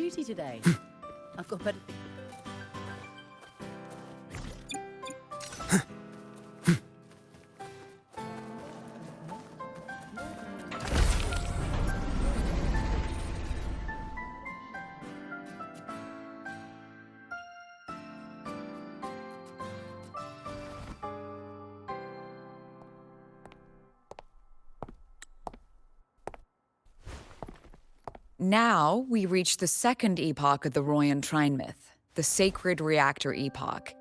duty today. I've got better things. Now, we reach the second epoch of the Royan Trine myth, the Sacred Reactor Epoch.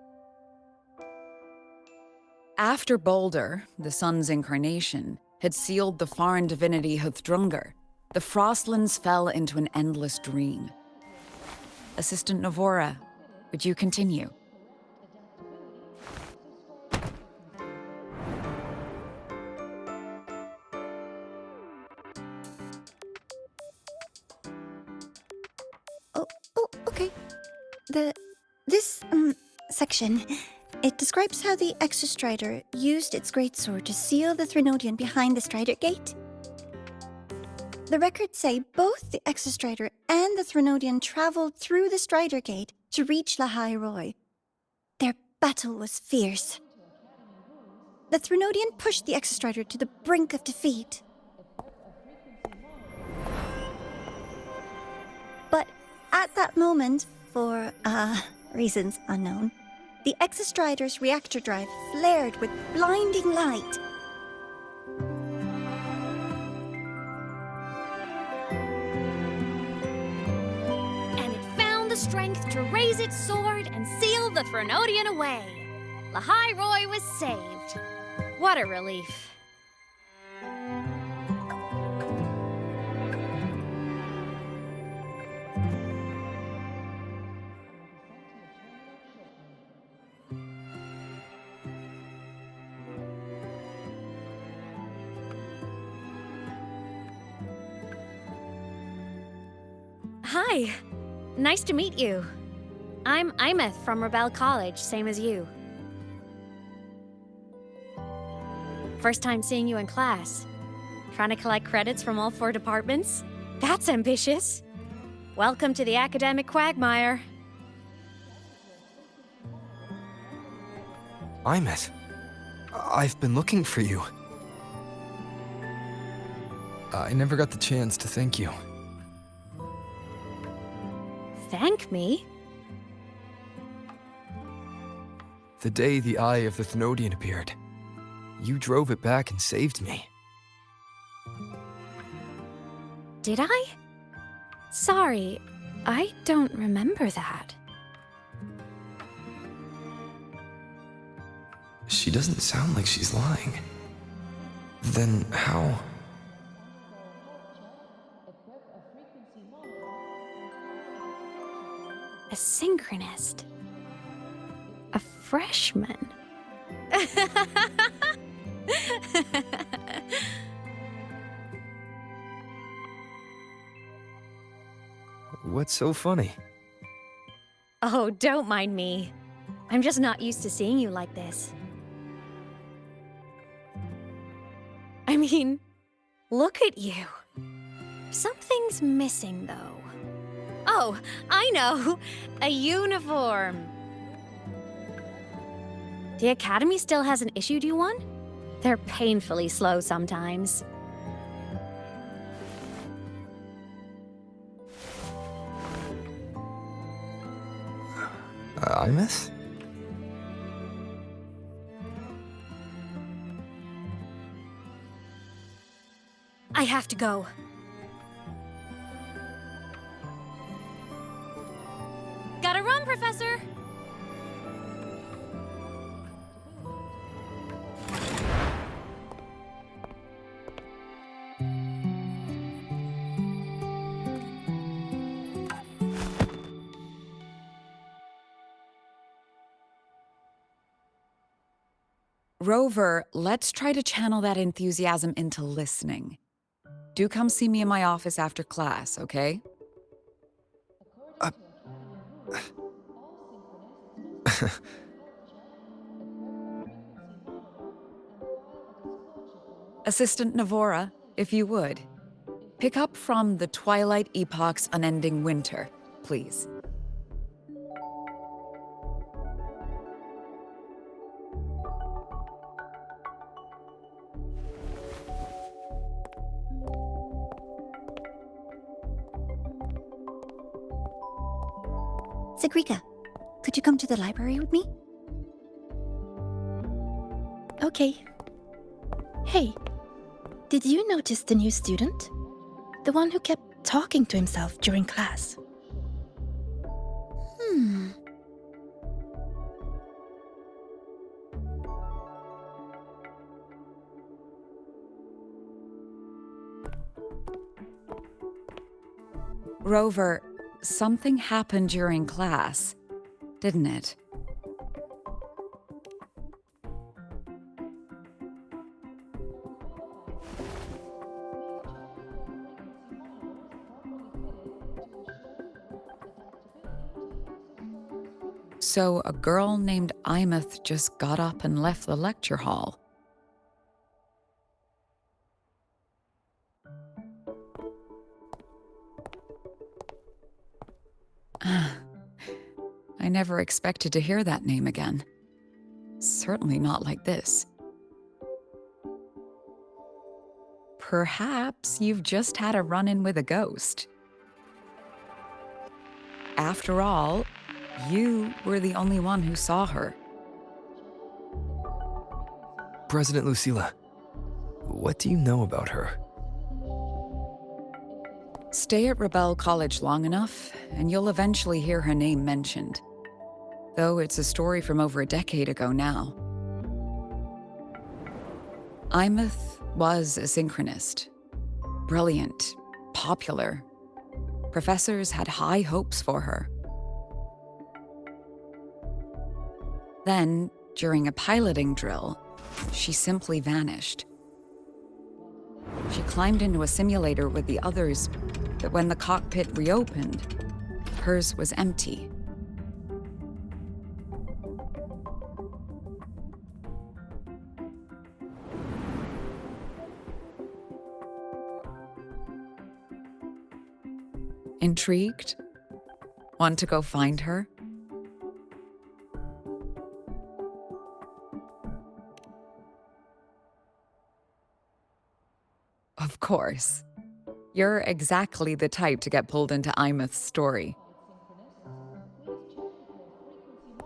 After Balder, the sun's incarnation, had sealed the foreign divinity Huthrungur, the Frostlands fell into an endless dream. Assistant Navora, would you continue? Okay. This section, it describes how the Exostrider used its greatsword to seal the Threnodian behind the Strider Gate. The records say both the Exostrider and the Threnodian traveled through the Strider Gate to reach Lahai Roy. Their battle was fierce. The Threnodian pushed the Exostrider to the brink of defeat. But at that moment, for, reasons unknown, the Exostrider's reactor drive flared with blinding light. And it found the strength to raise its sword and seal the Threnodian away. Lahai Roy was saved. What a relief. Hi. Nice to meet you. I'm Imeth from Rebel College, same as you. First time seeing you in class. Trying to collect credits from all 4 departments? That's ambitious. Welcome to the academic quagmire. Imeth, I've been looking for you. I never got the chance to thank you. Thank me? The day the Eye of the Thenodian appeared, you drove it back and saved me. Did I? Sorry, I don't remember that. She doesn't sound like she's lying. Then how? A synchronist. A freshman. What's so funny? Oh, don't mind me. I'm just not used to seeing you like this. I mean, look at you. Something's missing, though. Oh, I know! A uniform! The Academy still hasn't issued you one? They're painfully slow sometimes. Imeth? I have to go. Gotta run, Professor! Rover, let's try to channel that enthusiasm into listening. Do come see me in my office after class, okay? Assistant Navora, if you would. Pick up from the Twilight Epoch's Unending Winter, please. Sigrika, could you come to the library with me? Okay. Hey, did you notice the new student? The one who kept talking to himself during class. Rover, something happened during class, didn't it? So a girl named Imeth just got up and left the lecture hall. I never expected to hear that name again. Certainly not like this. Perhaps you've just had a run-in with a ghost. After all, you were the only one who saw her. President Lucilla, what do you know about her? Stay at Rebel College long enough, and you'll eventually hear her name mentioned. Though it's a story from over a decade ago now. Imeth was a synchronist. Brilliant, popular. Professors had high hopes for her. Then, during a piloting drill, she simply vanished. She climbed into a simulator with the others, but when the cockpit reopened, hers was empty. Intrigued? Want to go find her? Of course. You're exactly the type to get pulled into Imeth's story.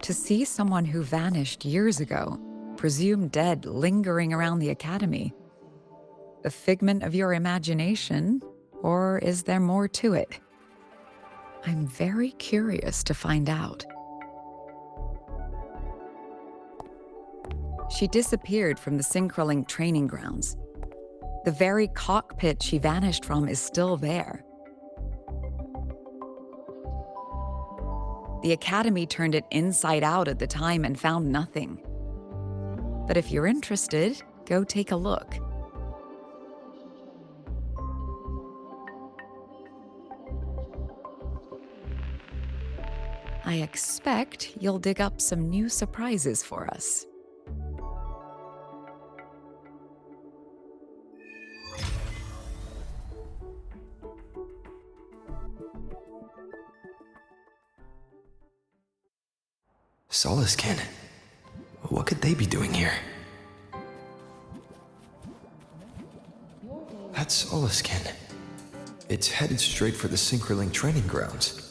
To see someone who vanished years ago, presumed dead, lingering around the academy. A figment of your imagination, or is there more to it? I'm very curious to find out. She disappeared from the Synchrolink training grounds. The very cockpit she vanished from is still there. The Academy turned it inside out at the time and found nothing. But if you're interested, go take a look. I expect you'll dig up some new surprises for us. Solaskin. What could they be doing here? That's Solaskin. It's headed straight for the Synchrolink training grounds.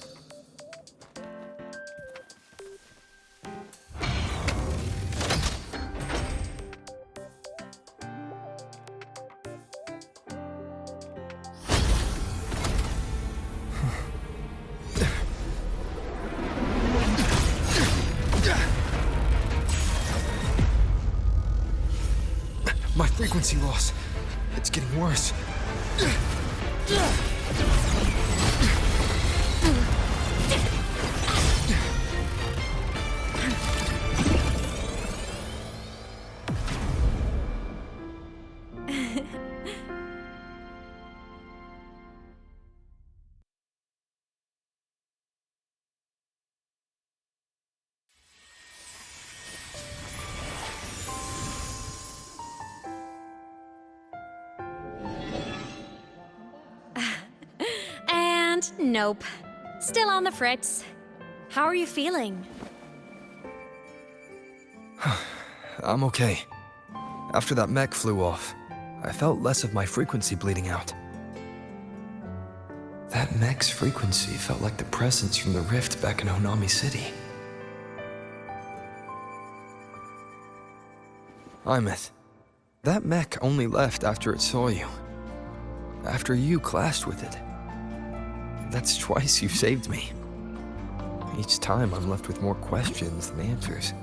My frequency loss. It's getting worse. And nope. Still on the fritz. How are you feeling? I'm okay. After that mech flew off, I felt less of my frequency bleeding out. That mech's frequency felt like the presence from the rift back in Honami City. Imeth, that mech only left after it saw you. After you clashed with it. That's twice you've saved me. Each time I'm left with more questions than answers.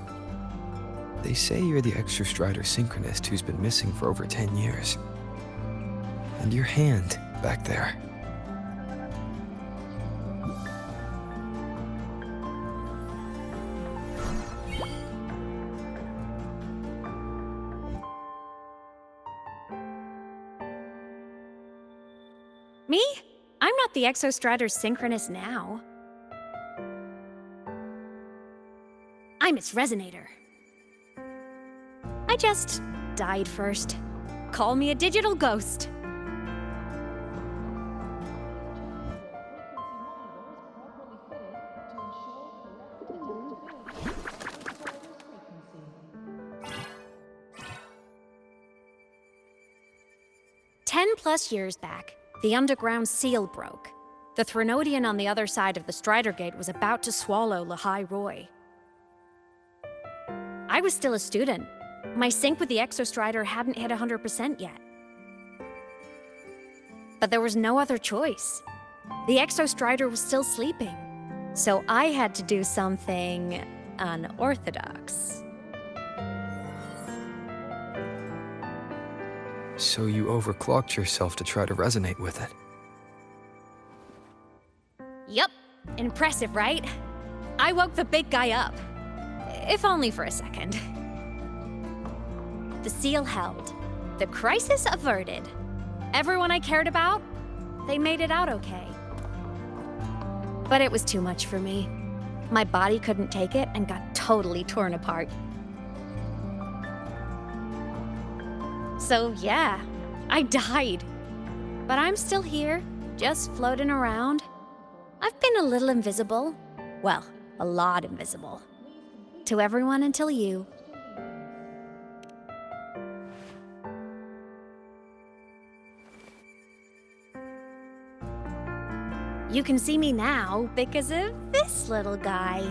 They say you're the Exostrider synchronist who's been missing for over 10 years. And your hand back there. Me? I'm not the Exostrider synchronist now. I'm its resonator. I just died first. Call me a digital ghost. +10 years back, the underground seal broke. The Threnodian on the other side of the Strider Gate was about to swallow Lahai Roy. I was still a student. My sync with the Exostrider hadn't hit 100% yet. But there was no other choice. The Exostrider was still sleeping, so I had to do something unorthodox. So you overclocked yourself to try to resonate with it. Yup. Impressive, right? I woke the big guy up. If only for a second. The seal held. The crisis averted. Everyone I cared about, they made it out okay. But it was too much for me. My body couldn't take it and got totally torn apart. So yeah, I died. But I'm still here, just floating around. I've been a little invisible. Well, a lot invisible. To everyone until you. You can see me now because of this little guy.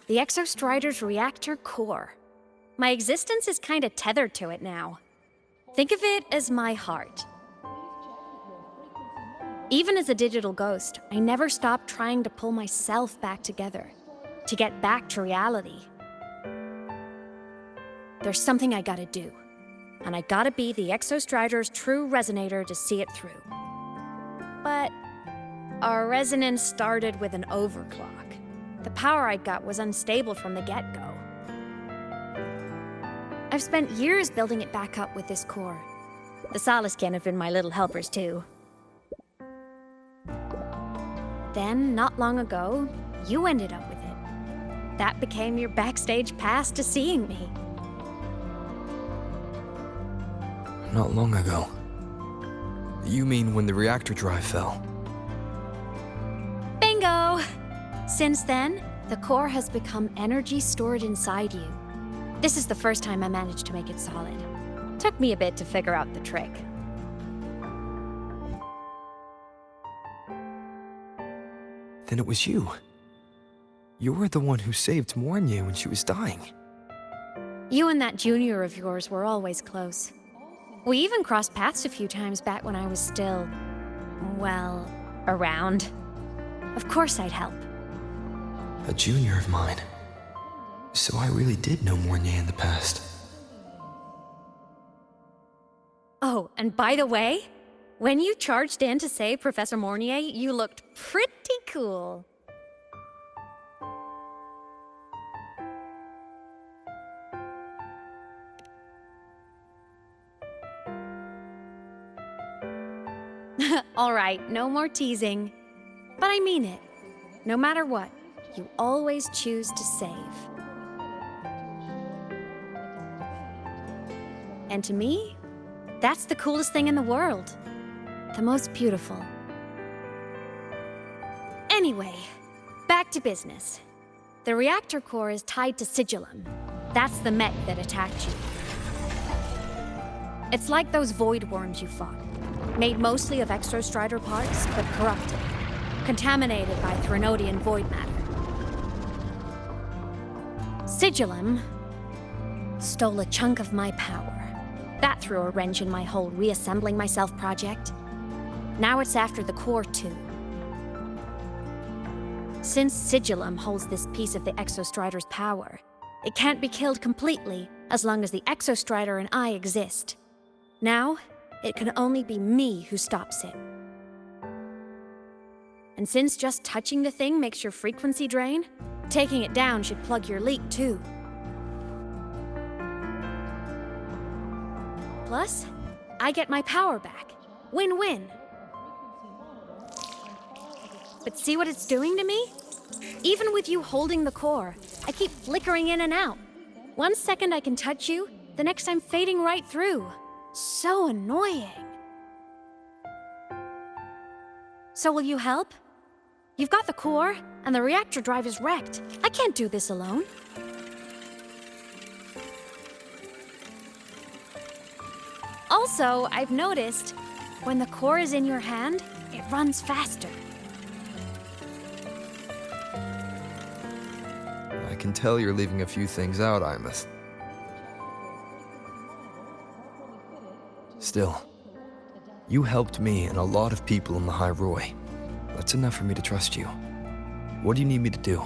The Exostrider's reactor core. My existence is kinda tethered to it now. Think of it as my heart. Even as a digital ghost, I never stopped trying to pull myself back together, to get back to reality. There's something I gotta do, and I gotta be the Exostrider's true resonator to see it through. But our resonance started with an overclock. The power I got was unstable from the get-go. I've spent years building it back up with this core. The Soliskin have been my little helpers too. Then, not long ago, you ended up with it. That became your backstage pass to seeing me. Not long ago. You mean when the reactor drive fell? Bingo! Since then, the core has become energy stored inside you. This is the first time I managed to make it solid. Took me a bit to figure out the trick. Then it was you. You were the one who saved Mornye when she was dying. You and that junior of yours were always close. We even crossed paths a few times back when I was still, well, around. Of course I'd help. A junior of mine. So I really did know Mornye in the past. Oh, and by the way, when you charged in to save Professor Mornye, you looked pretty cool. All right, no more teasing. But I mean it. No matter what, you always choose to save. And to me, that's the coolest thing in the world. The most beautiful. Anyway, back to business. The reactor core is tied to Sigillum. That's the mech that attacked you. It's like those void worms you fought. Made mostly of exostrider parts, but corrupted. Contaminated by Threnodian void matter. Sigillum stole a chunk of my power. That threw a wrench in my whole reassembling myself project. Now it's after the core too. Since Sigillum holds this piece of the Exostrider's power, it can't be killed completely as long as the Exostrider and I exist. Now, it can only be me who stops it. And since just touching the thing makes your frequency drain, taking it down should plug your leak too. Plus, I get my power back. Win-win. But see what it's doing to me? Even with you holding the core, I keep flickering in and out. 1 second I can touch you, the next I'm fading right through. So annoying. So will you help? You've got the core, and the reactor drive is wrecked. I can't do this alone. Also, I've noticed, when the core is in your hand, it runs faster. I can tell you're leaving a few things out, Imeth. Still, you helped me and a lot of people in the High Roy. That's enough for me to trust you. What do you need me to do?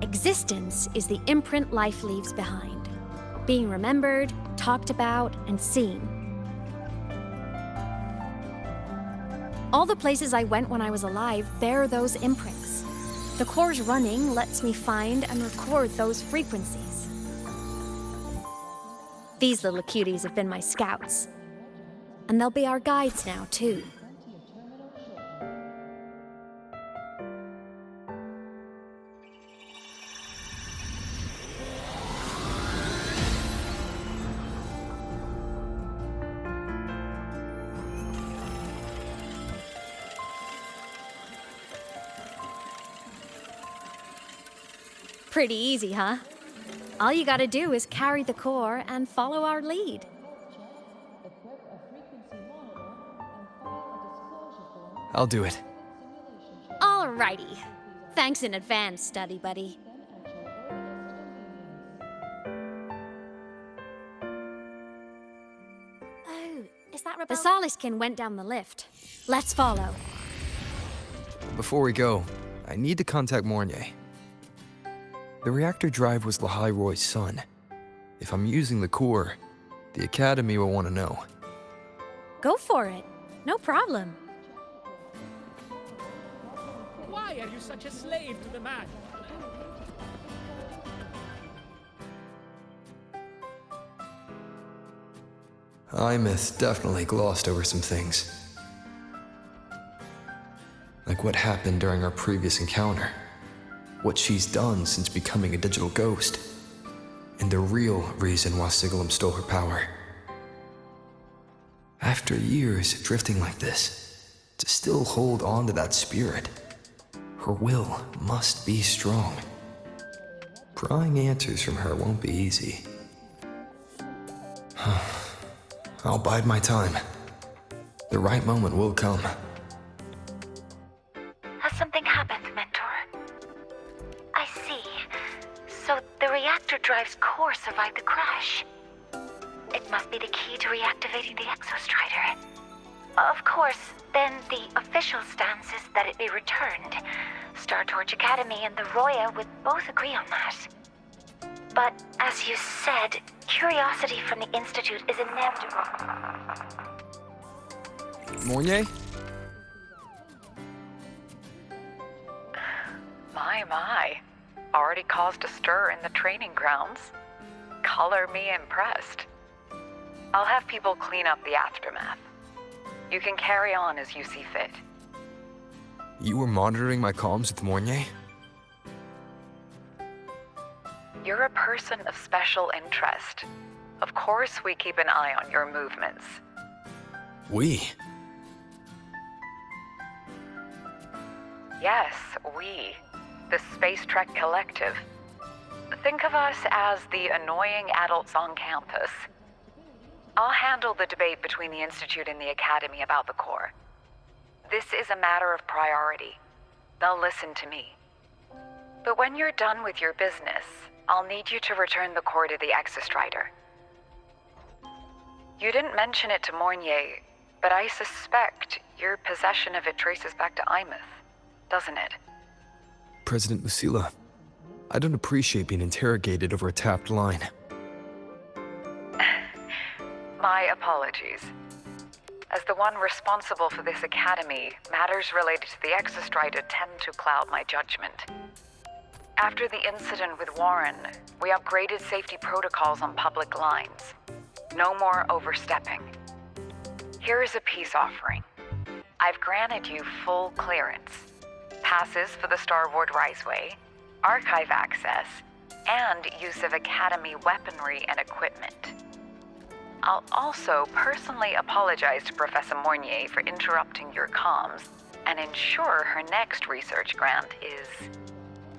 Existence is the imprint life leaves behind. Being remembered, talked about, and seen. All the places I went when I was alive bear those imprints. The core's running lets me find and record those frequencies. These little cuties have been my scouts. And they'll be our guides now, too. Pretty easy, huh? All you gotta do is carry the core and follow our lead. I'll do it. Alrighty. Thanks in advance, study buddy. Oh, is that Rebel? The Soliskin went down the lift. Let's follow. Before we go, I need to contact Mornier. The reactor drive was Lahai Roy's son. If I'm using the core, the Academy will want to know. Go for it. No problem. Why are you such a slave to the man? Imeth definitely glossed over some things. Like what happened during our previous encounter. What she's done since becoming a digital ghost. And the real reason why Sigillum stole her power. After years drifting like this, to still hold on to that spirit, her will must be strong. Prying answers from her won't be easy. I'll bide my time. The right moment will come. Has something happened, Mentor? I see. So the reactor drive's core survived the crash. It must be the key to reactivating the Exostrider. Of course, then the official stance is that it be returned. Star Torch Academy and the Roya would both agree on that. But as you said, curiosity from the Institute is inevitable. Mornier? My. Already caused a stir in the training grounds. Color me impressed. I'll have people clean up the aftermath. You can carry on as you see fit. You were monitoring my comms with Mornier? You're a person of special interest. Of course we keep an eye on your movements. We? Yes, we. The Space Trek Collective. Think of us as the annoying adults on campus. I'll handle the debate between the Institute and the Academy about the Corps. This is a matter of priority. They'll listen to me. But when you're done with your business, I'll need you to return the Corps to the Exostrider. You didn't mention it to Mornier, but I suspect your possession of it traces back to Imeth, doesn't it? President Lucilla, I don't appreciate being interrogated over a tapped line. My apologies. As the one responsible for this academy, matters related to the Exostrider tend to cloud my judgment. After the incident with Warren, we upgraded safety protocols on public lines. No more overstepping. Here is a peace offering. I've granted you full clearance. Passes for the Starboard Riseway, archive access, and use of Academy weaponry and equipment. I'll also personally apologize to Professor Mornier for interrupting your comms and ensure her next research grant is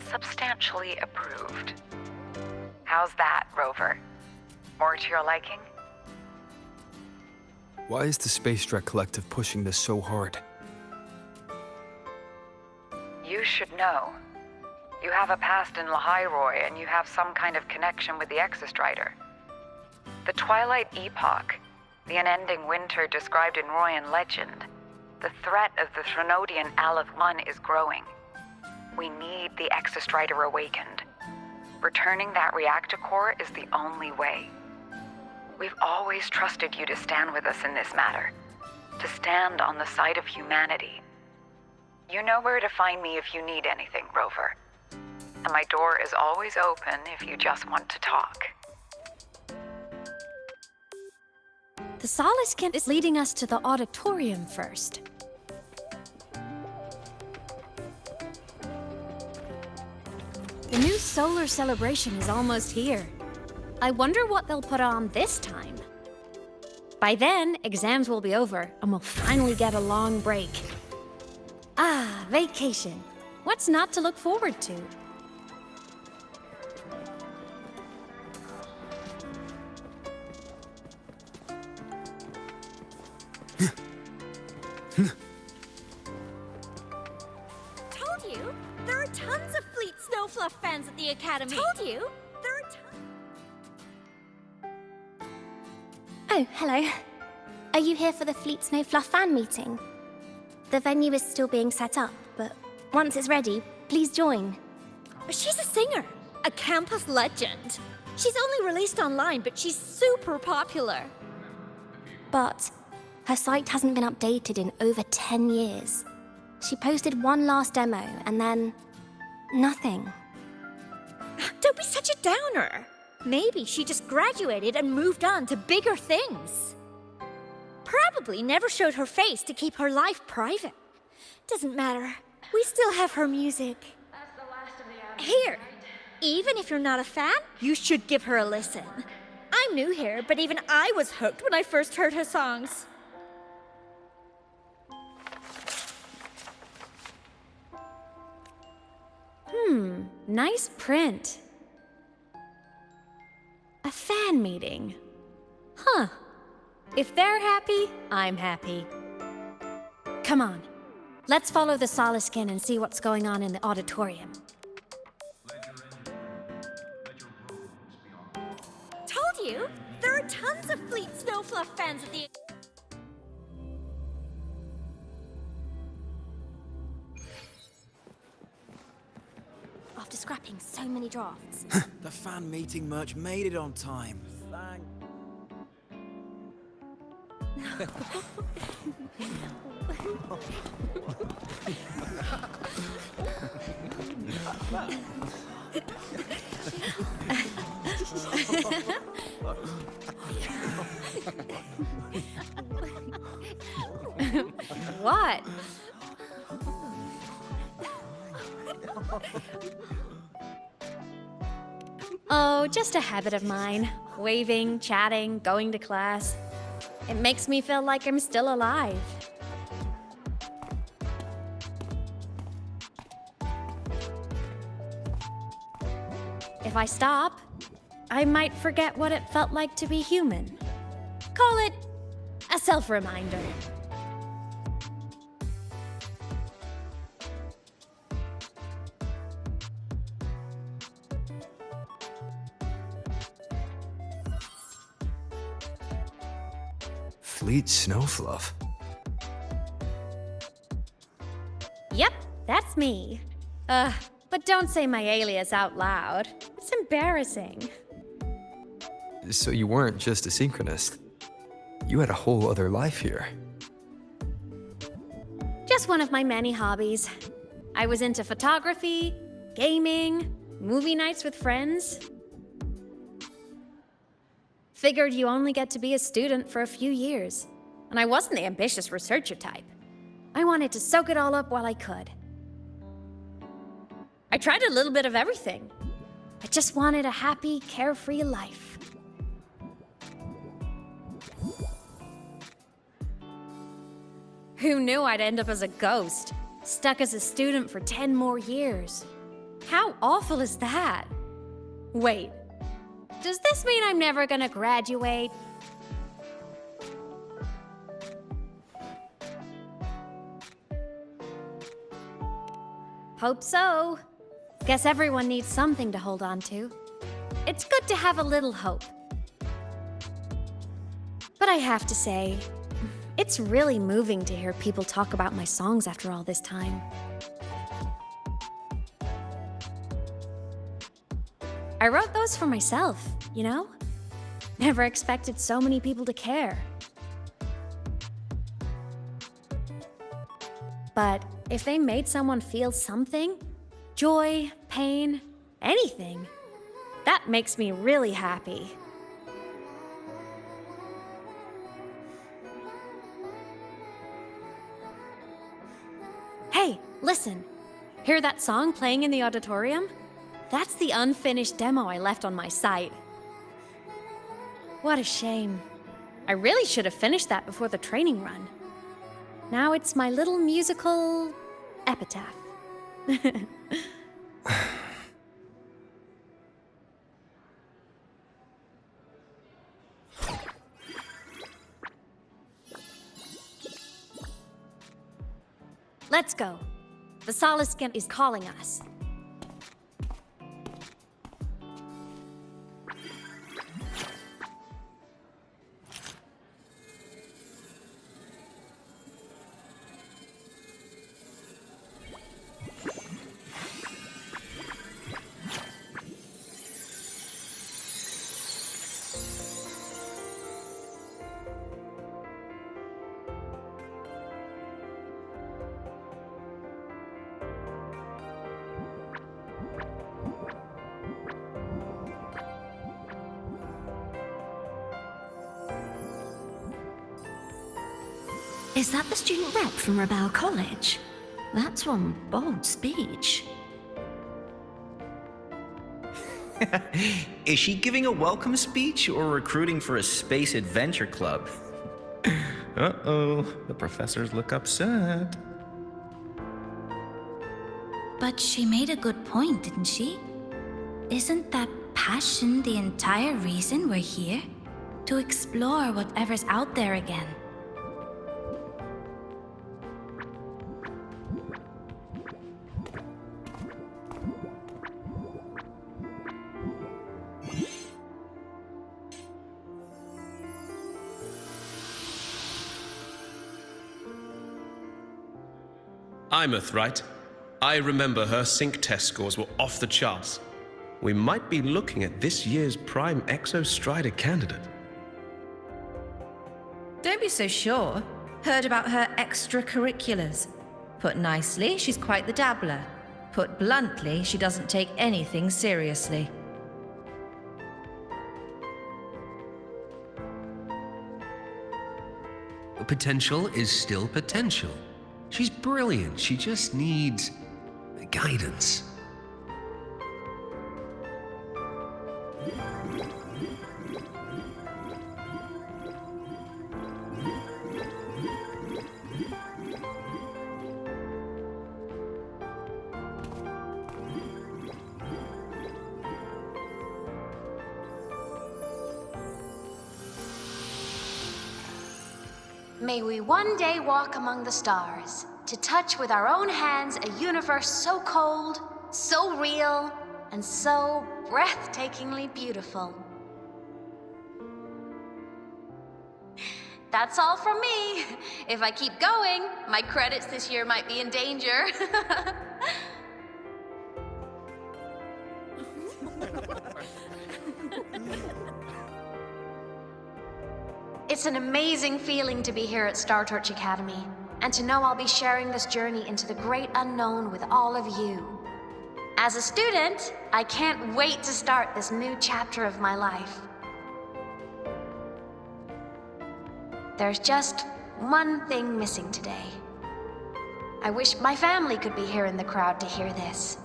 substantially approved. How's that, Rover? More to your liking? Why is the Space Trek Collective pushing this so hard? You should know. You have a past in Lahairoi, and you have some kind of connection with the Exostrider. The Twilight Epoch, the unending winter described in Royan legend, the threat of the Threnodian Aleph 1 is growing. We need the Exostrider awakened. Returning that reactor core is the only way. We've always trusted you to stand with us in this matter, to stand on the side of humanity. You know where to find me if you need anything, Rover. And my door is always open if you just want to talk. The Solace Kent is leading us to the auditorium first. The new solar celebration is almost here. I wonder what they'll put on this time. By then, exams will be over, and we'll finally get a long break. Ah, vacation. What's not to look forward to? Told you! There are tons of Fleet Snowfluff fans at the Academy! Told you! There are Oh, hello. Are you here for the Fleet Snowfluff fan meeting? The venue is still being set up, but once it's ready, please join. She's a singer, a campus legend. She's only released online, but she's super popular. But her site hasn't been updated in over 10 years. She posted one last demo, and then nothing. Don't be such a downer. Maybe she just graduated and moved on to bigger things. Probably never showed her face to keep her life private. Doesn't matter. We still have her music. Here, even if you're not a fan, you should give her a listen. I'm new here, but even I was hooked when I first heard her songs. Nice print. A fan meeting. Huh. If they're happy, I'm happy. Come on. Let's follow the Soleskin and see what's going on in the auditorium. Told you! There are tons of Fleet Snowfluff fans at the... After scrapping so many drafts. The fan meeting merch made it on time. Thank... What? Oh, just a habit of mine. Waving, chatting, going to class. It makes me feel like I'm still alive. If I stop, I might forget what it felt like to be human. Call it a self-reminder. Fleet Snowfluff. Yep, that's me. But don't say my alias out loud. It's embarrassing. So you weren't just a synchronist. You had a whole other life here. Just one of my many hobbies. I was into photography, gaming, movie nights with friends. Figured you only get to be a student for a few years. And I wasn't the ambitious researcher type. I wanted to soak it all up while I could. I tried a little bit of everything. I just wanted a happy, carefree life. Who knew I'd end up as a ghost, stuck as a student for 10 more years? How awful is that? Wait, does this mean I'm never gonna graduate? Hope so. Guess everyone needs something to hold on to. It's good to have a little hope. But I have to say, it's really moving to hear people talk about my songs after all this time. I wrote those for myself, you know? Never expected so many people to care. But if they made someone feel something, joy, pain, anything, that makes me really happy. Hey, listen. Hear that song playing in the auditorium? That's the unfinished demo I left on my site. What a shame. I really should have finished that before the training run. Now it's my little musical epitaph. Let's go. The Soliskin is calling us. Is that the student rep from Rebel College? That's one bold speech. Is she giving a welcome speech or recruiting for a space adventure club? Uh-oh, the professors look upset. But she made a good point, didn't she? Isn't that passion the entire reason we're here? To explore whatever's out there again. Imeth, right? I remember her sync test scores were off the charts. We might be looking at this year's prime Exostrider candidate. Don't be so sure. Heard about her extracurriculars. Put nicely, she's quite the dabbler. Put bluntly, she doesn't take anything seriously. Potential is still potential. She's brilliant. She just needs guidance. May we one day walk among the stars, to touch with our own hands a universe so cold, so real, and so breathtakingly beautiful. That's all from me. If I keep going, my credits this year might be in danger. It's an amazing feeling to be here at Star Torch Academy, and to know I'll be sharing this journey into the great unknown with all of you. As a student, I can't wait to start this new chapter of my life. There's just one thing missing today. I wish my family could be here in the crowd to hear this.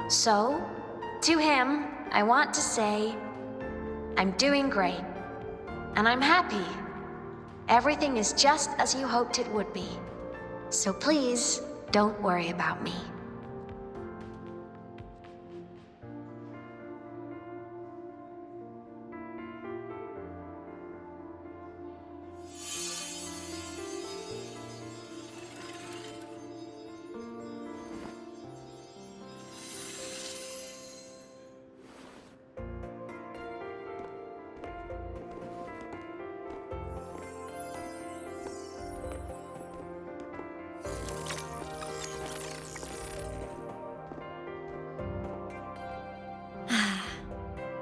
So, to him, I want to say, I'm doing great, and I'm happy. Everything is just as you hoped it would be. So please, don't worry about me.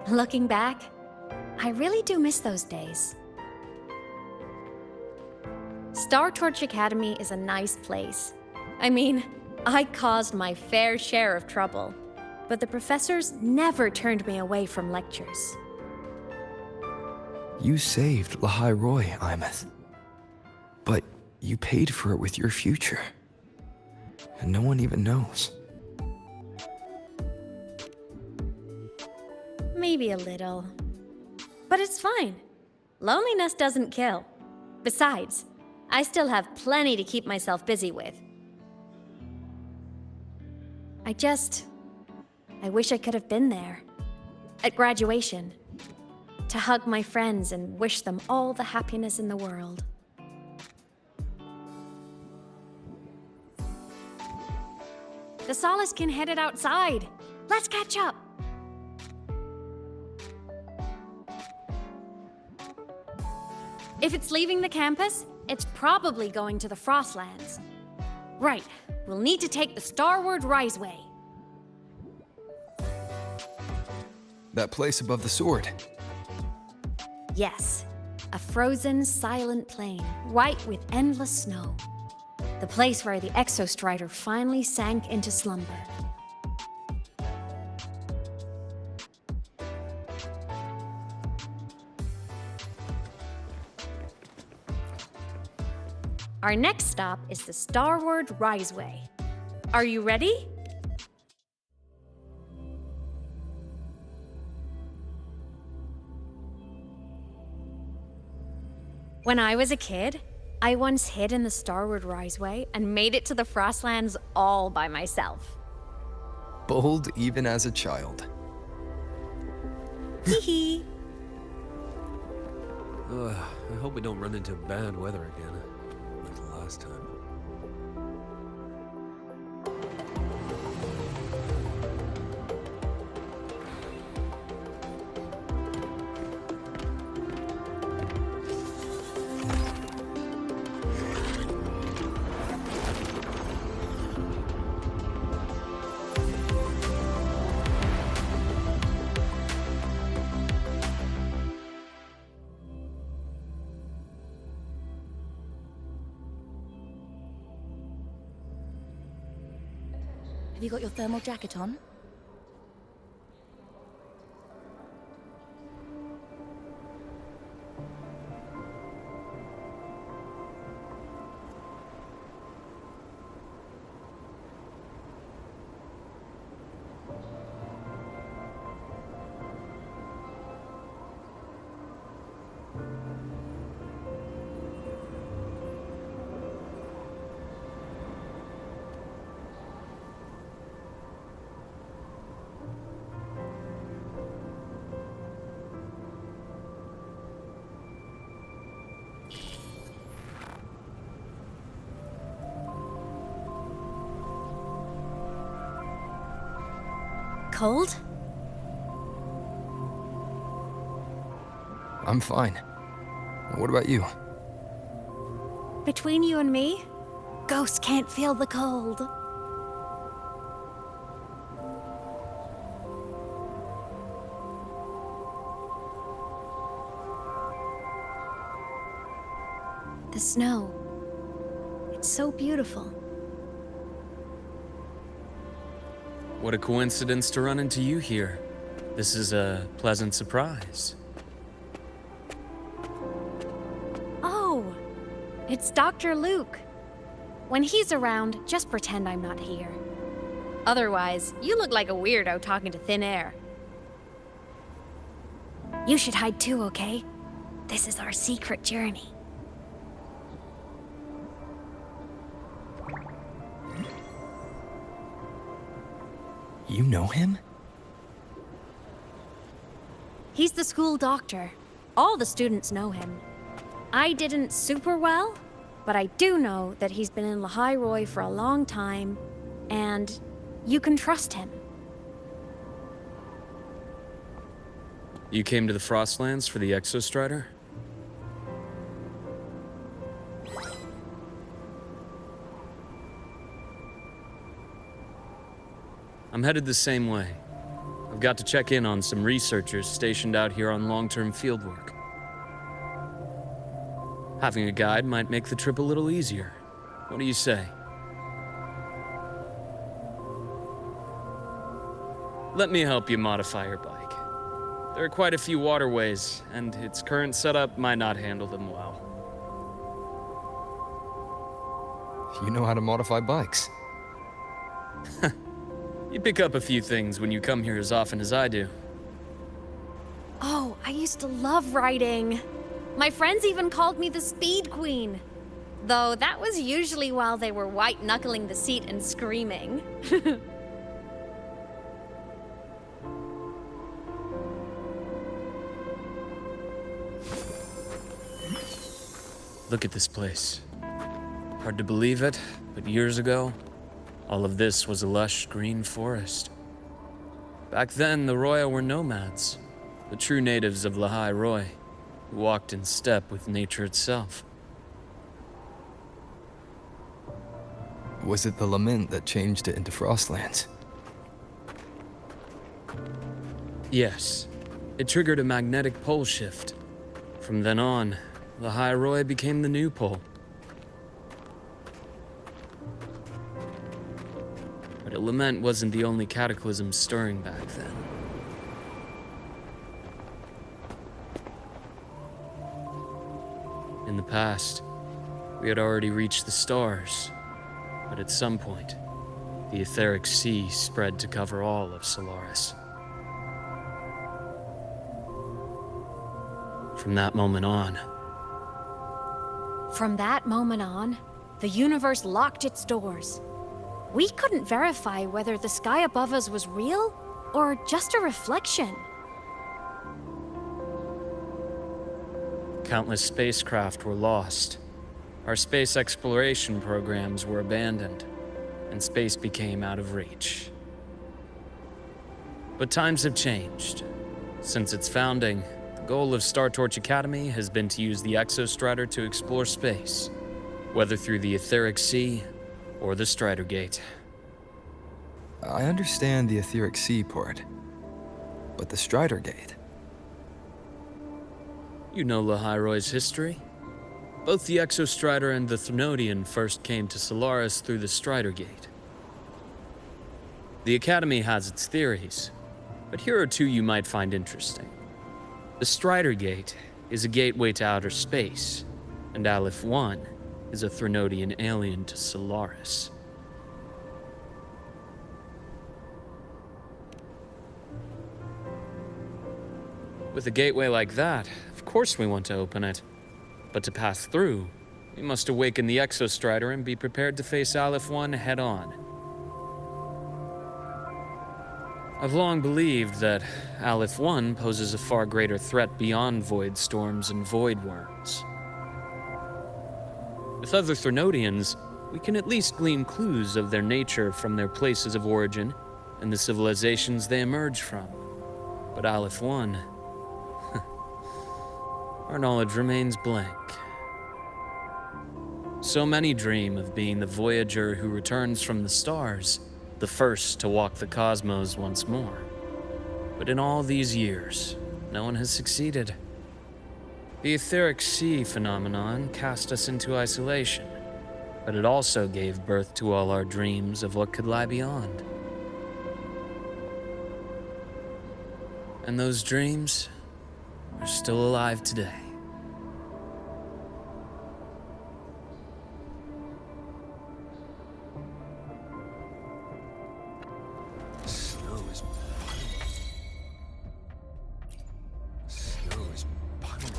Looking back, I really do miss those days. Star Torch Academy is a nice place. I mean, I caused my fair share of trouble, but the professors never turned me away from lectures. You saved Lahai Roy, Imeth. But you paid for it with your future. And no one even knows. Maybe a little. But it's fine. Loneliness doesn't kill. Besides, I still have plenty to keep myself busy with. I wish I could have been there. At graduation. To hug my friends and wish them all the happiness in the world. The Solaskin headed outside. Let's catch up. If it's leaving the campus, it's probably going to the Frostlands. Right, we'll need to take the Starward Riseway. That place above the sword. Yes, a frozen, silent plain, white with endless snow. The place where the Exostrider finally sank into slumber. Our next stop is the Starward Riseway. Are you ready? When I was a kid, I once hid in the Starward Riseway and made it to the Frostlands all by myself. Bold even as a child. Hee hee. I hope we don't run into bad weather again, like the last time. Have you got your thermal jacket on? cold? I'm fine. What about you? Between you and me, ghosts can't feel the cold. The snow. It's so beautiful. What a coincidence to run into you here. This is a pleasant surprise. Oh, it's Dr. Luke. When he's around, just pretend I'm not here. Otherwise, you look like a weirdo talking to thin air. You should hide too, okay? This is our secret journey. You know him? He's the school doctor. All the students know him. I didn't super well, but I do know that he's been in Lehigh Roy for a long time, and you can trust him. You came to the Frostlands for the Exostrider? I'm headed the same way. I've got to check in on some researchers stationed out here on long-term fieldwork. Having a guide might make the trip a little easier. What do you say? Let me help you modify your bike. There are quite a few waterways, and its current setup might not handle them well. You know how to modify bikes. You pick up a few things when you come here as often as I do. Oh, I used to love riding. My friends even called me the Speed Queen. Though that was usually while they were white-knuckling the seat and screaming. Look at this place. Hard to believe it, but years ago, all of this was a lush green forest. Back then, the Roya were nomads, the true natives of Lehigh Roy, who walked in step with nature itself. Was it the lament that changed it into Frostlands? Yes, it triggered a magnetic pole shift. From then on, Lehigh Roy became the new pole. But a lament wasn't the only cataclysm stirring back then. In the past, we had already reached the stars, but at some point, the etheric sea spread to cover all of Solaris. From that moment on, the universe locked its doors. We couldn't verify whether the sky above us was real or just a reflection. countless spacecraft were lost. Our space exploration programs were abandoned, and space became out of reach. But times have changed. Since its founding, the goal of Star Torch Academy has been to use the Exostrider to explore space, whether through the Etheric Sea or the Strider Gate. I understand the Etheric Sea part, but the Strider Gate? You know Lehigh Roy's history? Both the Exostrider and the Thrunodian first came to Solaris through the Strider Gate. The Academy has its theories, but here are two you might find interesting. The Strider Gate is a gateway to outer space, and Aleph 1 is a Thrunodian alien to Solaris. With a gateway like that, of course we want to open it. But to pass through, we must awaken the Exostrider and be prepared to face Aleph 1 head-on. I've long believed that Aleph 1 poses a far greater threat beyond void storms and void worms. With other Thrunodians, we can at least glean clues of their nature from their places of origin and the civilizations they emerge from. But Aleph 1, our knowledge remains blank. So many dream of being the Voyager who returns from the stars, the first to walk the cosmos once more. But in all these years, no one has succeeded. The etheric sea phenomenon cast us into isolation, but it also gave birth to all our dreams of what could lie beyond. And those dreams are still alive today. Snow is puddling.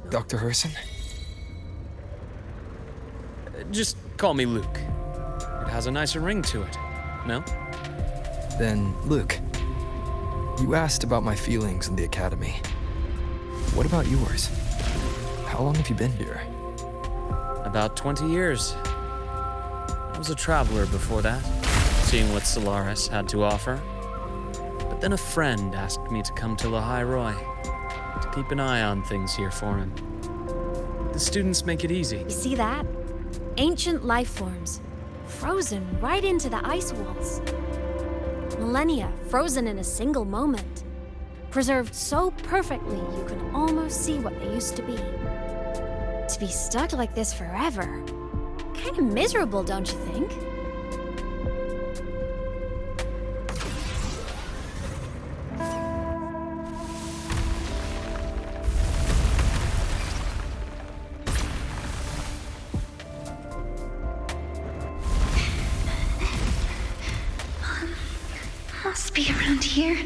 Dr. Herson? Just call me Luke. It has a nicer ring to it, no? Then, Luke, you asked about my feelings in the academy. What about yours? How long have you been here? About 20 years. I was a traveler before that, seeing what Solaris had to offer. But then a friend asked me to come to Lahai Roy, to keep an eye on things here for him. The students make it easy. You see that? Ancient life forms, frozen right into the ice walls. Millennia frozen in a single moment. Preserved so perfectly you can almost see what they used to be. To be stuck like this forever, kind of miserable, don't you think? Must be around here.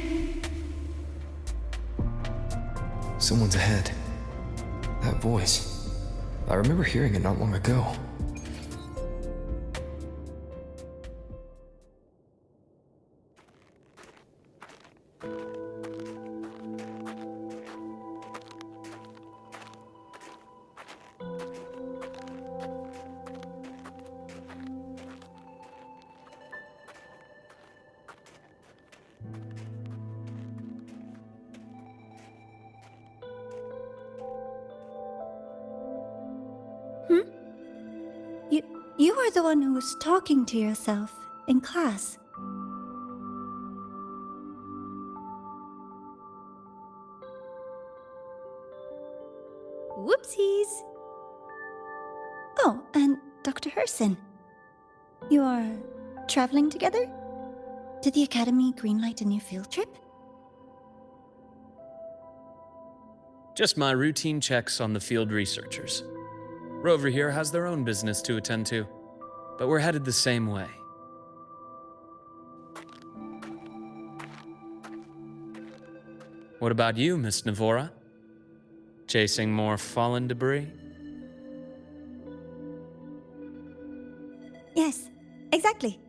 Someone's ahead. That voice. I remember hearing it not long ago. You are the one who was talking to yourself in class. Whoopsies! Oh, and Dr. Herson. You are traveling together? Did the Academy greenlight a new field trip? Just my routine checks on the field researchers. Rover here has their own business to attend to, but we're headed the same way. What about you, Miss Navora? Chasing more fallen debris? Yes, exactly.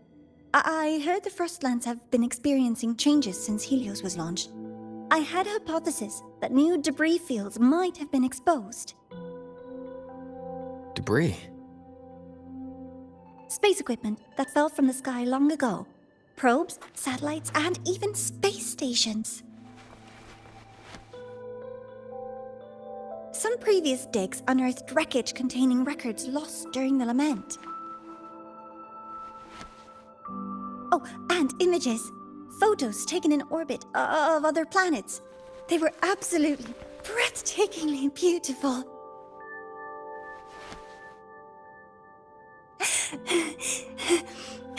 I heard the Frostlands have been experiencing changes since Helios was launched. I had a hypothesis that new debris fields might have been exposed. Debris? Space equipment that fell from the sky long ago. Probes, satellites, and even space stations. Some previous digs unearthed wreckage containing records lost during the lament. Oh, and images. Photos taken in orbit of other planets. They were absolutely breathtakingly beautiful.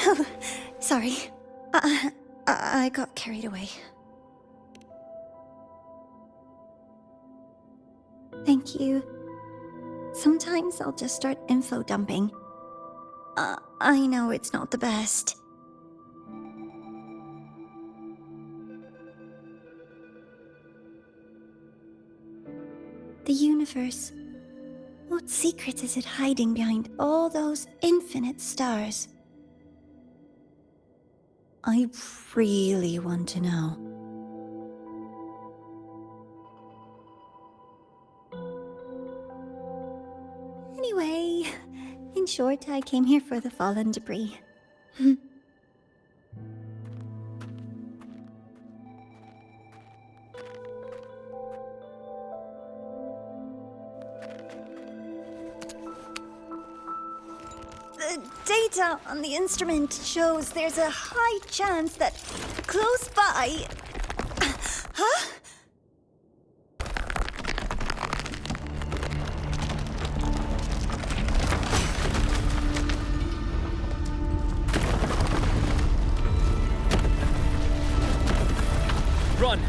Oh, sorry. I got carried away. Thank you. Sometimes I'll just start info dumping. I know it's not the best. The universe What secret is it hiding behind all those infinite stars? I really want to know. Anyway, in short, I came here for the fallen debris. The data on the instrument shows there's a high chance that close by... Huh? Run!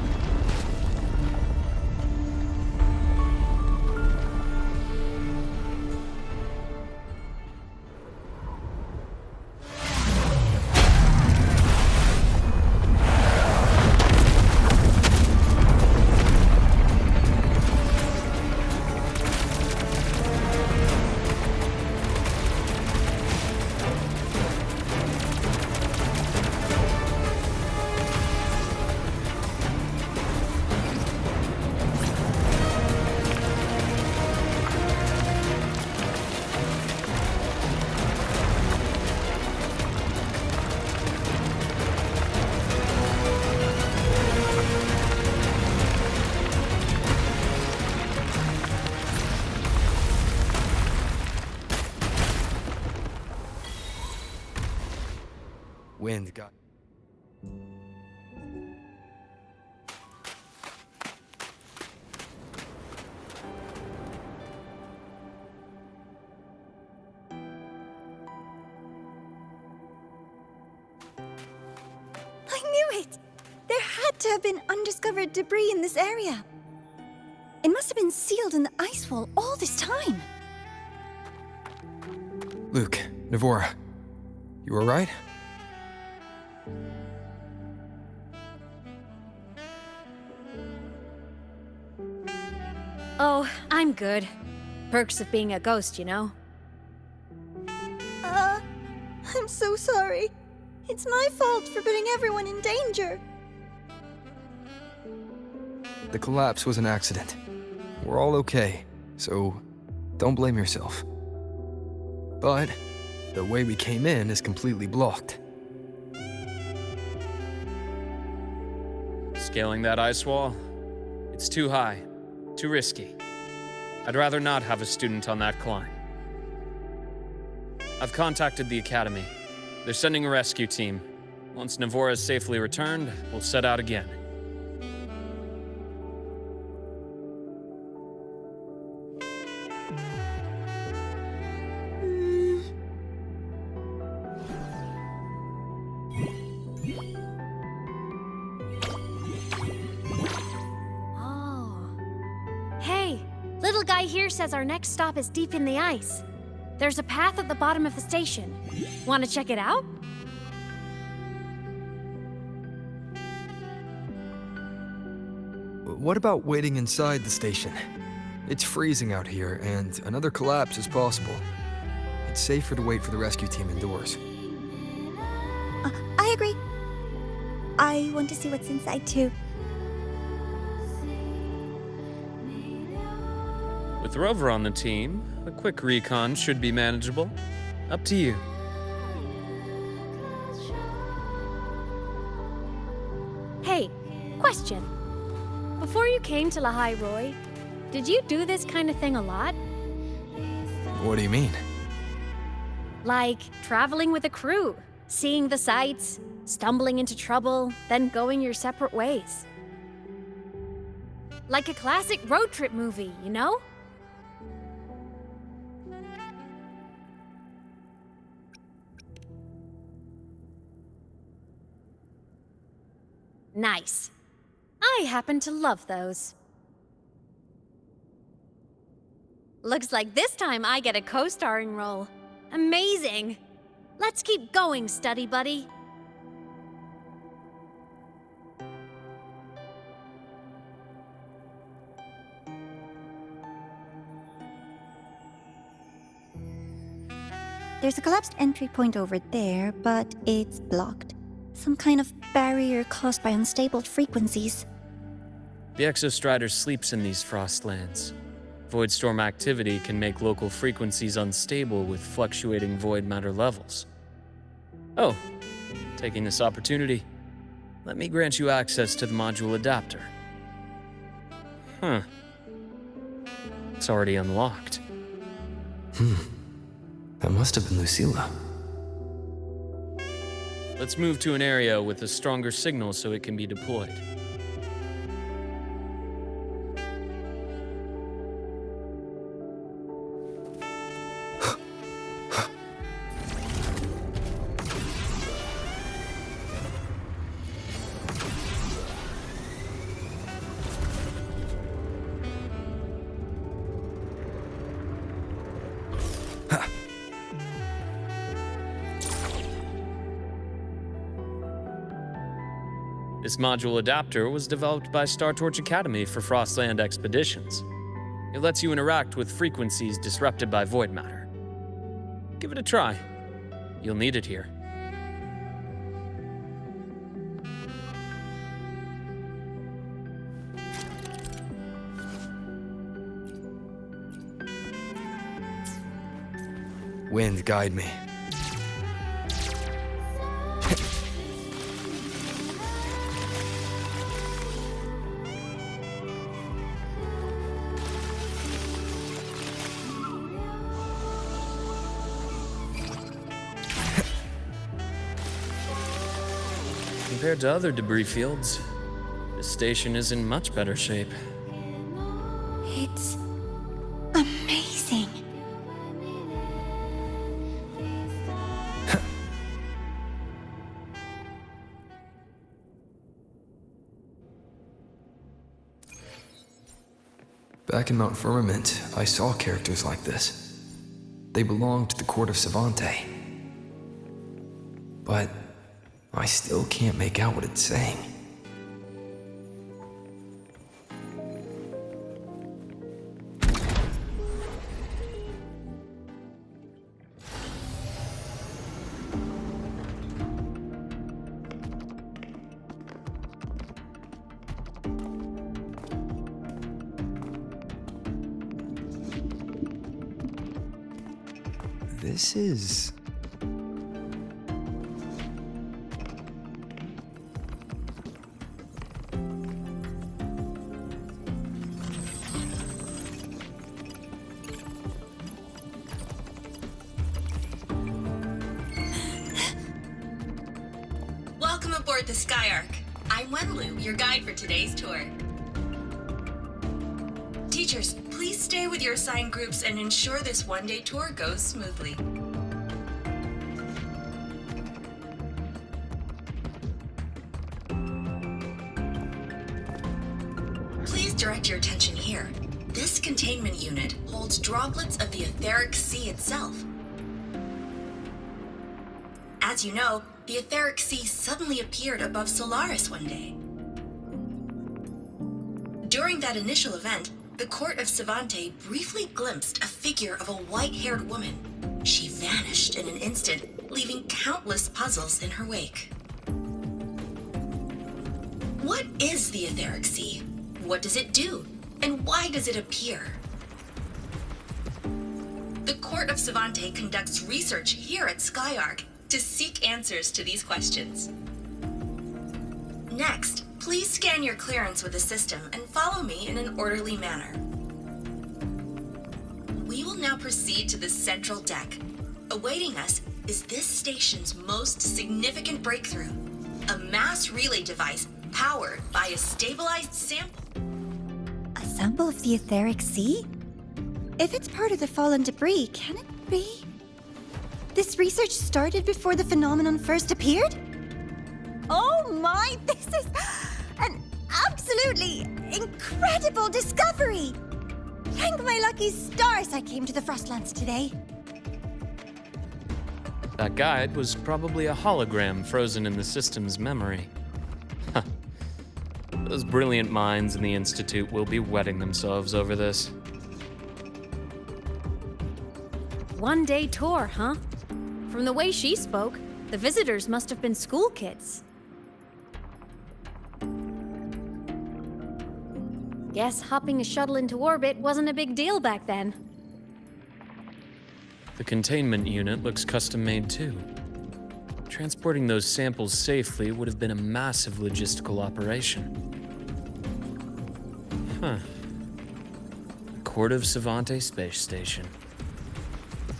Wind got... I knew it! There had to have been undiscovered debris in this area. It must have been sealed in the ice wall all this time. Luke, Navora, you alright? Oh, I'm good. Perks of being a ghost, you know? I'm so sorry. It's my fault for putting everyone in danger. The collapse was an accident. We're all okay, so don't blame yourself. But the way we came in is completely blocked. Scaling that ice wall? It's too high, too risky. I'd rather not have a student on that climb. I've contacted the Academy. They're sending a rescue team. Once Navora is safely returned, we'll set out again. Little guy here says our next stop is deep in the ice. There's a path at the bottom of the station. Want to check it out? What about waiting inside the station? It's freezing out here, and another collapse is possible. It's safer to wait for the rescue team indoors. I agree. I want to see what's inside too. With Rover on the team, a quick recon should be manageable. Up to you. Hey, question. Before you came to Lahai Roy, did you do this kind of thing a lot? What do you mean? Like traveling with a crew, seeing the sights, stumbling into trouble, then going your separate ways. Like a classic road trip movie, you know? Nice. I happen to love those. Looks like this time I get a co-starring role. Amazing! Let's keep going, study buddy. There's a collapsed entry point over there, but it's blocked. Some kind of barrier caused by unstable frequencies. The Exostrider sleeps in these frostlands. Void storm activity can make local frequencies unstable with fluctuating void matter levels. Oh, taking this opportunity, let me grant you access to the module adapter. Huh. It's already unlocked. That must have been Lucilla. Let's move to an area with a stronger signal so it can be deployed. This module adapter was developed by Startorch Academy for Frostland expeditions. It lets you interact with frequencies disrupted by void matter. Give it a try. You'll need it here. Wind, guide me. Compared to other debris fields, this station is in much better shape. It's amazing. Back in Mount Firmament, I saw characters like this. They belonged to the court of Savante. But I still can't make out what it's saying. This is... Welcome aboard the Skyark. I'm Wenlu, your guide for today's tour. Teachers, please stay with your assigned groups and ensure this one-day tour goes smoothly. Please direct your attention here. This containment unit holds droplets of the etheric sea itself. As you know, the etheric sea suddenly appeared above Solaris one day. During that initial event, the court of Savante briefly glimpsed a figure of a white-haired woman. She vanished in an instant, leaving countless puzzles in her wake. What is the etheric sea? What does it do? And why does it appear? The court of Savante conducts research here at Skyark to seek answers to these questions. Next, please scan your clearance with the system and follow me in an orderly manner. We will now proceed to the central deck. Awaiting us is this station's most significant breakthrough, a mass relay device powered by a stabilized sample. A sample of the etheric sea? If it's part of the fallen debris, can it be? This research started before the phenomenon first appeared? Oh my, this is an absolutely incredible discovery! Thank my lucky stars I came to the Frostlands today. That guide was probably a hologram frozen in the system's memory. Huh. Those brilliant minds in the Institute will be wetting themselves over this. One-day tour, huh? From the way she spoke, the visitors must have been school kids. Guess hopping a shuttle into orbit wasn't a big deal back then. The containment unit looks custom-made too. Transporting those samples safely would have been a massive logistical operation. Huh. The Court of Savante Space Station.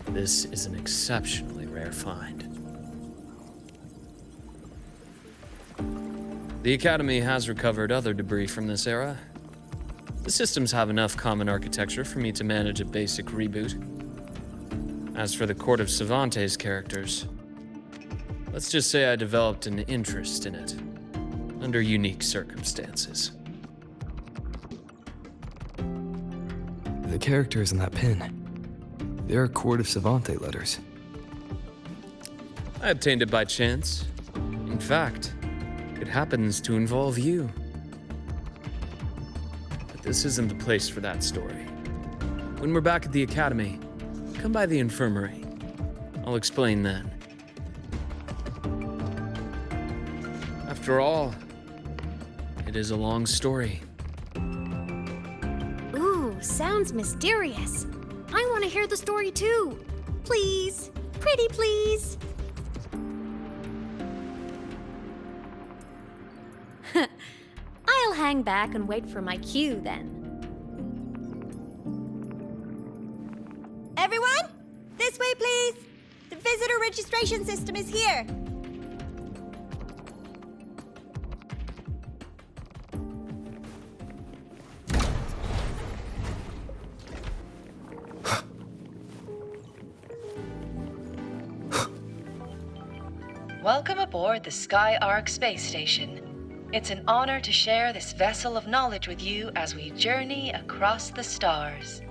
This is an exceptionally rare find. The Academy has recovered other debris from this era. The systems have enough common architecture for me to manage a basic reboot. As for the Court of Savante's characters, let's just say I developed an interest in it, under unique circumstances. The characters in that pin, they're Court of Savante letters. I obtained it by chance. In fact, it happens to involve you. But this isn't the place for that story. When we're back at the Academy, come by the infirmary. I'll explain then. After all, it is a long story. Ooh, sounds mysterious. I want to hear the story too. Please. Pretty please. I'll hang back and wait for my cue then. Everyone, this way, please. The visitor registration system is here. Welcome aboard the Sky Ark space station. It's an honor to share this vessel of knowledge with you as we journey across the stars.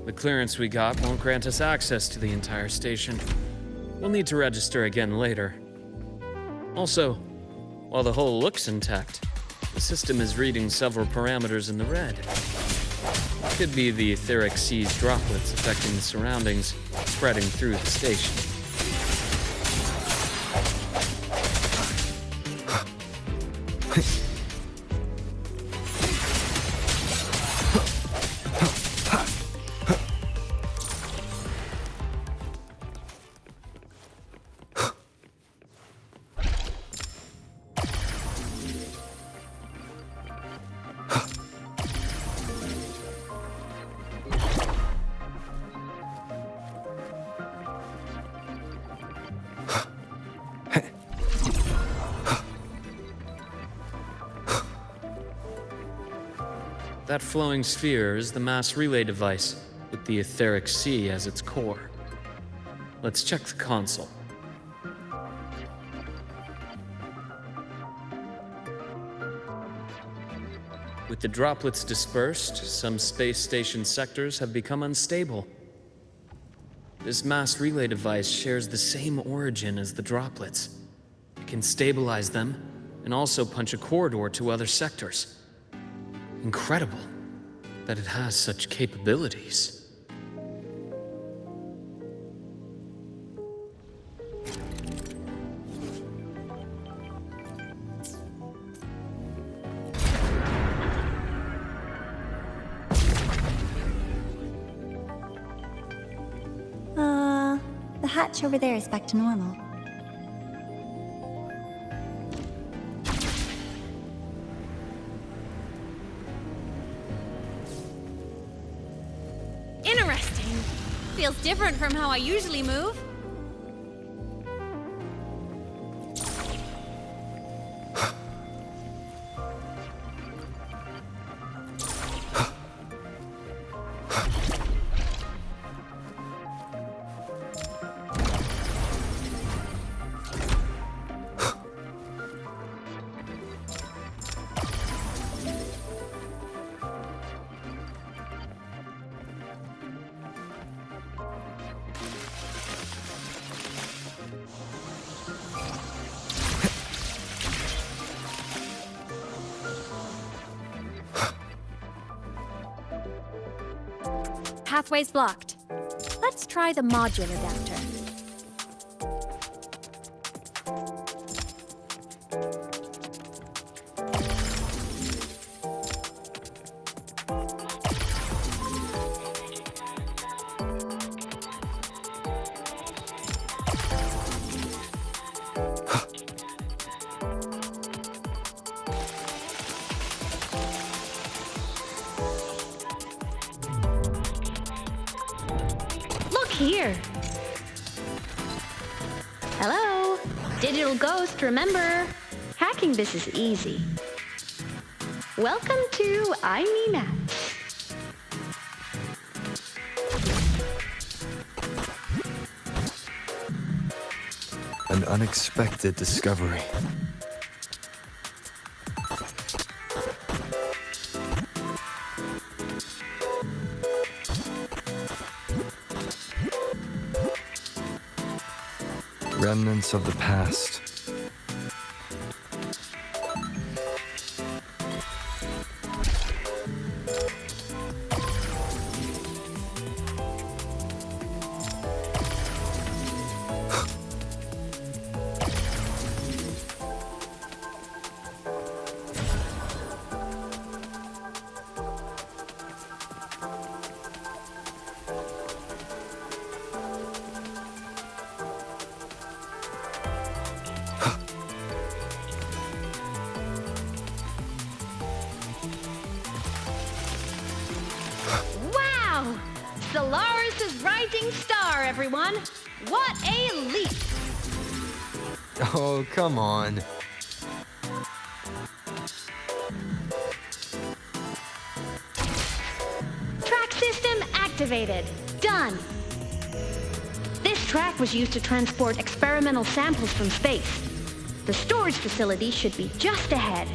The clearance we got won't grant us access to the entire station. We'll need to register again later. Also, while the hull looks intact, the system is reading several parameters in the red. Could be the etheric sea's droplets affecting the surroundings, spreading through the station. That flowing sphere is the mass relay device, with the etheric sea as its core. Let's check the console. With the droplets dispersed, some space station sectors have become unstable. This mass relay device shares the same origin as the droplets. It can stabilize them, and also punch a corridor to other sectors. Incredible that it has such capabilities. The hatch over there is back to normal. Interesting. Feels different from how I usually move. pathway's blocked. Let's try the module adapter. Here. Hello? Digital Ghost, remember? Hacking this is easy. Welcome to iMeMaps. An unexpected discovery. Remnants of the past. Solaris' rising star, everyone! What a leap! Oh, come on. Track system activated. Done. This track was used to transport experimental samples from space. The storage facility should be just ahead.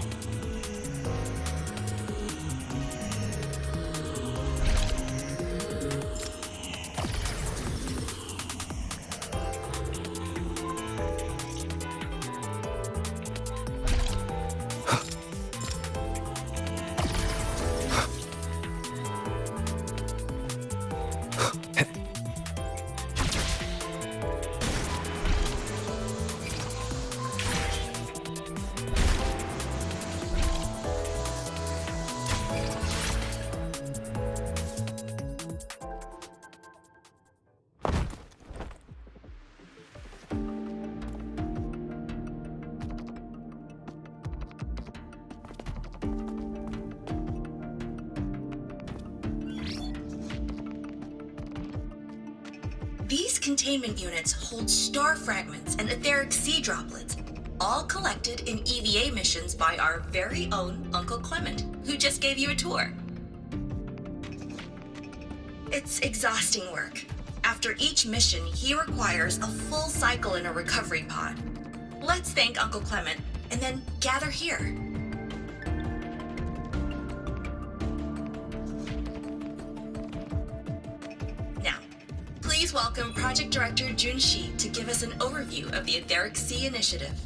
These containment units hold star fragments and etheric sea droplets, all collected in EVA missions by our very own Uncle Clement, who just gave you a tour. It's exhausting work. After each mission, he requires a full cycle in a recovery pod. Let's thank Uncle Clement, and then gather here. Please welcome Project Director Junshi to give us an overview of the Etheric Sea Initiative.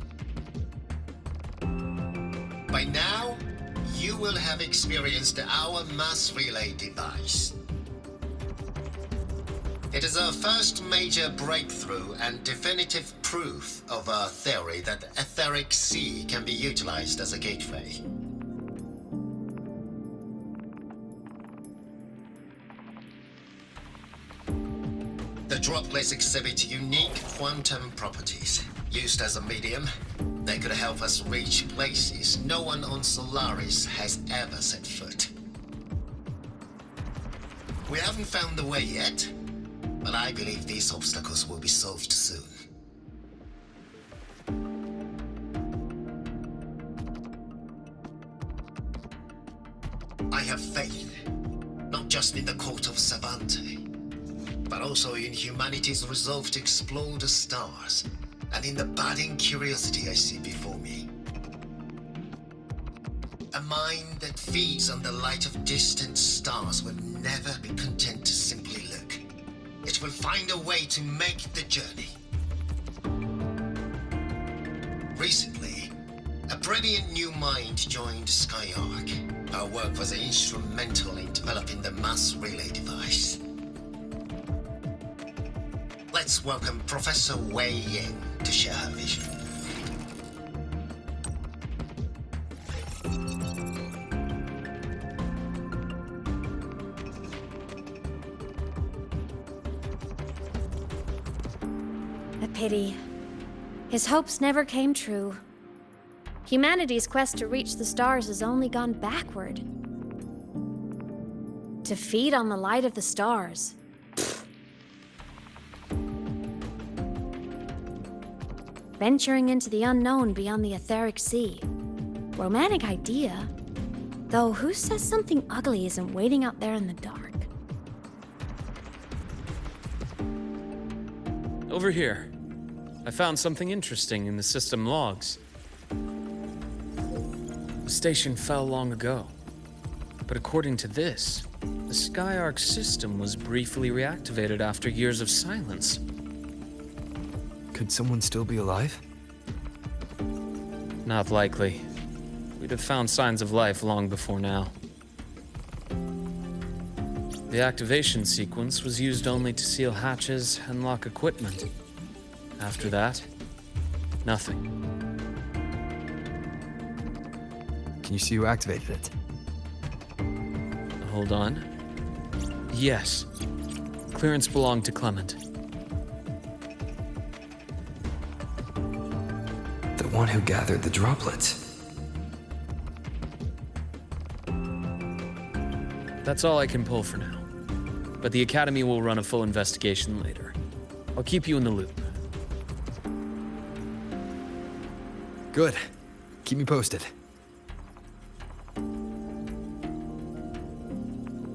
By now, you will have experienced our mass relay device. It is our first major breakthrough and definitive proof of our theory that the Etheric Sea can be utilized as a gateway. The droplets exhibit unique quantum properties. Used as a medium, they could help us reach places no one on Solaris has ever set foot. We haven't found the way yet, but I believe these obstacles will be solved soon. I have faith, not just in the court of Savante, but also in humanity's resolve to explore the stars, and in the budding curiosity I see before me. A mind that feeds on the light of distant stars will never be content to simply look. It will find a way to make the journey. Recently, a brilliant new mind joined Skyark. Our work was instrumental in developing the mass relay device. Let's welcome Professor Wei Yin to share her vision. A pity. His hopes never came true. Humanity's quest to reach the stars has only gone backward. To feed on the light of the stars. Venturing into the unknown beyond the etheric sea. Romantic idea. Though who says something ugly isn't waiting out there in the dark? Over here. I found something interesting in the system logs. The station fell long ago. But according to this, the Skyark system was briefly reactivated after years of silence. Could someone still be alive? Not likely. We'd have found signs of life long before now. The activation sequence was used only to seal hatches and lock equipment. After that, nothing. Can you see who activated it? Hold on. Yes. Clearance belonged to Clement. The one who gathered the droplets. That's all I can pull for now. But the Academy will run a full investigation later. I'll keep you in the loop. Good. Keep me posted.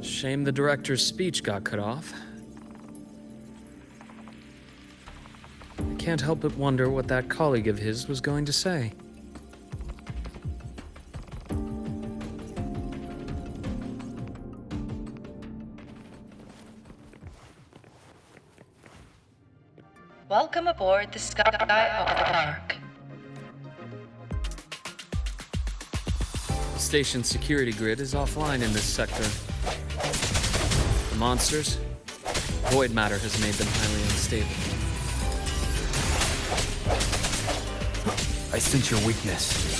Shame the director's speech got cut off. I can't help but wonder what that colleague of his was going to say. Welcome aboard the Skyark. The station's security grid is offline in this sector. The monsters? Void matter has made them highly unstable. I sense your weakness.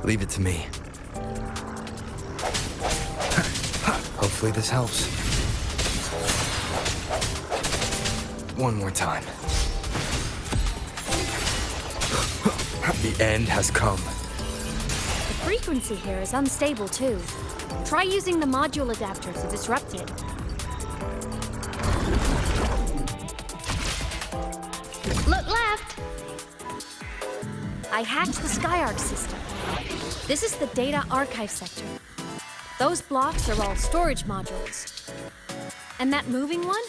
Leave it to me. Hopefully this helps. One more time. The end has come. The frequency here is unstable too. Try using the module adapter to disrupt it. Look left! I hacked the Skyark system. This is the data archive sector. Those blocks are all storage modules. And that moving one?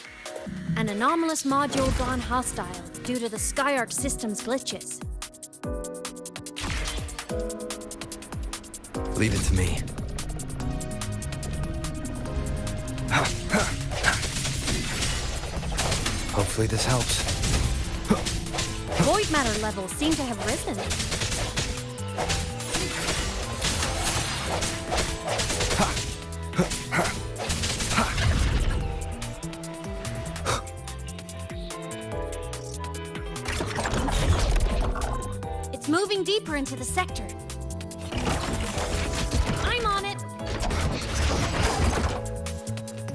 An anomalous module gone hostile due to the Skyark system's glitches. Leave it to me. Hopefully this helps. Void matter levels seem to have risen. It's moving deeper into the sector. I'm on it.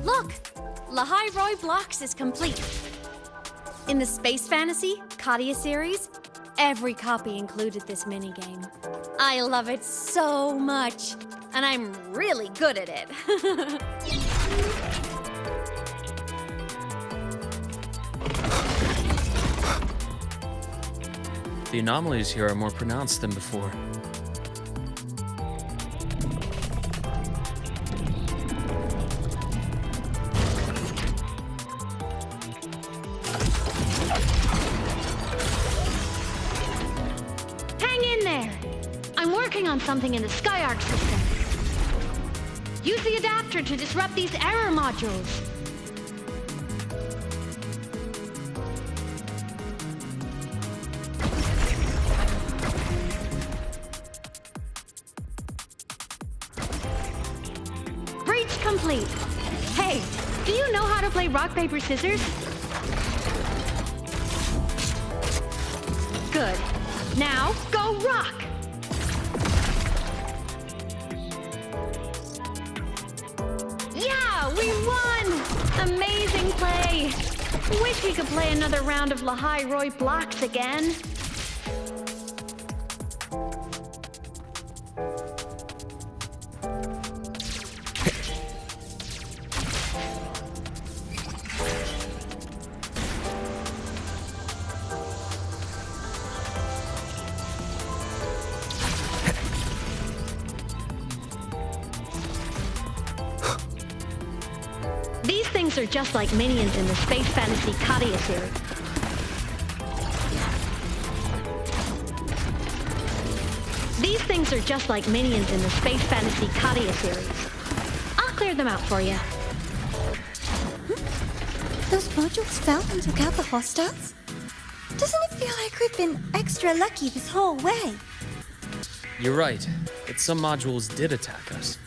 Look! Lahai Roy Blocks is complete. In the Space Fantasy, Katia series, every copy included this minigame. I love it so much, and I'm really good at it. The anomalies here are more pronounced than before. Hang in there! I'm working on something in the Skyarc system. Use the adapter to disrupt these error modules. Breach complete. Hey, do you know how to play rock, paper, scissors? Good. Now, go rock! Yeah, we won! Amazing play! Wish we could play another round of Lahai Roy blocks again. These things are just like minions in the Space Fantasy Katia series. These things are just like minions in the Space Fantasy Katia series. I'll clear them out for you. Those modules fell and took out the hostiles? Doesn't it feel like we've been extra lucky this whole way? You're right, but some modules did attack us.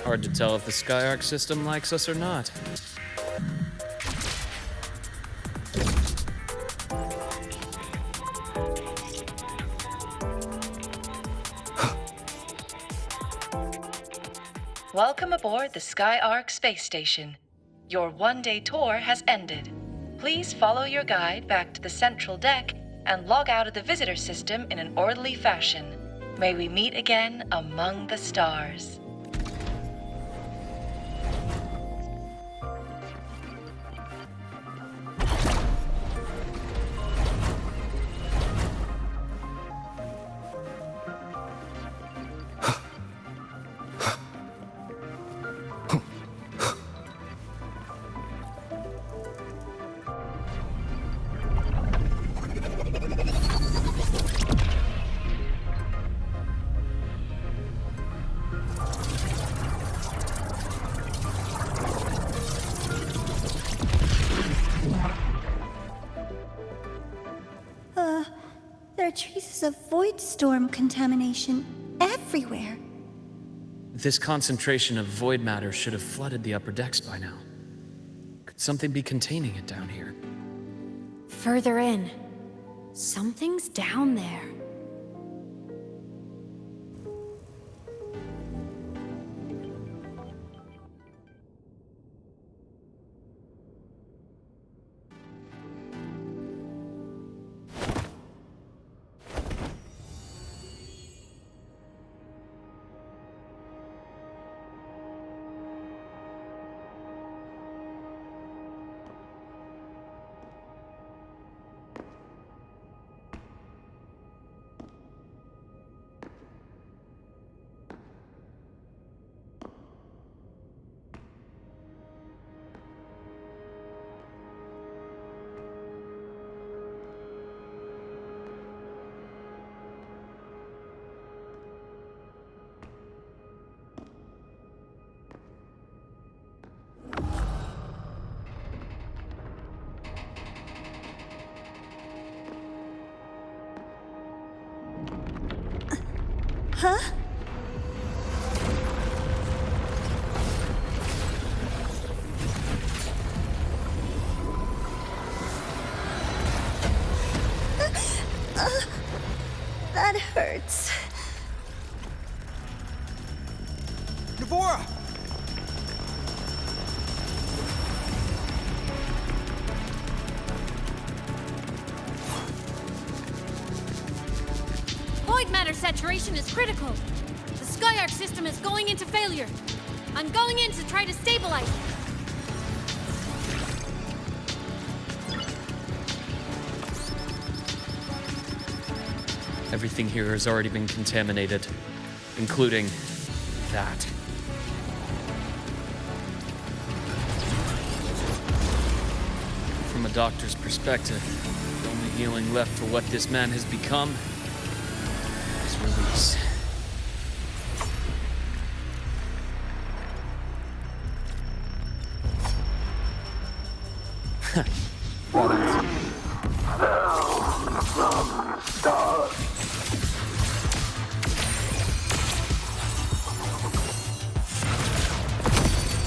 Hard to tell if the Skyarc system likes us or not. Welcome aboard the Skyarc space station. Your one-day tour has ended. Please follow your guide back to the central deck and log out of the visitor system in an orderly fashion. May we meet again among the stars. There are traces of void storm contamination everywhere. This concentration of void matter should have flooded the upper decks by now. Could something be containing it down here? Further in. Something's down there. Huh? That hurts. Devora! matter saturation is critical. The Skyark system is going into failure. I'm going in to try to stabilize it. Everything here has already been contaminated, including that. From a doctor's perspective, the only healing left for what this man has become is release.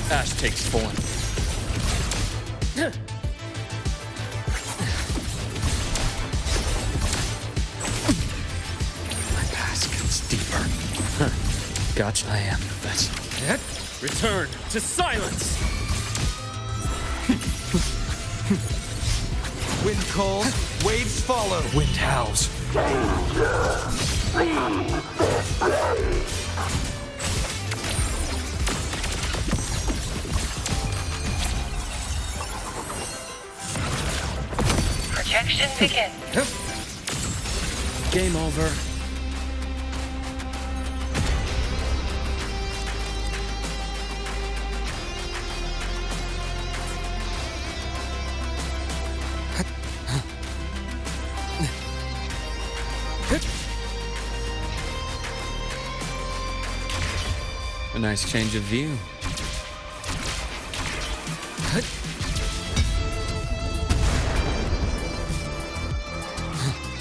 Ash takes form. My past gets deeper. Gotcha. I am the vessel. Return to silence! Wind calls, waves follow. The wind howls. Projection begin. Game over. A nice change of view.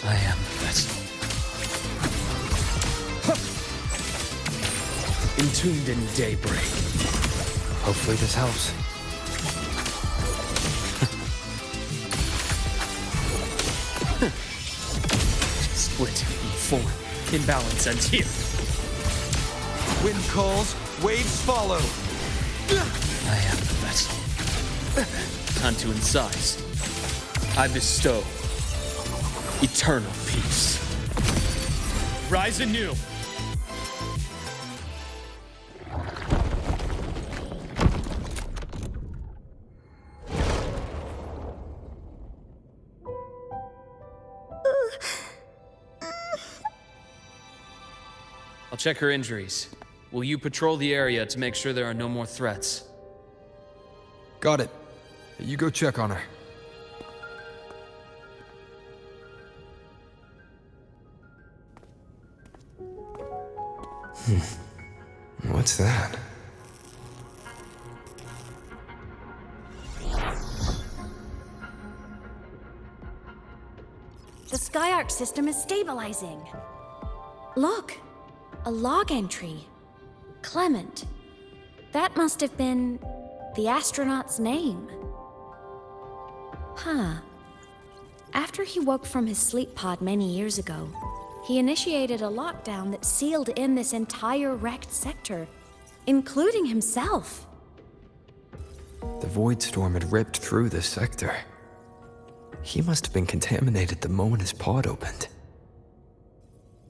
I am the vessel. Entombed in daybreak. Hopefully this helps. Split in form. Imbalance ends here. Wind calls, waves follow. I am the vessel. Time to incise. I bestow eternal peace. Rise anew. I'll check her injuries. Will you patrol the area to make sure there are no more threats? Got it. You go check on her. What's that? The Skyark system is stabilizing. Look, a log entry. Clement. That must have been the astronaut's name. Huh. After he woke from his sleep pod many years ago, he initiated a lockdown that sealed in this entire wrecked sector, including himself. The void storm had ripped through this sector. He must have been contaminated the moment his pod opened.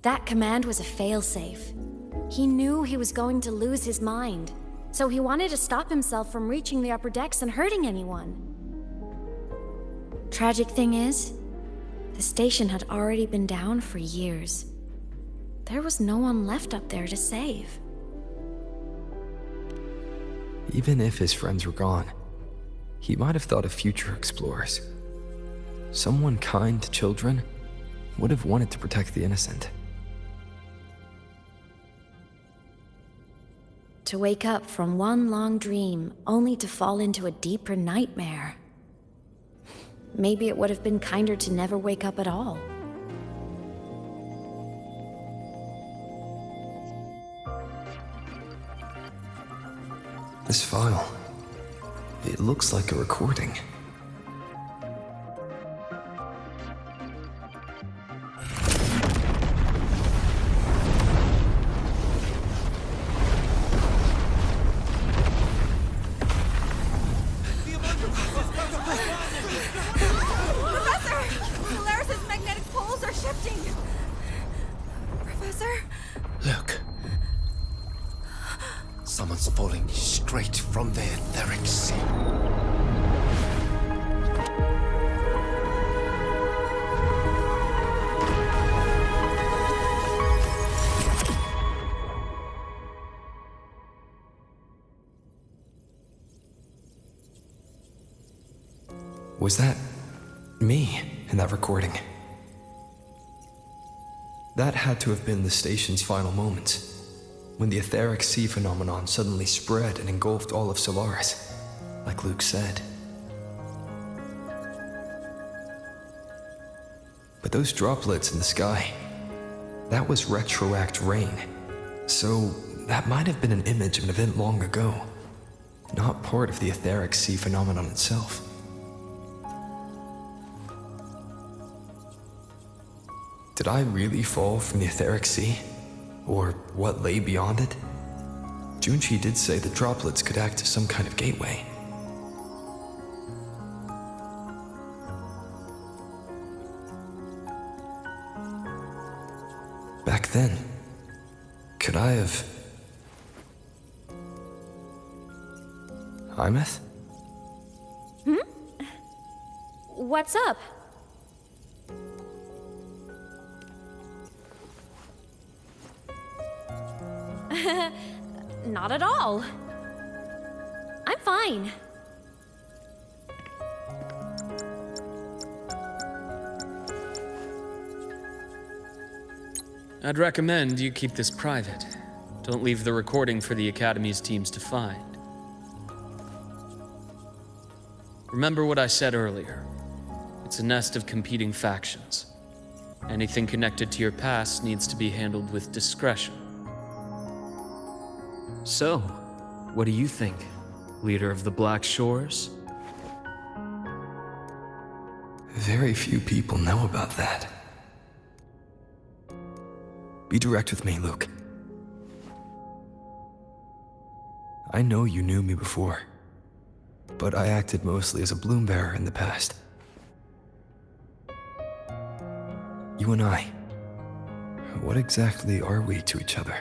That command was a failsafe. He knew he was going to lose his mind, so he wanted to stop himself from reaching the upper decks and hurting anyone. Tragic thing is, the station had already been down for years. There was no one left up there to save. Even if his friends were gone, he might have thought of future explorers. Someone kind to children would have wanted to protect the innocent. To wake up from one long dream, only to fall into a deeper nightmare. Maybe it would have been kinder to never wake up at all. This file, it looks like a recording. Professor? Look. Someone's falling straight from the etheric sea. Was that me in that recording? That had to have been the station's final moments, when the etheric sea phenomenon suddenly spread and engulfed all of Solaris, like Luke said. But those droplets in the sky, that was retroact rain. So that might have been an image of an event long ago, not part of the etheric sea phenomenon itself. Did I really fall from the etheric sea? Or what lay beyond it? Junchi did say the droplets could act as some kind of gateway. Back then, could I have... Imeth? What's up? Not at all. I'm fine. I'd recommend you keep this private. Don't leave the recording for the Academy's teams to find. Remember what I said earlier. It's a nest of competing factions. Anything connected to your past needs to be handled with discretion. So, what do you think, leader of the Black Shores? Very few people know about that. Be direct with me, Luke. I know you knew me before, but I acted mostly as a bloom bearer in the past. You and I, what exactly are we to each other?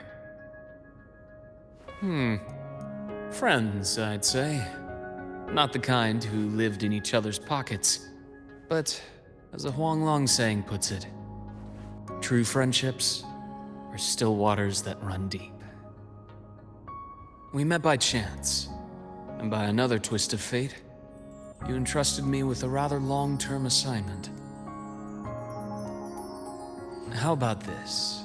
Friends, I'd say. Not the kind who lived in each other's pockets, but as a Huanglong saying puts it, true friendships are still waters that run deep. We met by chance, and by another twist of fate, you entrusted me with a rather long-term assignment. How about this?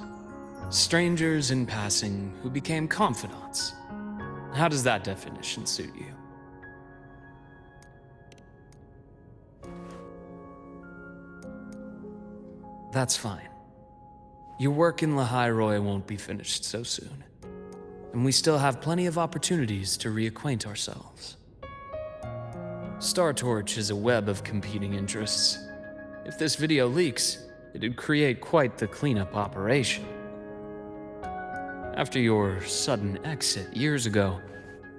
Strangers in passing who became confidants. How does that definition suit you? That's fine. Your work in Lahai won't be finished so soon, and we still have plenty of opportunities to reacquaint ourselves. Star Torch is a web of competing interests. If this video leaks, it'd create quite the cleanup operation. After your sudden exit years ago,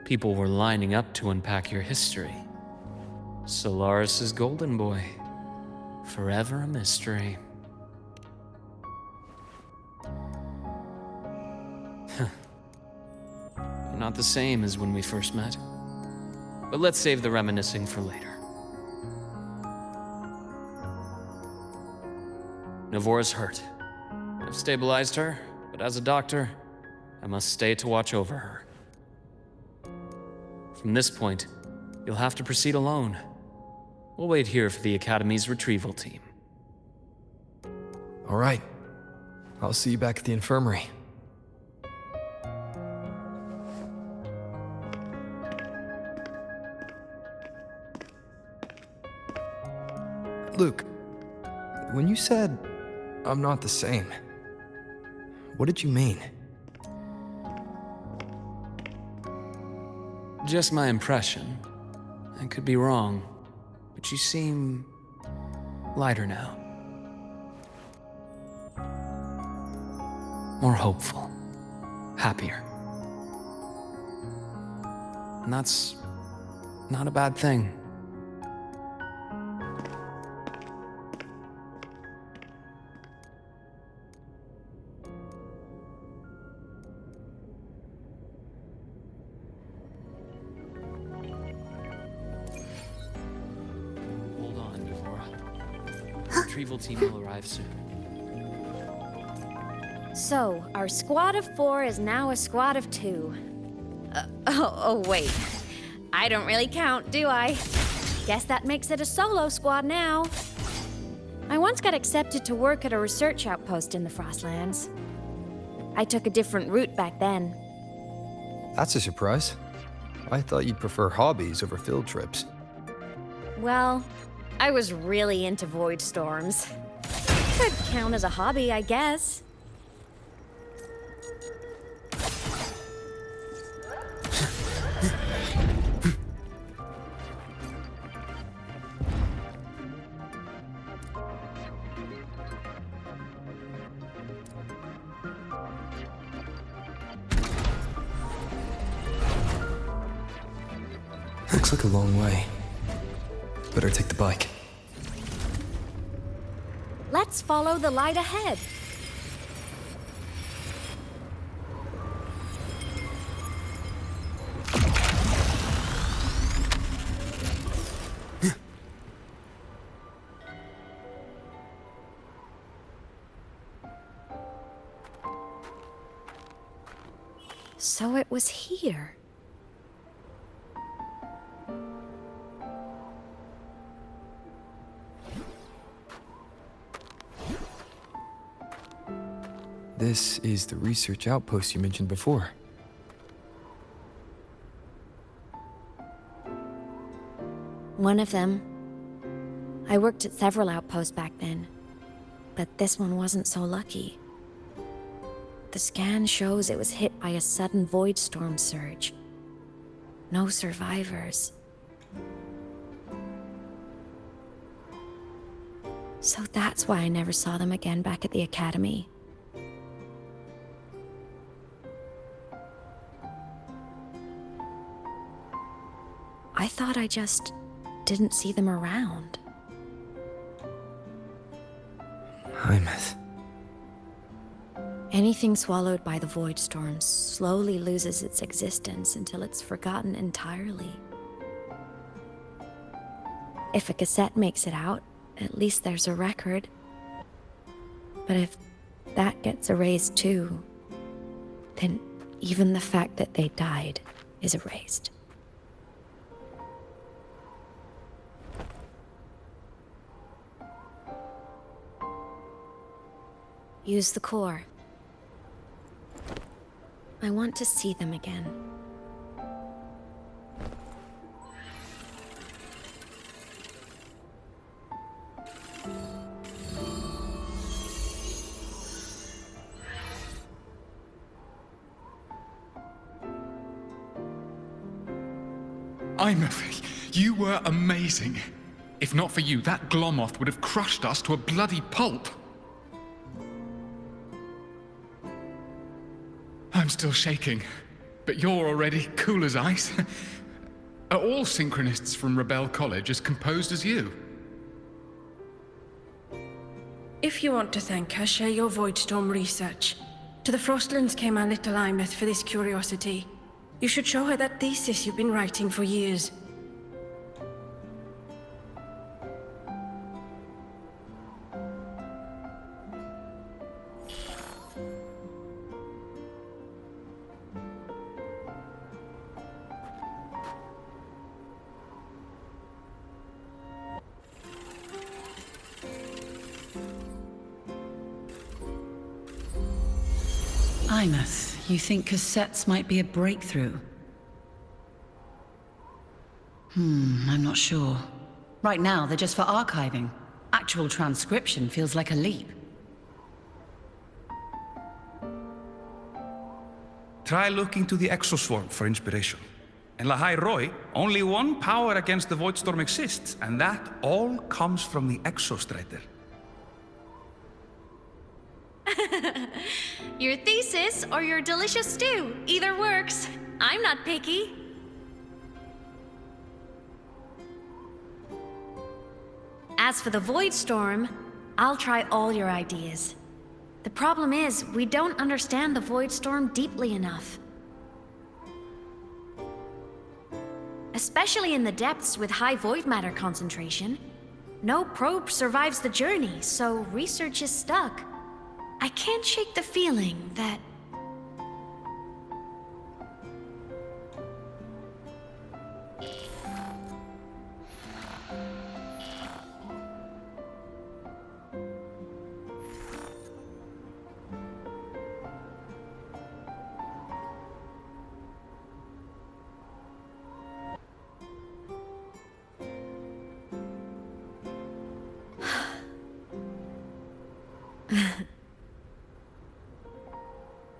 people were lining up to unpack your history. Solaris's golden boy, forever a mystery. You're not the same as when we first met. But let's save the reminiscing for later. Navora's hurt. I've stabilized her, but as a doctor, I must stay to watch over her. From this point, you'll have to proceed alone. We'll wait here for the Academy's retrieval team. All right. I'll see you back at the infirmary. Luke, when you said, I'm not the same, what did you mean? Just my impression. I could be wrong, but you seem lighter now. More hopeful, happier. And that's not a bad thing. retrieval team will arrive soon. So, our squad of 4 is now a squad of 2. Wait. I don't really count, do I? Guess that makes it a solo squad now. I once got accepted to work at a research outpost in the Frostlands. I took a different route back then. That's a surprise. I thought you'd prefer hobbies over field trips. Well, I was really into void storms. Could count as a hobby, I guess. Looks like a long way. Better take the bike. Let's follow the light ahead. So it was here. This is the research outpost you mentioned before. One of them. I worked at several outposts back then, but this one wasn't so lucky. The scan shows it was hit by a sudden void storm surge. No survivors. So that's why I never saw them again back at the academy. I thought I just didn't see them around. Hymuth. Anything swallowed by the void storms slowly loses its existence until it's forgotten entirely. If a cassette makes it out, at least there's a record. But if that gets erased too, then even the fact that they died is erased. Use the core. I want to see them again. Hymuth, you were amazing. If not for you, that Glomoth would have crushed us to a bloody pulp. I'm still shaking, but you're already cool as ice. Are all synchronists from Rebel College as composed as you? If you want to thank her, share your Voidstorm research. To the Frostlands came our little Hymuth for this curiosity. You should show her that thesis you've been writing for years. Hymuth, you think cassettes might be a breakthrough? I'm not sure. Right now, they're just for archiving. Actual transcription feels like a leap. Try looking to the Exoswarm for inspiration. In Lahai Roi, only one power against the Voidstorm exists, and that all comes from the Exostrider. Your thesis or your delicious stew, either works. I'm not picky. As for the Void Storm, I'll try all your ideas. The problem is, we don't understand the Void Storm deeply enough. Especially in the depths with high void matter concentration. No probe survives the journey, so research is stuck. I can't shake the feeling that...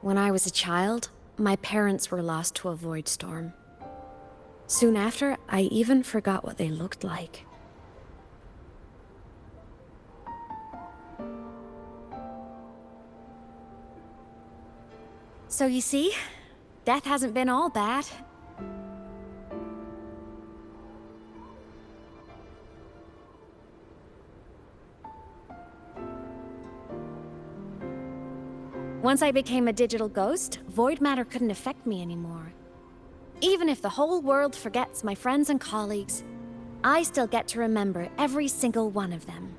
When I was a child, my parents were lost to a void storm. Soon after, I even forgot what they looked like. So you see, death hasn't been all bad. Once I became a digital ghost, void matter couldn't affect me anymore. Even if the whole world forgets my friends and colleagues, I still get to remember every single one of them.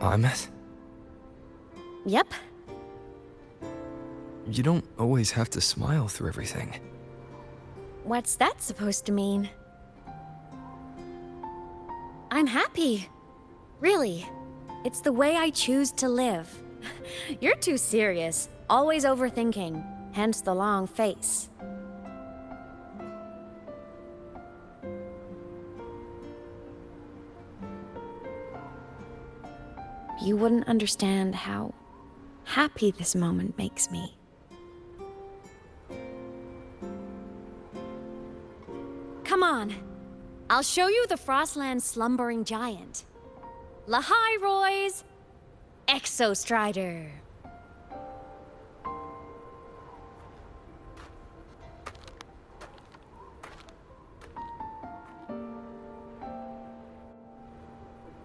Aimeth? Yep. You don't always have to smile through everything. What's that supposed to mean? I'm happy. Really. It's the way I choose to live. You're too serious, always overthinking, hence the long face. You wouldn't understand how happy this moment makes me. Come on, I'll show you the Frostland's slumbering giant. Lahai Roy's Exostrider.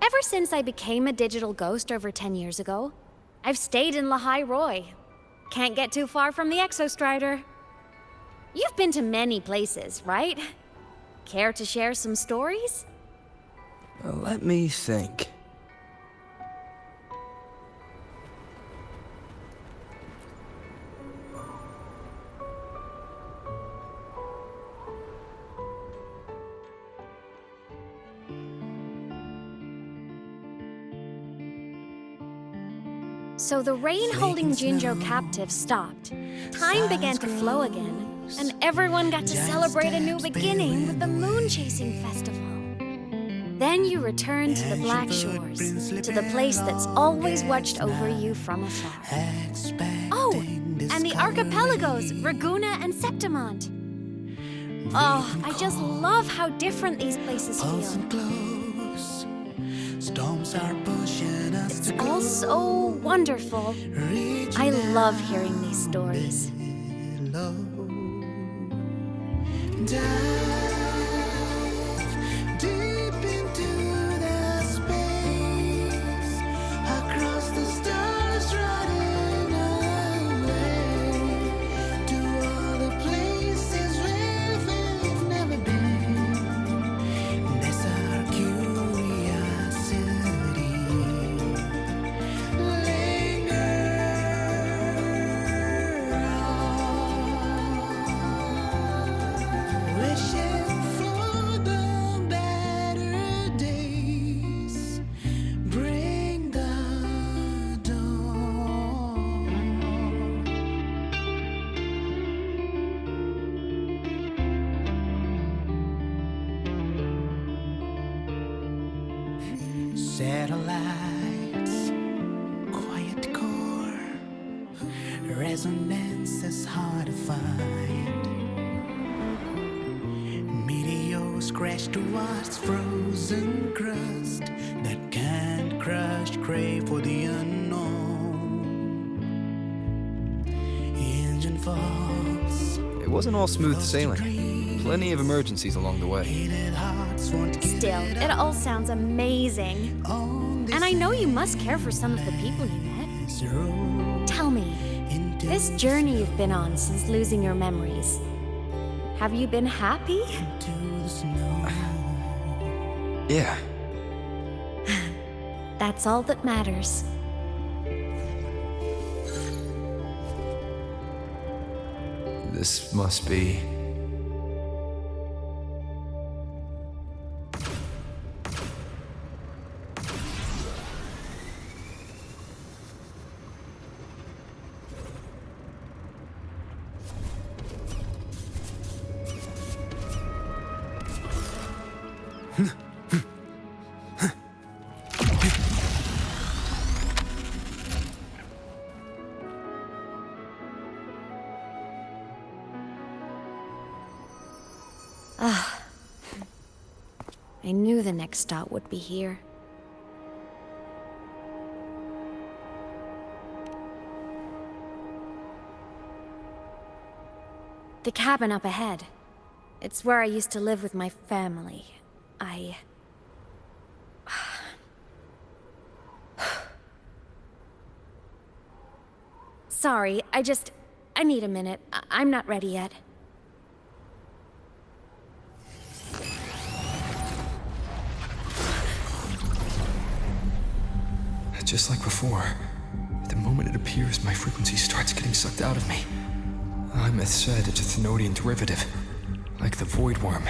Ever since I became a digital ghost over 10 years ago, I've stayed in Lahai Roy. Can't get too far from the Exostrider. You've been to many places, right? Care to share some stories? Let me think. So the rain holding Jinjo captive stopped. Time began to flow again, and everyone got to celebrate a new beginning with the Moon Chasing Festival. Then you returned to the Black Shores, to the place that's always watched over you from afar. Oh, and the archipelagos, Raguna and Septimont. Oh, I just love how different these places feel. Storms are pushing us It's all so wonderful. I love hearing these stories. Deep into the space, across the stars, running away to all the places where we've never been. That's our curiosity. Linger on, wishing for the better days. Bring the dawn. Satellites, quiet core, resonance is hard to find. Meteors crash towards frozen crust that can't crush, crave for the unknown. Engine falls. It wasn't all smooth sailing. Plenty of emergencies along the way. Still, it all sounds amazing. And I know you must care for some of the people you met. Tell me, this journey you've been on since losing your memories, have you been happy? Yeah. That's all that matters. This must be... I knew the next stop would be here. The cabin up ahead. It's where I used to live with my family. Sorry, I need a minute. I'm not ready yet. Just like before, the moment it appears, my frequency starts getting sucked out of me. Imeth said it's a Thenodian derivative, like the Void Worm.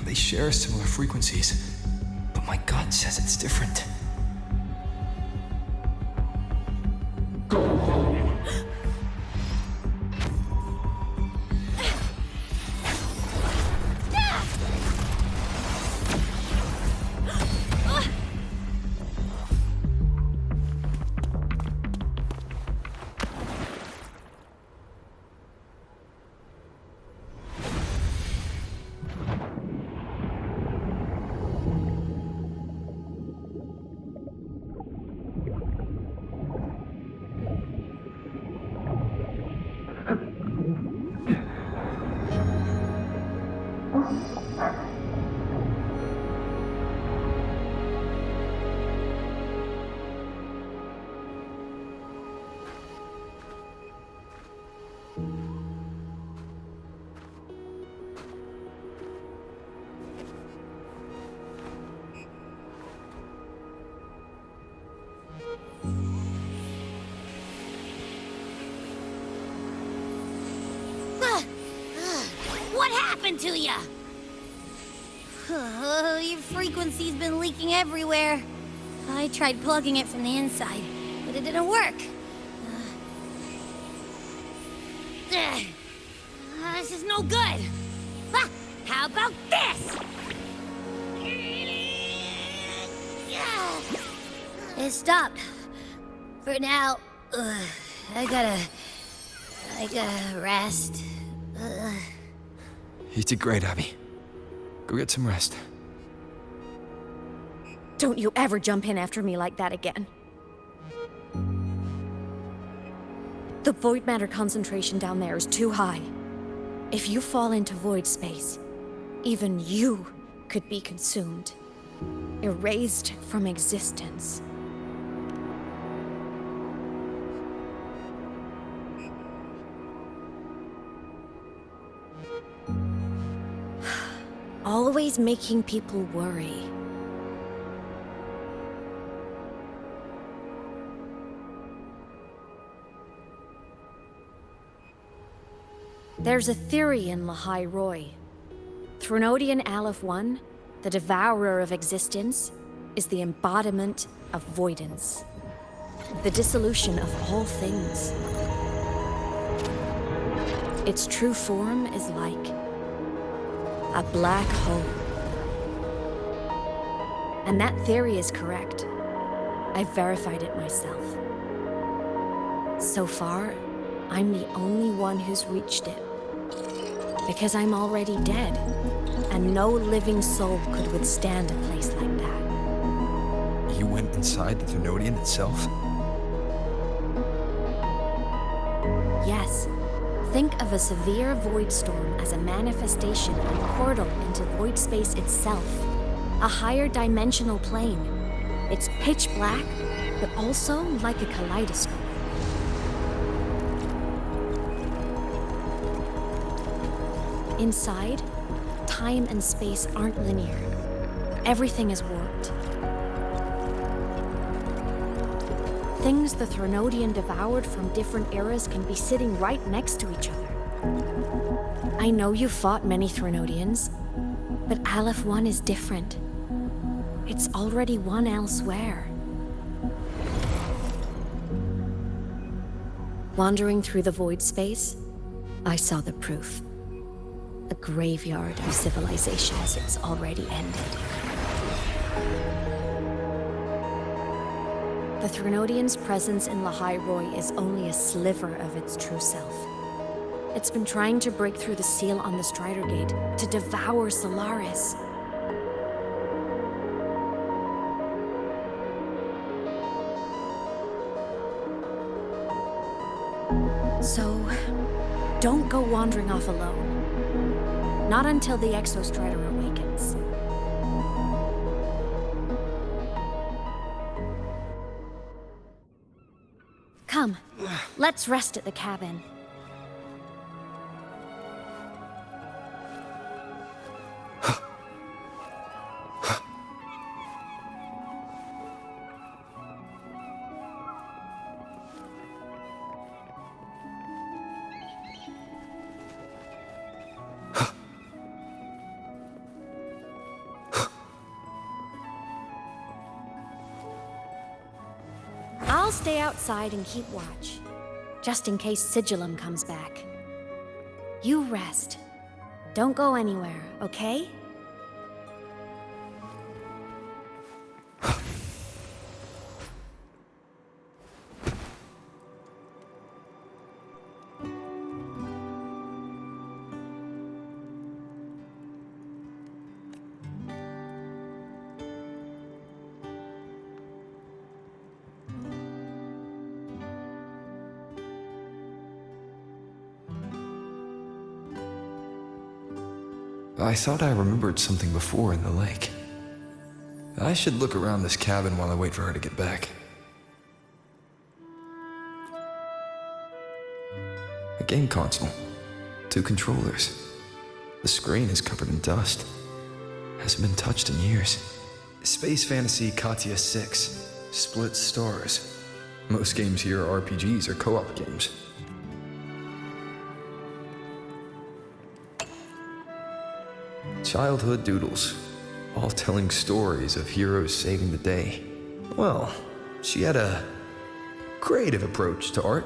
They share similar frequencies, but my gut says it's different. What happened to ya? Your frequency's been leaking everywhere. I tried plugging it from the inside, but it didn't work. This is no good. How about this? It stopped. For now, I gotta rest. You did great, Abby. Go get some rest. Don't you ever jump in after me like that again. The void matter concentration down there is too high. If you fall into void space, even you could be consumed, erased from existence. Always making people worry. There's a theory in Lahai Roy. Threnodian Aleph 1, the devourer of existence, is the embodiment of voidance. The dissolution of all things. Its true form is like a black hole. And that theory is correct. I've verified it myself. So far, I'm the only one who's reached it. Because I'm already dead, and no living soul could withstand a place like that. You went inside the Thenodian itself? Yes. Think of a severe void storm as a manifestation and portal into void space itself. A higher dimensional plane. It's pitch black, but also like a kaleidoscope. Inside, time and space aren't linear. Everything is warped. Things the Threnodian devoured from different eras can be sitting right next to each other. I know you've fought many Threnodians, but Aleph 1 is different. It's already won elsewhere. Wandering through the void space, I saw the proof. A graveyard of civilizations it's already ended. The Threnodian's presence in Lahai Roi is only a sliver of its true self. It's been trying to break through the seal on the Strider Gate to devour Solaris. So, don't go wandering off alone. Not until the Exostrider awakens. Come, let's rest at the cabin. I'll stay outside and keep watch, just in case Sigillum comes back. You rest. Don't go anywhere, okay? I thought I remembered something before in the lake. I should look around this cabin while I wait for her to get back. A game console. 2 controllers. The screen is covered in dust. Hasn't been touched in years. Space Fantasy Katya 6. Split stars. Most games here are RPGs or co-op games. Childhood doodles, all telling stories of heroes saving the day. Well, she had a creative approach to art.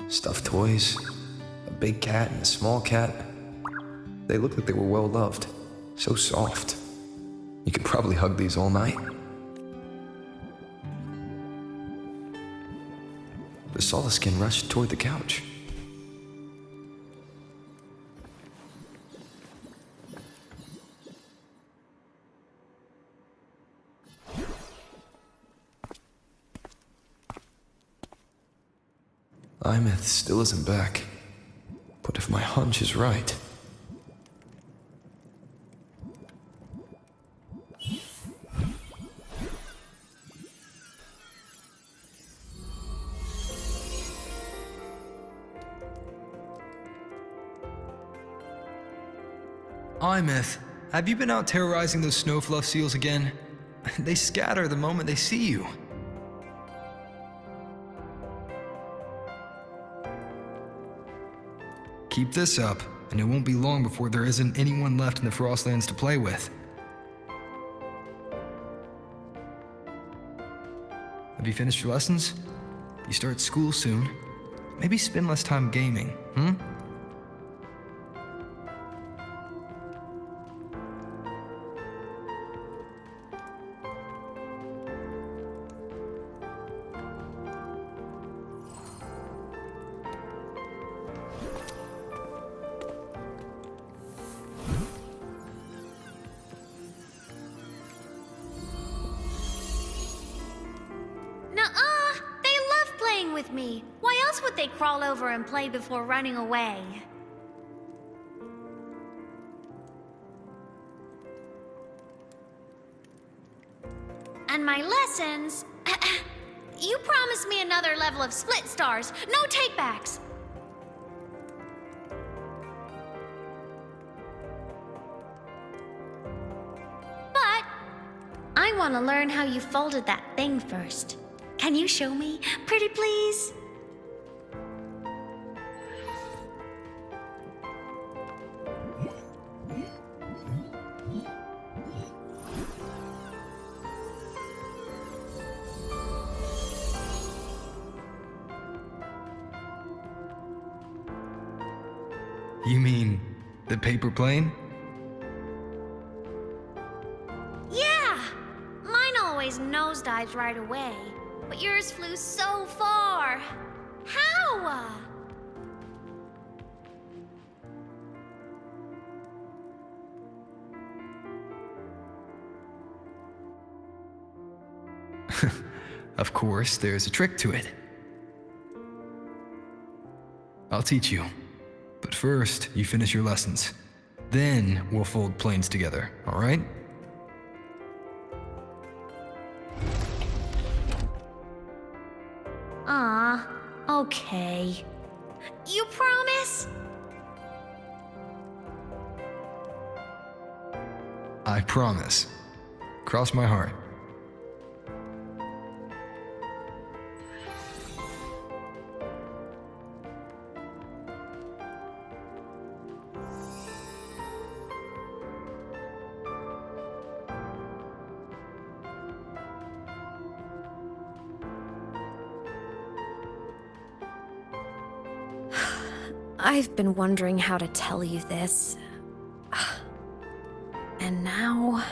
Stuffed toys, a big cat and a small cat. They look like they were well loved, so soft. You could probably hug these all night. The Solaskin rushed toward the couch. Imeth still isn't back. But if my hunch is right... Imeth, have you been out terrorizing those snowfluff seals again? They scatter the moment they see you. Keep this up, and it won't be long before there isn't anyone left in the Frostlands to play with. Have you finished your lessons? You start school soon. Maybe spend less time gaming, hmm? Nuh-uh! They love playing with me. Why else would they crawl over and play before running away? and my lessons... You promised me another level of split stars. No takebacks. But I want to learn how you folded that thing first. Can you show me? Pretty please? You mean the paper plane? Yeah! Mine always nosedives right away, but yours flew so far. How? Of course, there's a trick to it. I'll teach you. But first, you finish your lessons. Then we'll fold planes together, all right? Okay. You promise? I promise. Cross my heart. I've been wondering how to tell you this. And now...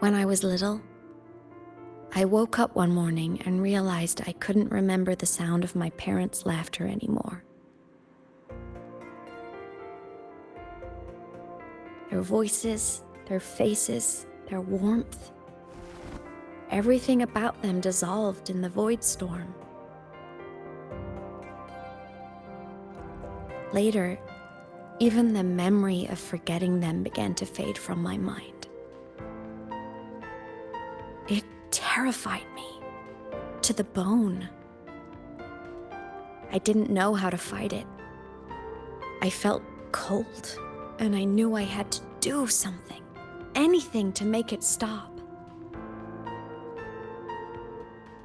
When I was little, I woke up one morning and realized I couldn't remember the sound of my parents' laughter anymore. Their voices, their faces, their warmth. Everything about them dissolved in the void storm. Later, even the memory of forgetting them began to fade from my mind. It terrified me to the bone. I didn't know how to fight it. I felt cold. And I knew I had to do something, anything to make it stop.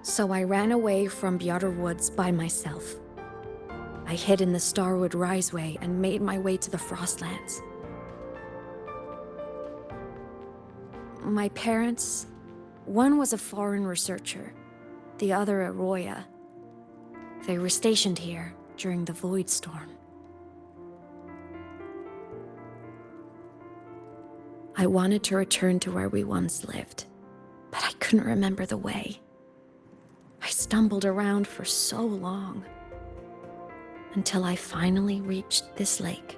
So I ran away from Bjorder Woods by myself. I hid in the Starwood Riseway and made my way to the Frostlands. My parents, one was a foreign researcher, the other a Roya. They were stationed here during the Void Storm. I wanted to return to where we once lived, but I couldn't remember the way. I stumbled around for so long, until I finally reached this lake.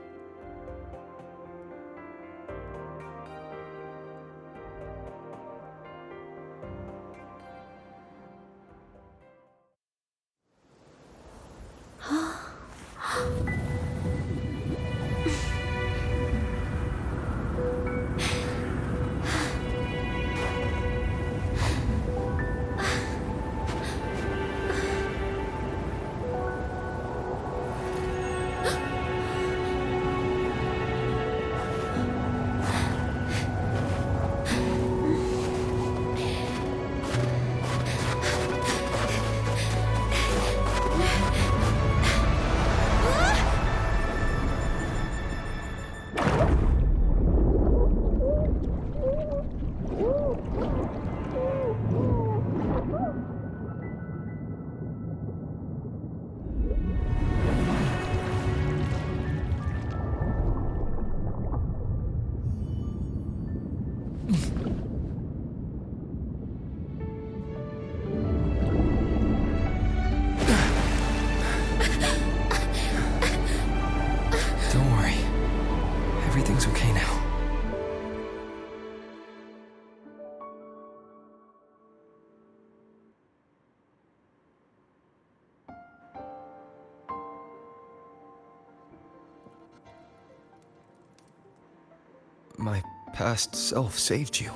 my past self saved you.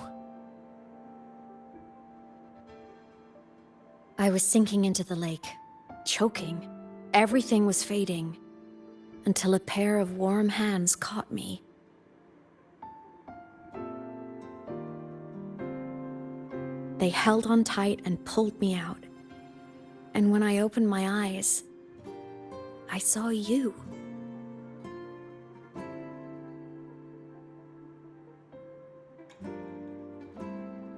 I was sinking into the lake, choking. Everything was fading, until a pair of warm hands caught me. They held on tight and pulled me out. And when I opened my eyes, I saw you.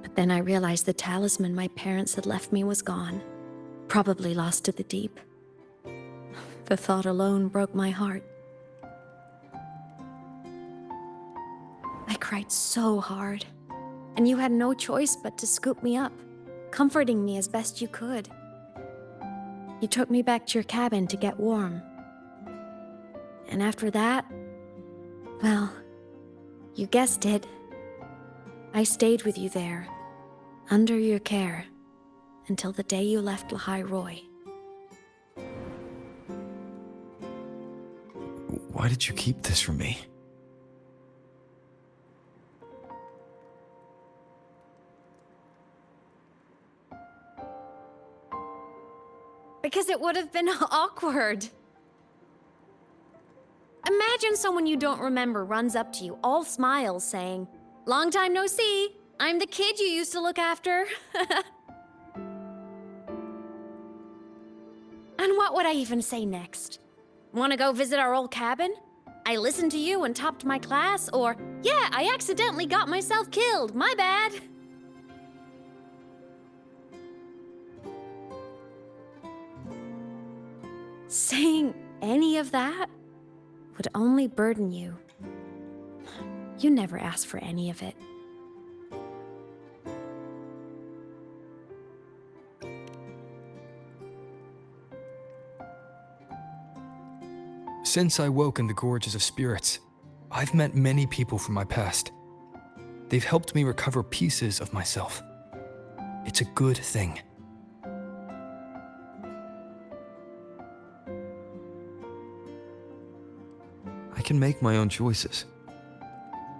But then I realized the talisman my parents had left me was gone, probably lost to the deep. The thought alone broke my heart. I cried so hard, and you had no choice but to scoop me up, comforting me as best you could. You took me back to your cabin to get warm. And after that, well, you guessed it. I stayed with you there, under your care, until the day you left Lahai Roy. Why did you keep this from me? Because it would have been awkward. Imagine someone you don't remember runs up to you, all smiles, saying, "Long time no see. I'm the kid you used to look after." And what would I even say next? Want to go visit our old cabin? I listened to you and topped my class, or, "Yeah, I accidentally got myself killed, my bad." Saying any of that would only burden you. You never asked for any of it. Since I woke in the Gorges of Spirits, I've met many people from my past. They've helped me recover pieces of myself. It's a good thing. I can make my own choices.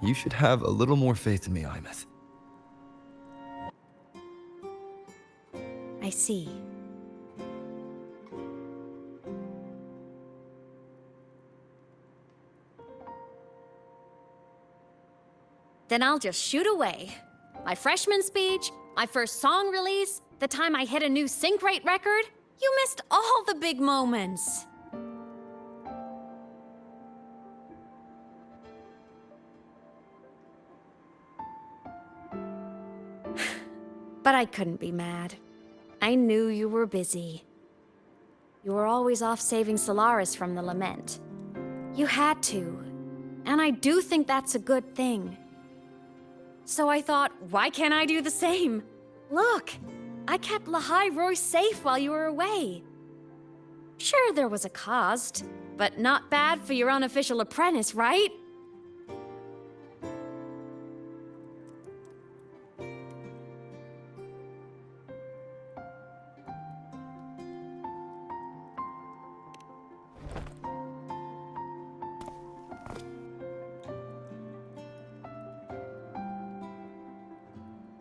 You should have a little more faith in me, Imeth. I see. Then I'll just shoot away. My freshman speech, my first song release, the time I hit a new sync rate record. You missed all the big moments. But I couldn't be mad. I knew you were busy. You were always off saving Solaris from the lament. You had to, and I do think that's a good thing. So I thought, why can't I do the same? Look, I kept Lahai Roy safe while you were away. Sure, there was a cost, but not bad for your unofficial apprentice, right?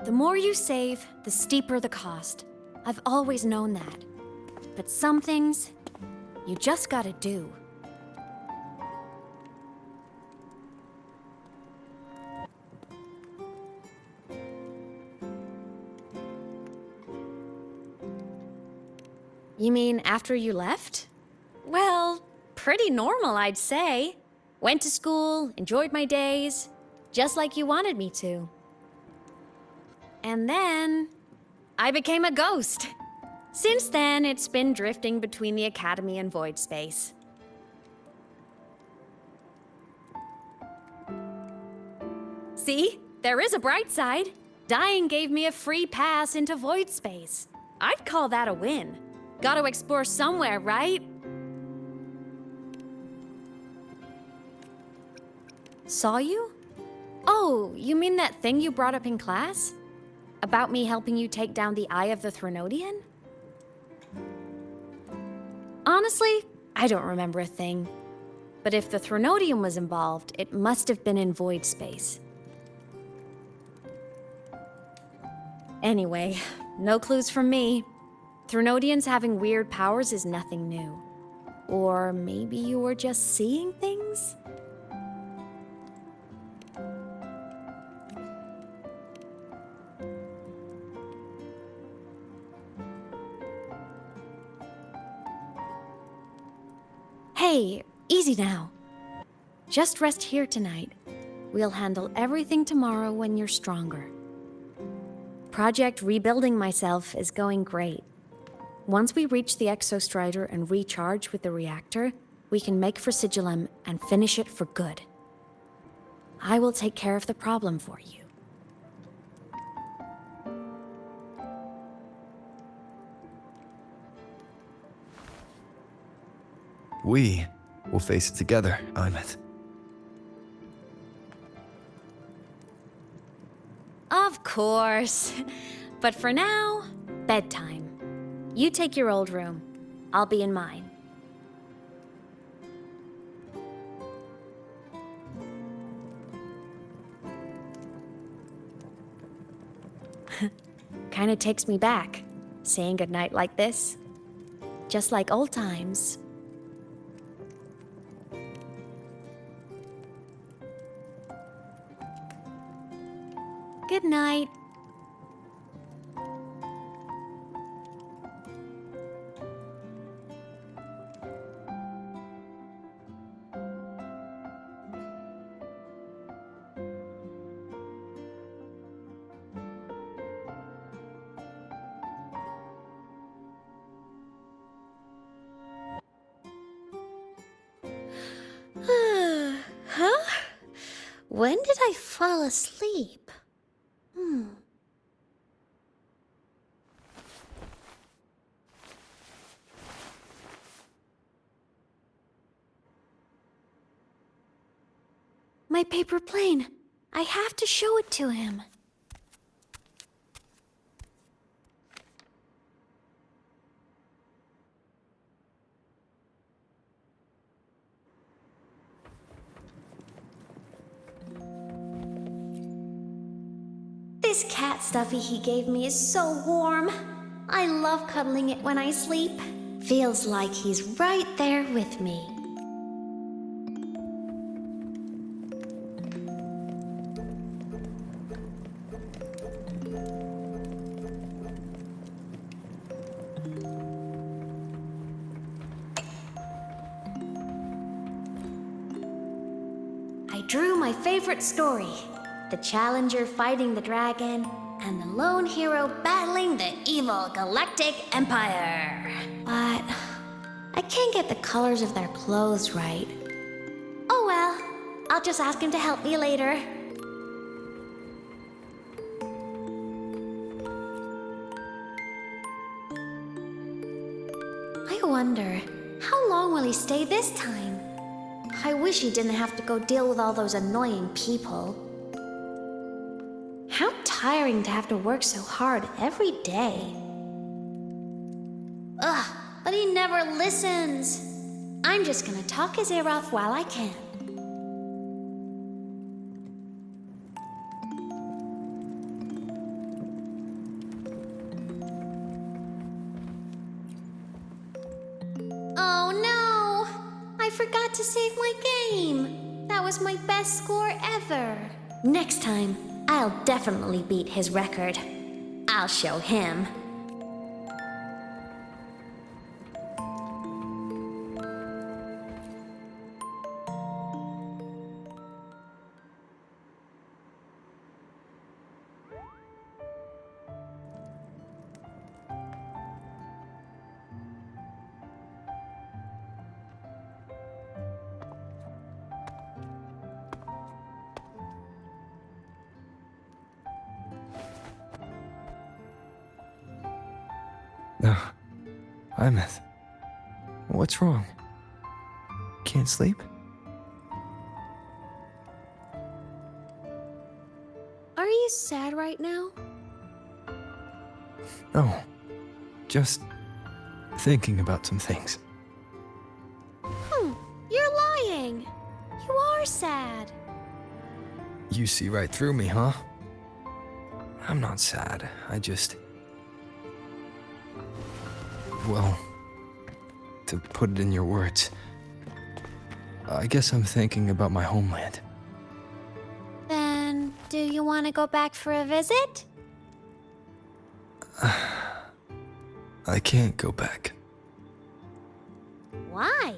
The more you save, the steeper the cost. I've always known that. But some things, you just gotta do. You mean after you left? Well, pretty normal, I'd say. Went to school, enjoyed my days, just like you wanted me to. And then, I became a ghost. Since then, it's been drifting between the Academy and void space. See? There is a bright side. Dying gave me a free pass into void space. I'd call that a win. Gotta explore somewhere, right? Saw you? Oh, you mean that thing you brought up in class? About me helping you take down the Eye of the Threnodian? Honestly, I don't remember a thing. But if the Threnodian was involved, it must have been in void space. Anyway, no clues from me. Threnodians having weird powers is nothing new. Or maybe you were just seeing things? Hey, easy now. Just rest here tonight. We'll handle everything tomorrow when you're stronger. Project Rebuilding Myself is going great. Once we reach the Exostrider and recharge with the reactor, we can make for Sigillum and finish it for good. I will take care of the problem for you. We will face it together, Imeth. Of course. But for now, bedtime. You take your old room. I'll be in mine. Kinda takes me back, saying goodnight like this. Just like old times. Good night. Huh? When did I fall asleep? My paper plane. I have to show it to him. This cat stuffy he gave me is so warm. I love cuddling it when I sleep. Feels like he's right there with me. I drew my favorite story. The Challenger fighting the dragon, and the lone hero battling the evil Galactic Empire. But I can't get the colors of their clothes right. Oh well, I'll just ask him to help me later. I wonder, how long will he stay this time? I wish he didn't have to go deal with all those annoying people. How tiring to have to work so hard every day. Ugh, but he never listens. I'm just gonna talk his ear off while I can. Oh no! I forgot to save my game. That was my best score ever. Next time, I'll definitely beat his record. I'll show him. No. Imeth. What's wrong? Can't sleep? Are you sad right now? No. Just thinking about some things. You're lying. You are sad. You see right through me, huh? I'm not sad. Well, to put it in your words, I guess I'm thinking about my homeland. Then, do you want to go back for a visit? I can't go back. Why?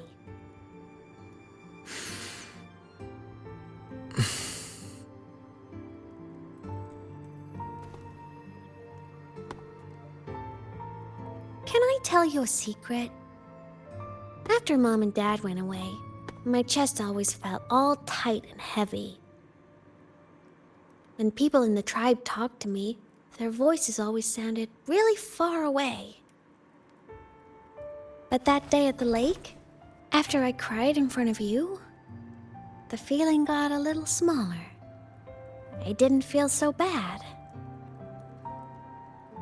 Can I tell you a secret? After Mom and Dad went away, my chest always felt all tight and heavy. When people in the tribe talked to me, their voices always sounded really far away. But that day at the lake, after I cried in front of you, the feeling got a little smaller. I didn't feel so bad.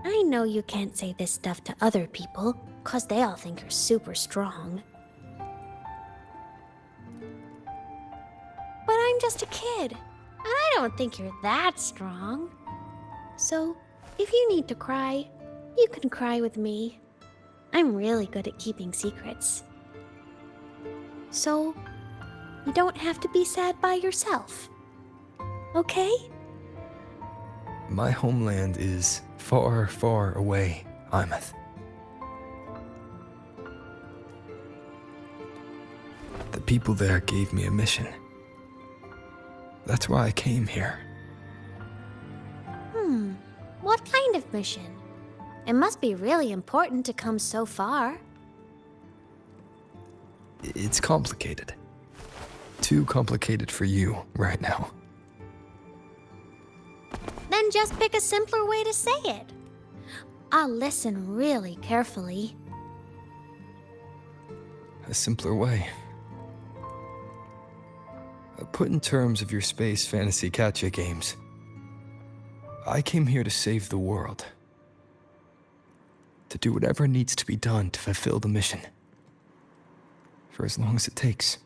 I know you can't say this stuff to other people, 'cause they all think you're super strong. But I'm just a kid, and I don't think you're that strong. So, if you need to cry, you can cry with me. I'm really good at keeping secrets. So, you don't have to be sad by yourself. Okay? My homeland is far, far away, Imeth. The people there gave me a mission. That's why I came here. What kind of mission? It must be really important to come so far. It's complicated. Too complicated for you right now. Then just pick a simpler way to say it. I'll listen really carefully. A simpler way. Put in terms of your space fantasy gacha games. I came here to save the world. To do whatever needs to be done to fulfill the mission. For as long as it takes.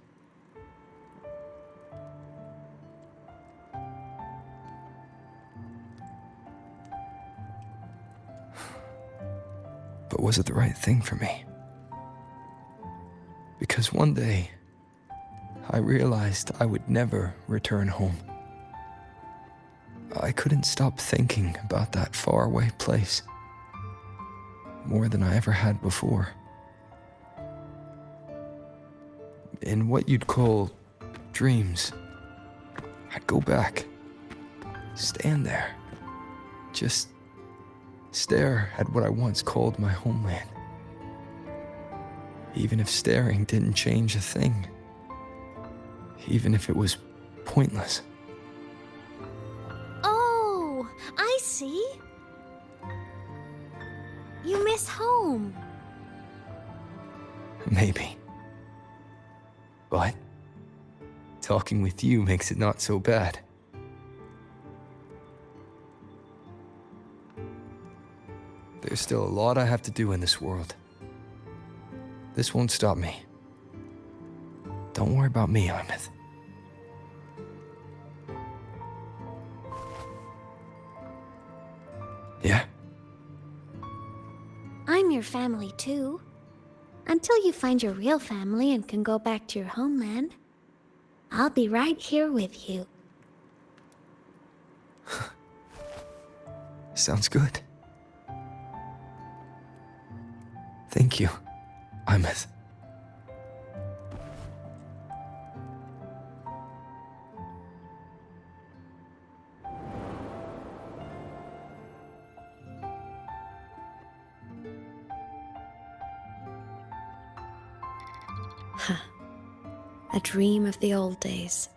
But was it the right thing for me? Because one day, I realized I would never return home. I couldn't stop thinking about that faraway place. More than I ever had before. In what you'd call dreams, I'd go back, stand there, just stare at what I once called my homeland. Even if staring didn't change a thing. Even if it was pointless. Oh, I see. You miss home. Maybe. But talking with you makes it not so bad. There's still a lot I have to do in this world. This won't stop me. Don't worry about me, Imeth. Yeah? I'm your family too. Until you find your real family and can go back to your homeland, I'll be right here with you. Sounds good. Thank you, Imeth. A dream of the old days.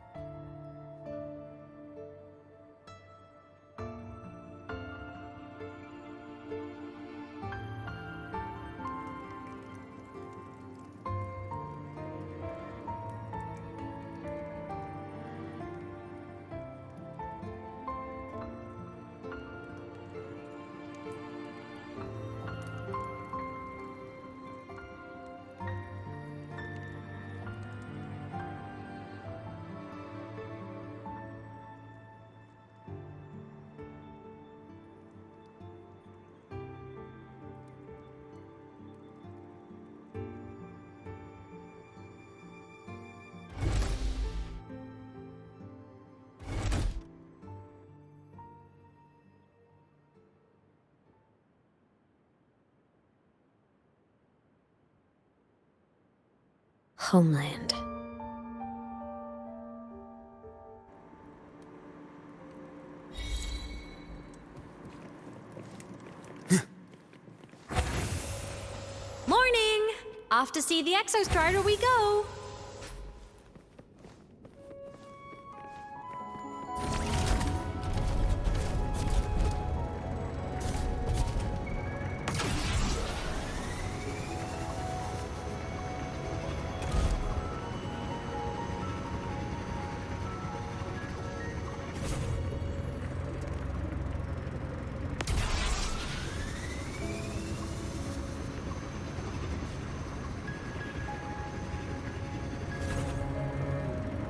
Homeland. Morning! Off to see the Exostrider we go!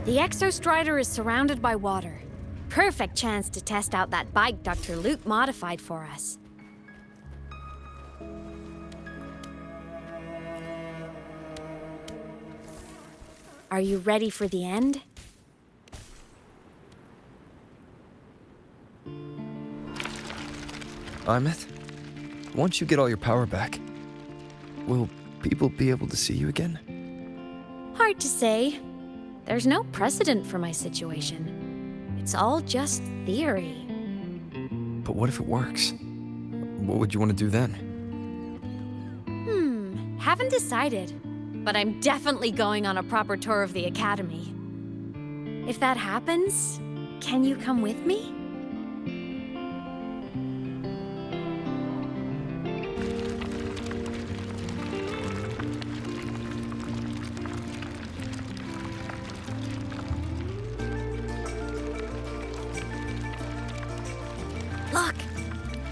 The Exostrider is surrounded by water. Perfect chance to test out that bike Dr. Luke modified for us. Are you ready for the end? Imeth, once you get all your power back, will people be able to see you again? Hard to say. There's no precedent for my situation. It's all just theory. But what if it works? What would you want to do then? Haven't decided. But I'm definitely going on a proper tour of the Academy. If that happens, can you come with me? Look!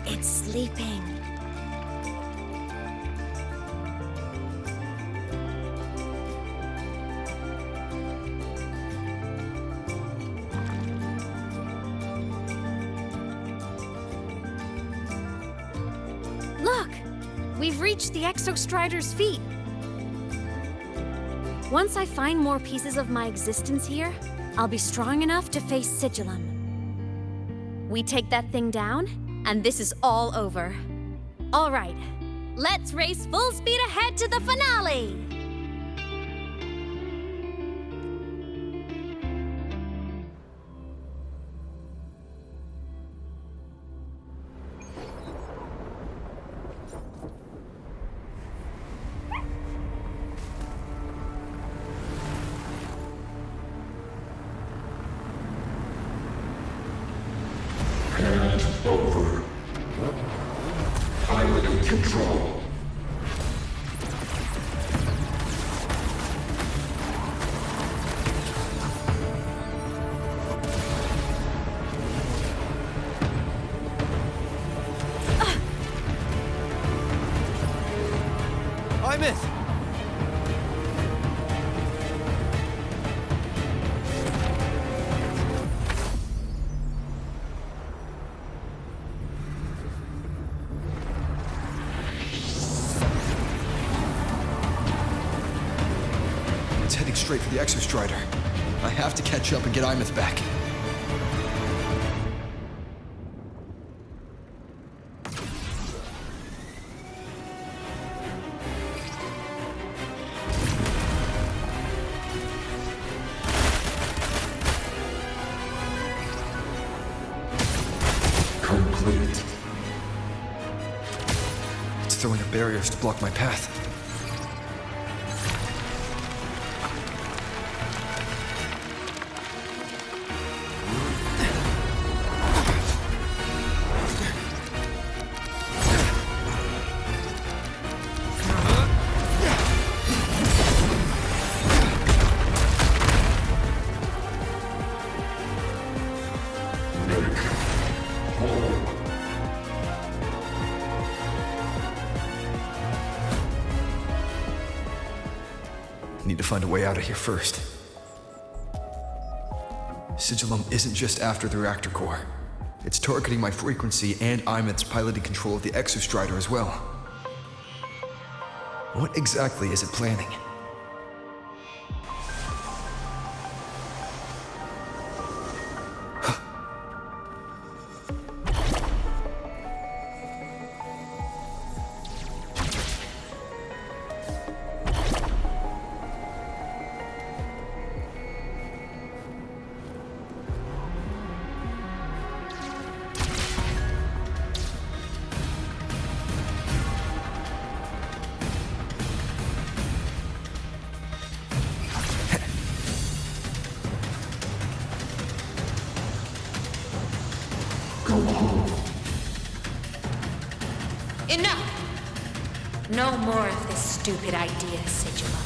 It's sleeping. Look! We've reached the Exostrider's feet. Once I find more pieces of my existence here, I'll be strong enough to face Sigillum. We take that thing down, and this is all over. All right, let's race full speed ahead to the finale! Over. Pilot in control. Imeth! It's heading straight for the Exostrider. I have to catch up and get Imeth back. Complete. It's throwing up barriers to block my path. Need to find a way out of here first. Sigillum isn't just after the reactor core. It's targeting my frequency and Imeth's piloting control of the Exostrider as well. What exactly is it planning? Enough! No more of this stupid idea, Sigila.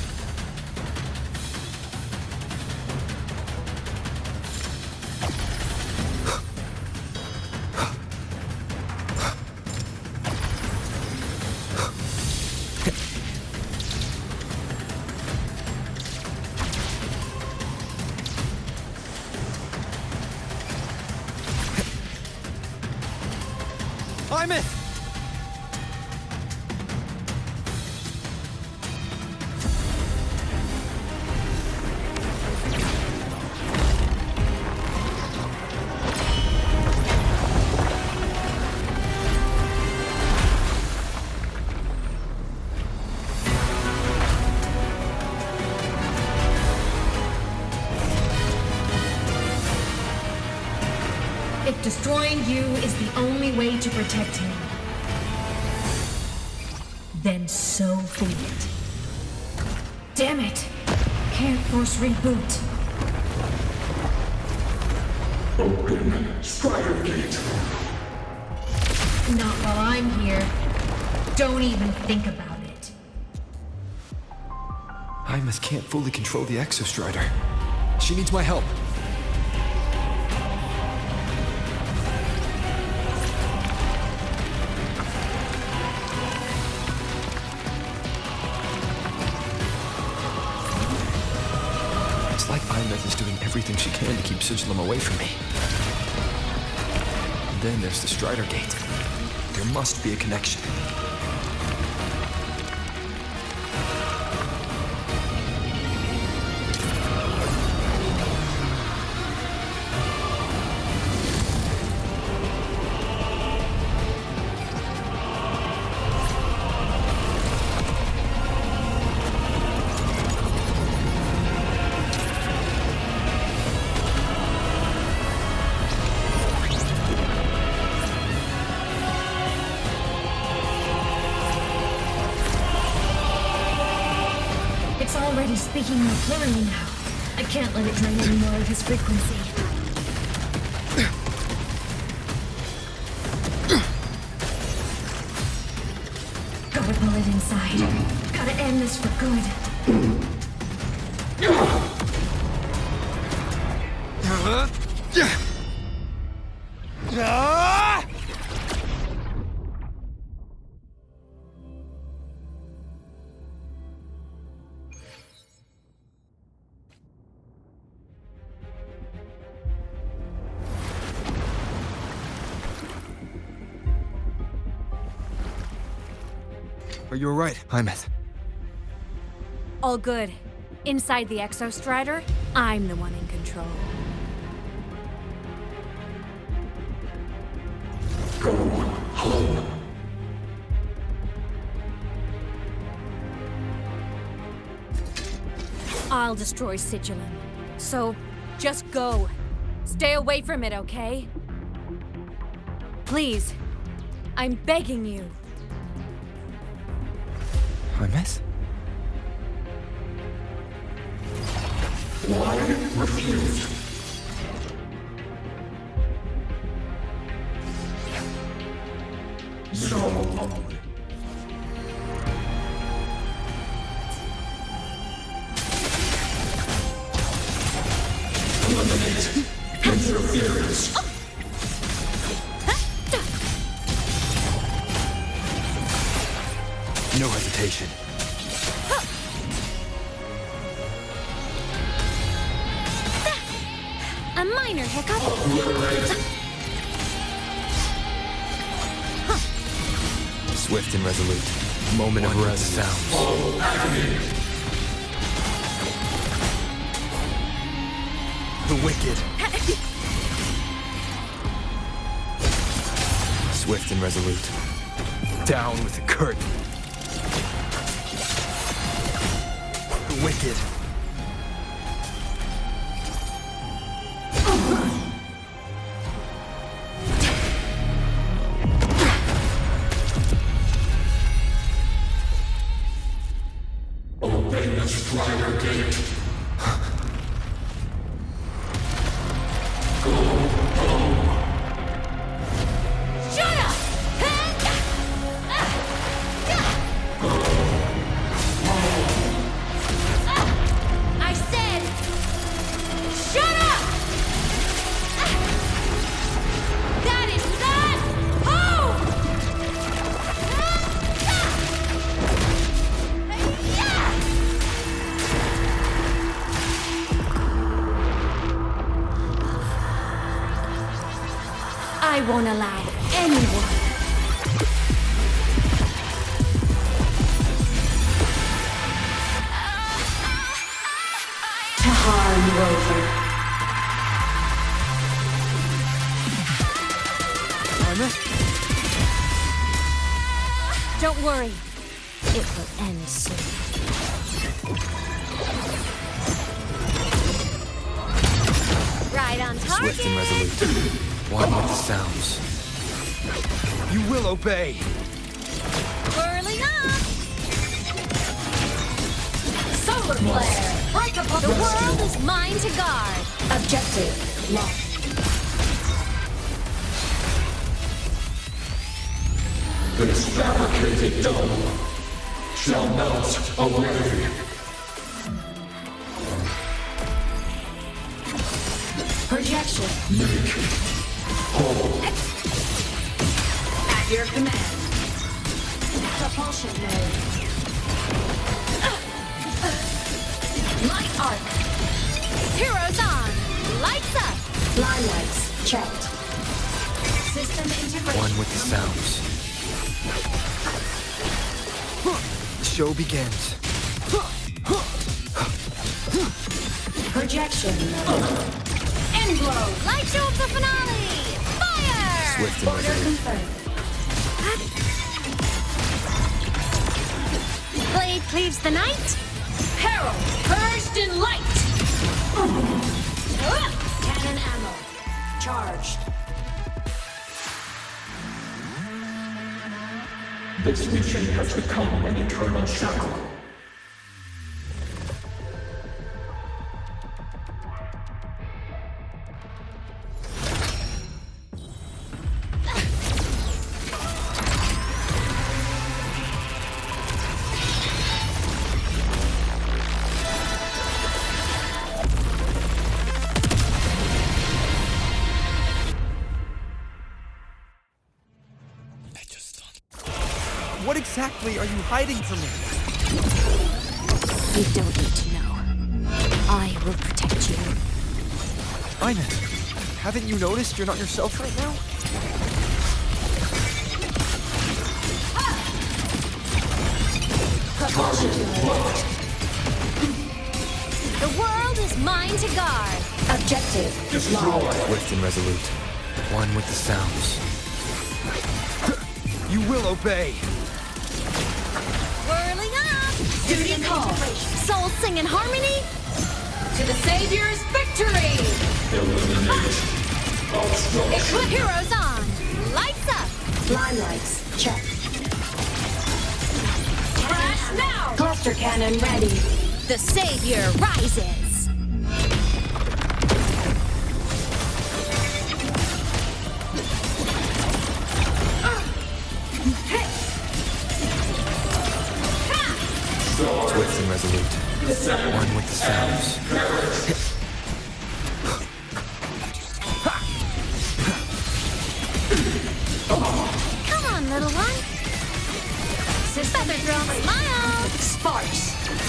If destroying you is the only way to protect him, then so be it. Damn it! Can't force reboot. Open Strider Gate. Not while I'm here. Don't even think about it. Hymus can't fully control the Exostrider. She needs my help. It's like Imeth is doing everything she can to keep Sigilum away from me. And then there's the Strider Gate. There must be a connection. It's already speaking more clearly now. I can't let it drain any more of his frequency. Gotta pull it inside. Gotta end this for good. Are you alright, Hymus? All good. Inside the Exostrider, I'm the one in control. Go home. I'll destroy Sigilum. So, just go. Stay away from it, okay? Please. I'm begging you. Hymus? Why refuse? So long. Eliminate interference. No hesitation. A minor hiccup. Swift and resolute. Moment of resonance. Follow agony. The wicked. Swift and resolute. Down with the curtain. The wicked. Obey the Strider Gate. Go home. Shut up! won't allow anyone to harm Rover. Don't worry. It will end soon. Right on target. Swift and resolute. One with the sounds. You will obey. Whirling up. Solar flare. Break upon The world is mine to guard. Objective locked. This fabricated dome shall melt away. Projection. Make whole. At your command. Propulsion mode. Light arc. Heroes on. Lights up. Line lights checked. System integration. One with the sounds. The show begins. Projection mode. End blow. Light show of the finale. Fire. Swift and Order resolute. confirmed. Blade cleaves the night. Herald purged in light. Cannon ammo charged. This mission has become an eternal shackle. What exactly are you hiding from me? You don't need to know. I will protect you. Ines, haven't you noticed you're not yourself right now? The world is mine to guard. Objective Destroy. Swift and resolute. One with the sounds. You will obey. Whirling up. Duty call. Souls sing in harmony. To the Savior's victory. Eliminate. Equip heroes on. Lights up. Line lights checked. Crash now. Cluster cannon ready. The Savior rises. Swift and resolute. One with the sounds. Come on, little one. Feather drum, smile. Sparks.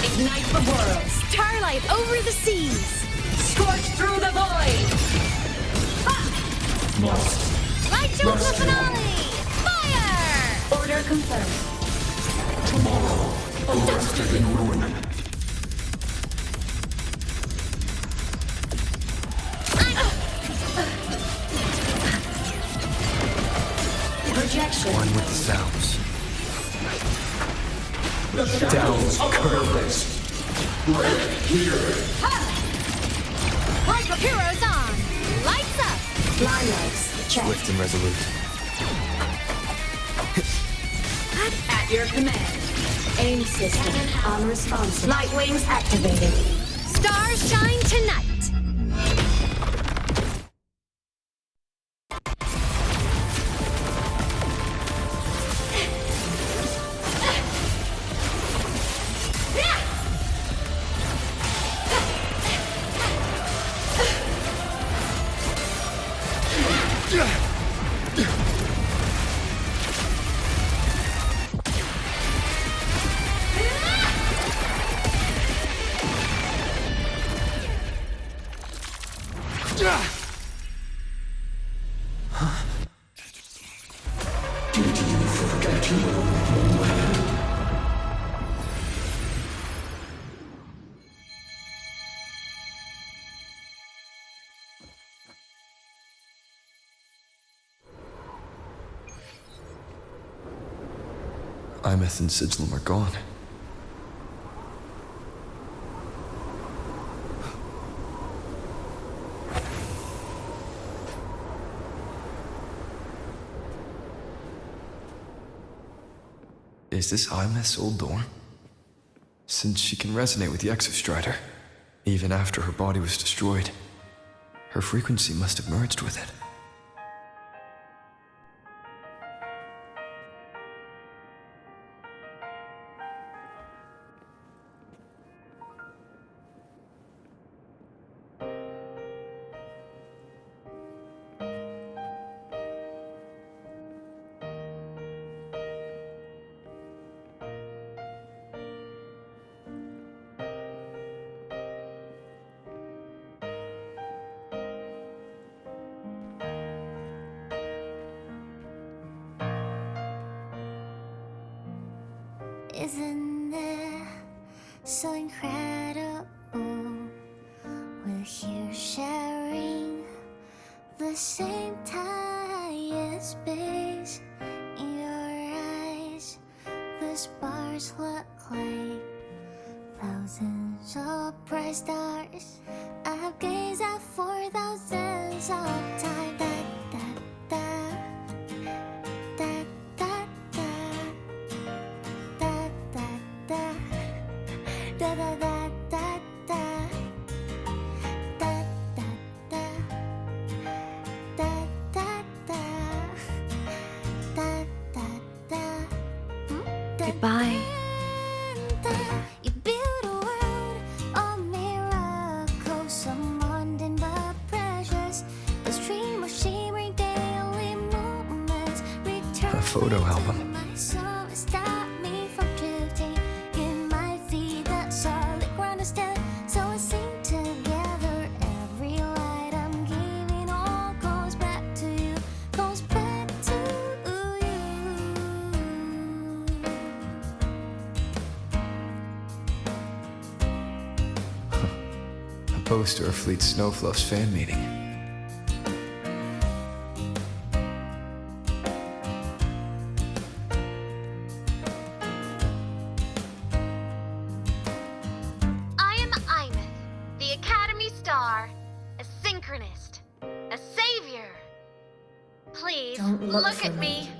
Ignite the world. Starlight over the seas. Scorch through the void. Light show of the finale. Fire. Order confirmed. Tomorrow, arrested in ruin. Projection. One with the sounds. The shadows of purpose. Break here. Break up heroes on. Lights up. Line lights checked. Swift and resolute. At your command. Aim system unresponsive. Light wings activated. Stars shine tonight. Imeth and Sigilum are gone. Is this Imeth's old door? Since she can resonate with the Exostrider, even after her body was destroyed, her frequency must have merged with it. Isn't it so incredible? We're here sharing the same time and space. In your eyes, the stars look like thousands of bright stars. I've gazed at for thousands of times. Goodbye. You build a world of miracles, some mundane but precious. A stream of shimmering daily moments. A photo album. My soul stop me from drifting. In my feet, that solid ground is dead. So I sing together. Every light I'm giving all goes back to you. Goes back to you. A poster of Fleet Snowfluff's fan meeting. I am Imeth, the Academy Star, a synchronist, a savior. Please, Don't look at for me.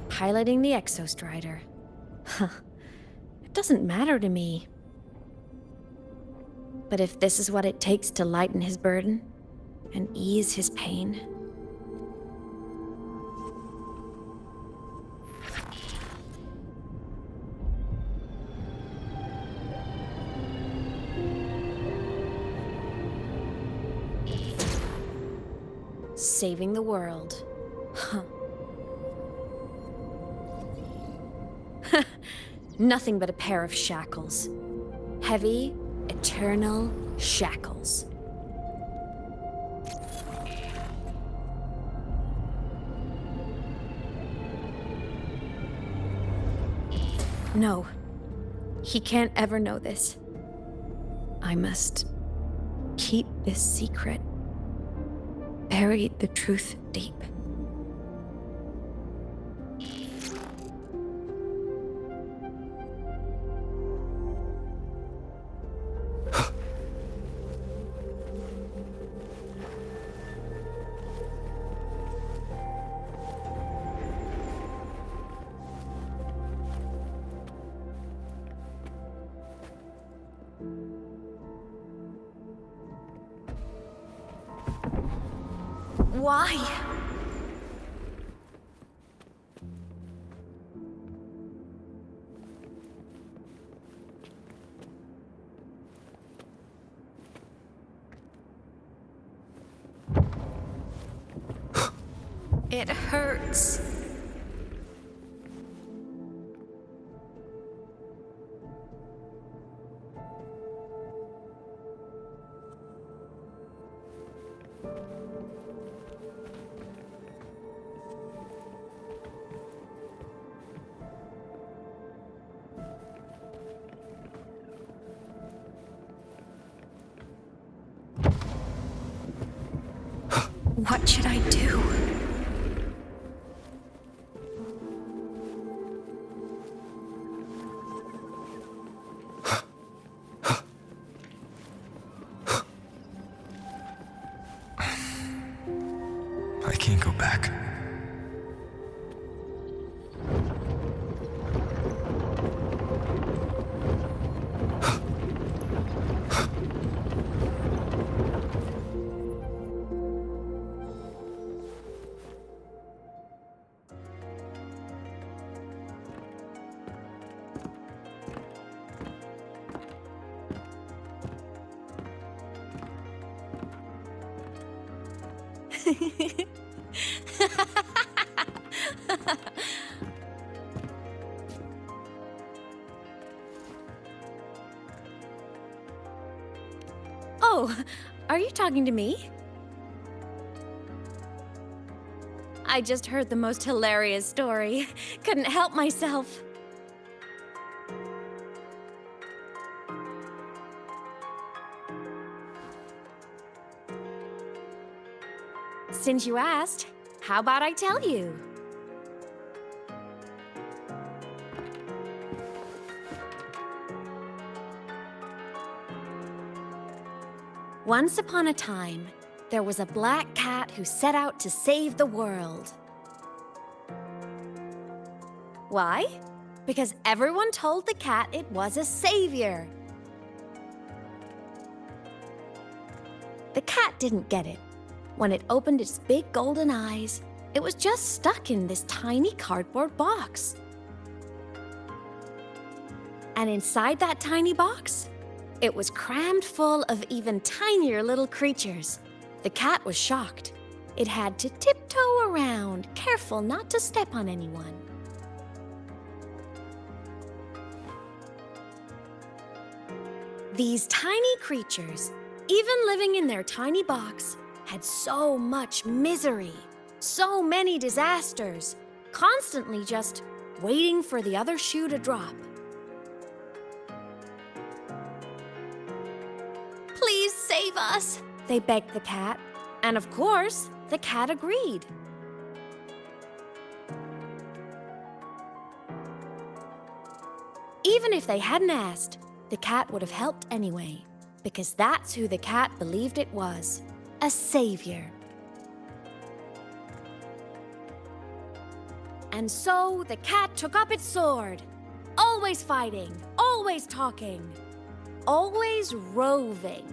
Piloting the Exostrider. Huh. It doesn't matter to me. But if this is what it takes to lighten his burden and ease his pain. Saving the world. Huh. Nothing but a pair of shackles. Heavy, eternal shackles. No. He can't ever know this. I must keep this secret. Bury the truth deep. Why? It hurts. What should I do? I can't go back. Oh, are you talking to me? I just heard the most hilarious story. Couldn't help myself. Since you asked, how about I tell you? Once upon a time, there was a black cat who set out to save the world. Why? Because everyone told the cat it was a savior. The cat didn't get it. When it opened its big golden eyes, it was just stuck in this tiny cardboard box. And inside that tiny box, it was crammed full of even tinier little creatures. The cat was shocked. It had to tiptoe around, careful not to step on anyone. These tiny creatures, even living in their tiny box, had so much misery, so many disasters, constantly just waiting for the other shoe to drop. Please save us, they begged the cat. And of course, the cat agreed. Even if they hadn't asked, the cat would have helped anyway, because that's who the cat believed it was, a savior. And so the cat took up its sword, always fighting, always talking, always roving.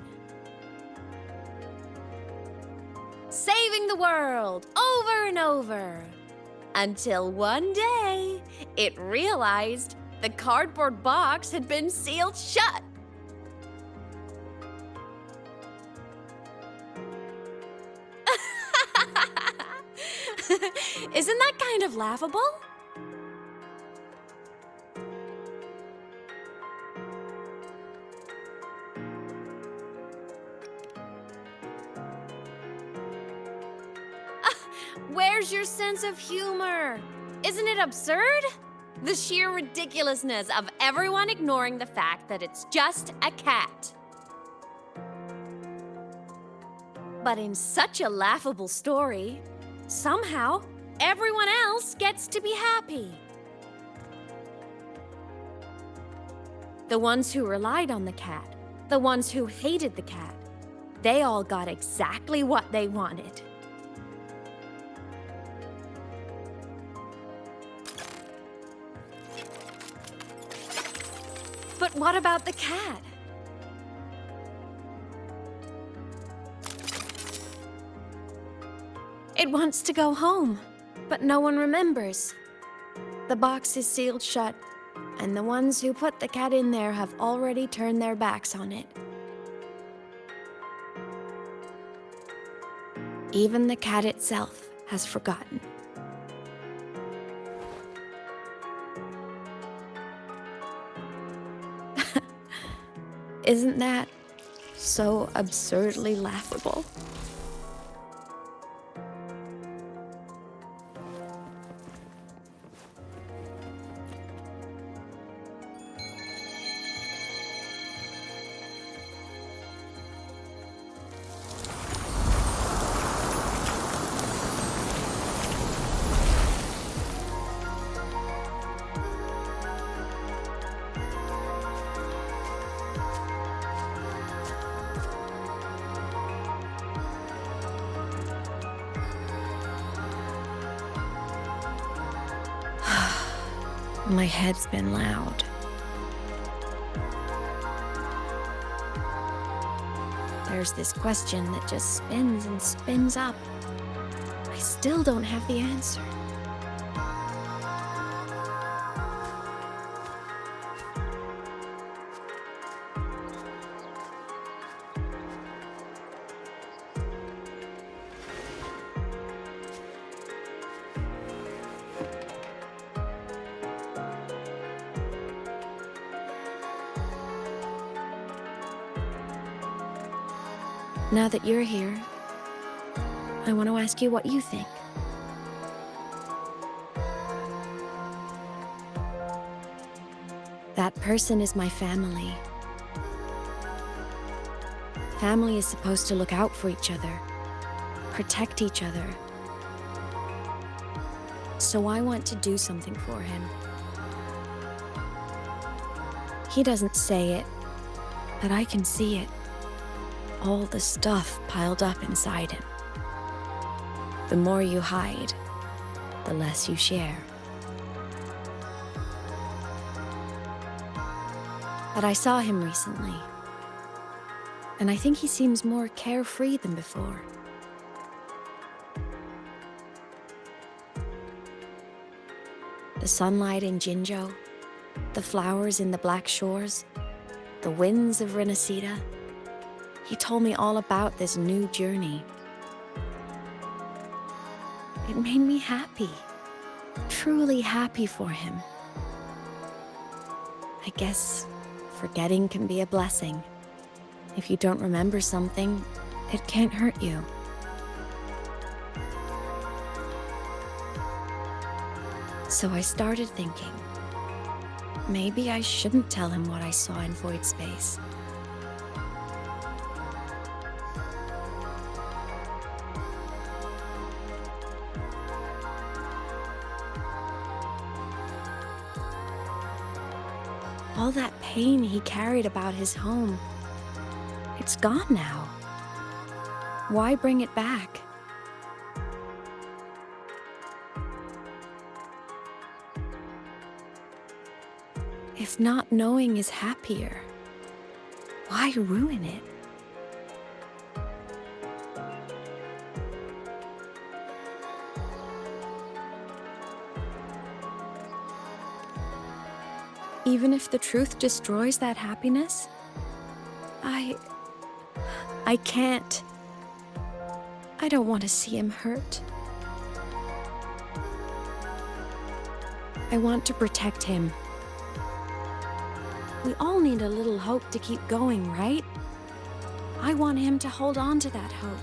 Saving the world over and over. Until one day, it realized the cardboard box had been sealed shut. Isn't that kind of laughable? Where's your sense of humor? Isn't it absurd? The sheer ridiculousness of everyone ignoring the fact that it's just a cat. But in such a laughable story, somehow everyone else gets to be happy. The ones who relied on the cat, the ones who hated the cat, they all got exactly what they wanted. But what about the cat? It wants to go home, but no one remembers. The box is sealed shut, and the ones who put the cat in there have already turned their backs on it. Even the cat itself has forgotten. Isn't that so absurdly laughable? My head's been loud. There's this question that just spins and spins up. I still don't have the answer. Now that you're here, I want to ask you what you think. That person is my family. Family is supposed to look out for each other, protect each other. So I want to do something for him. He doesn't say it, but I can see it. All the stuff piled up inside him. The more you hide, the less you share. But I saw him recently, and I think he seems more carefree than before. The sunlight in Jinzhou, the flowers in the Black Shores, the winds of Renacida. He told me all about this new journey. It made me happy, truly happy for him. I guess forgetting can be a blessing. If you don't remember something, it can't hurt you. So I started thinking, maybe I shouldn't tell him what I saw in void space. All that pain he carried about his home, it's gone now. Why bring it back? If not knowing is happier, why ruin it? Even if the truth destroys that happiness, I can't. I don't want to see him hurt. I want to protect him. We all need a little hope to keep going, right? I want him to hold on to that hope.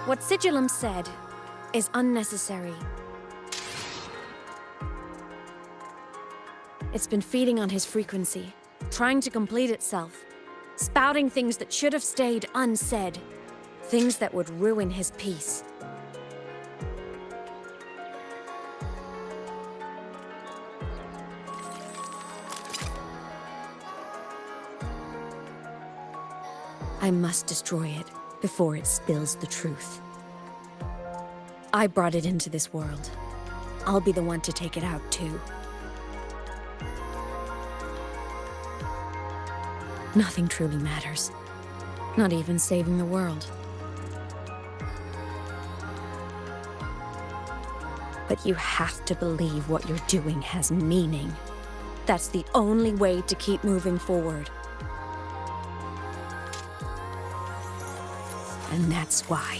What Sigillum said is unnecessary. It's been feeding on his frequency, trying to complete itself, spouting things that should have stayed unsaid, things that would ruin his peace. I must destroy it before it spills the truth. I brought it into this world. I'll be the one to take it out too. Nothing truly matters. Not even saving the world. But you have to believe what you're doing has meaning. That's the only way to keep moving forward. And that's why.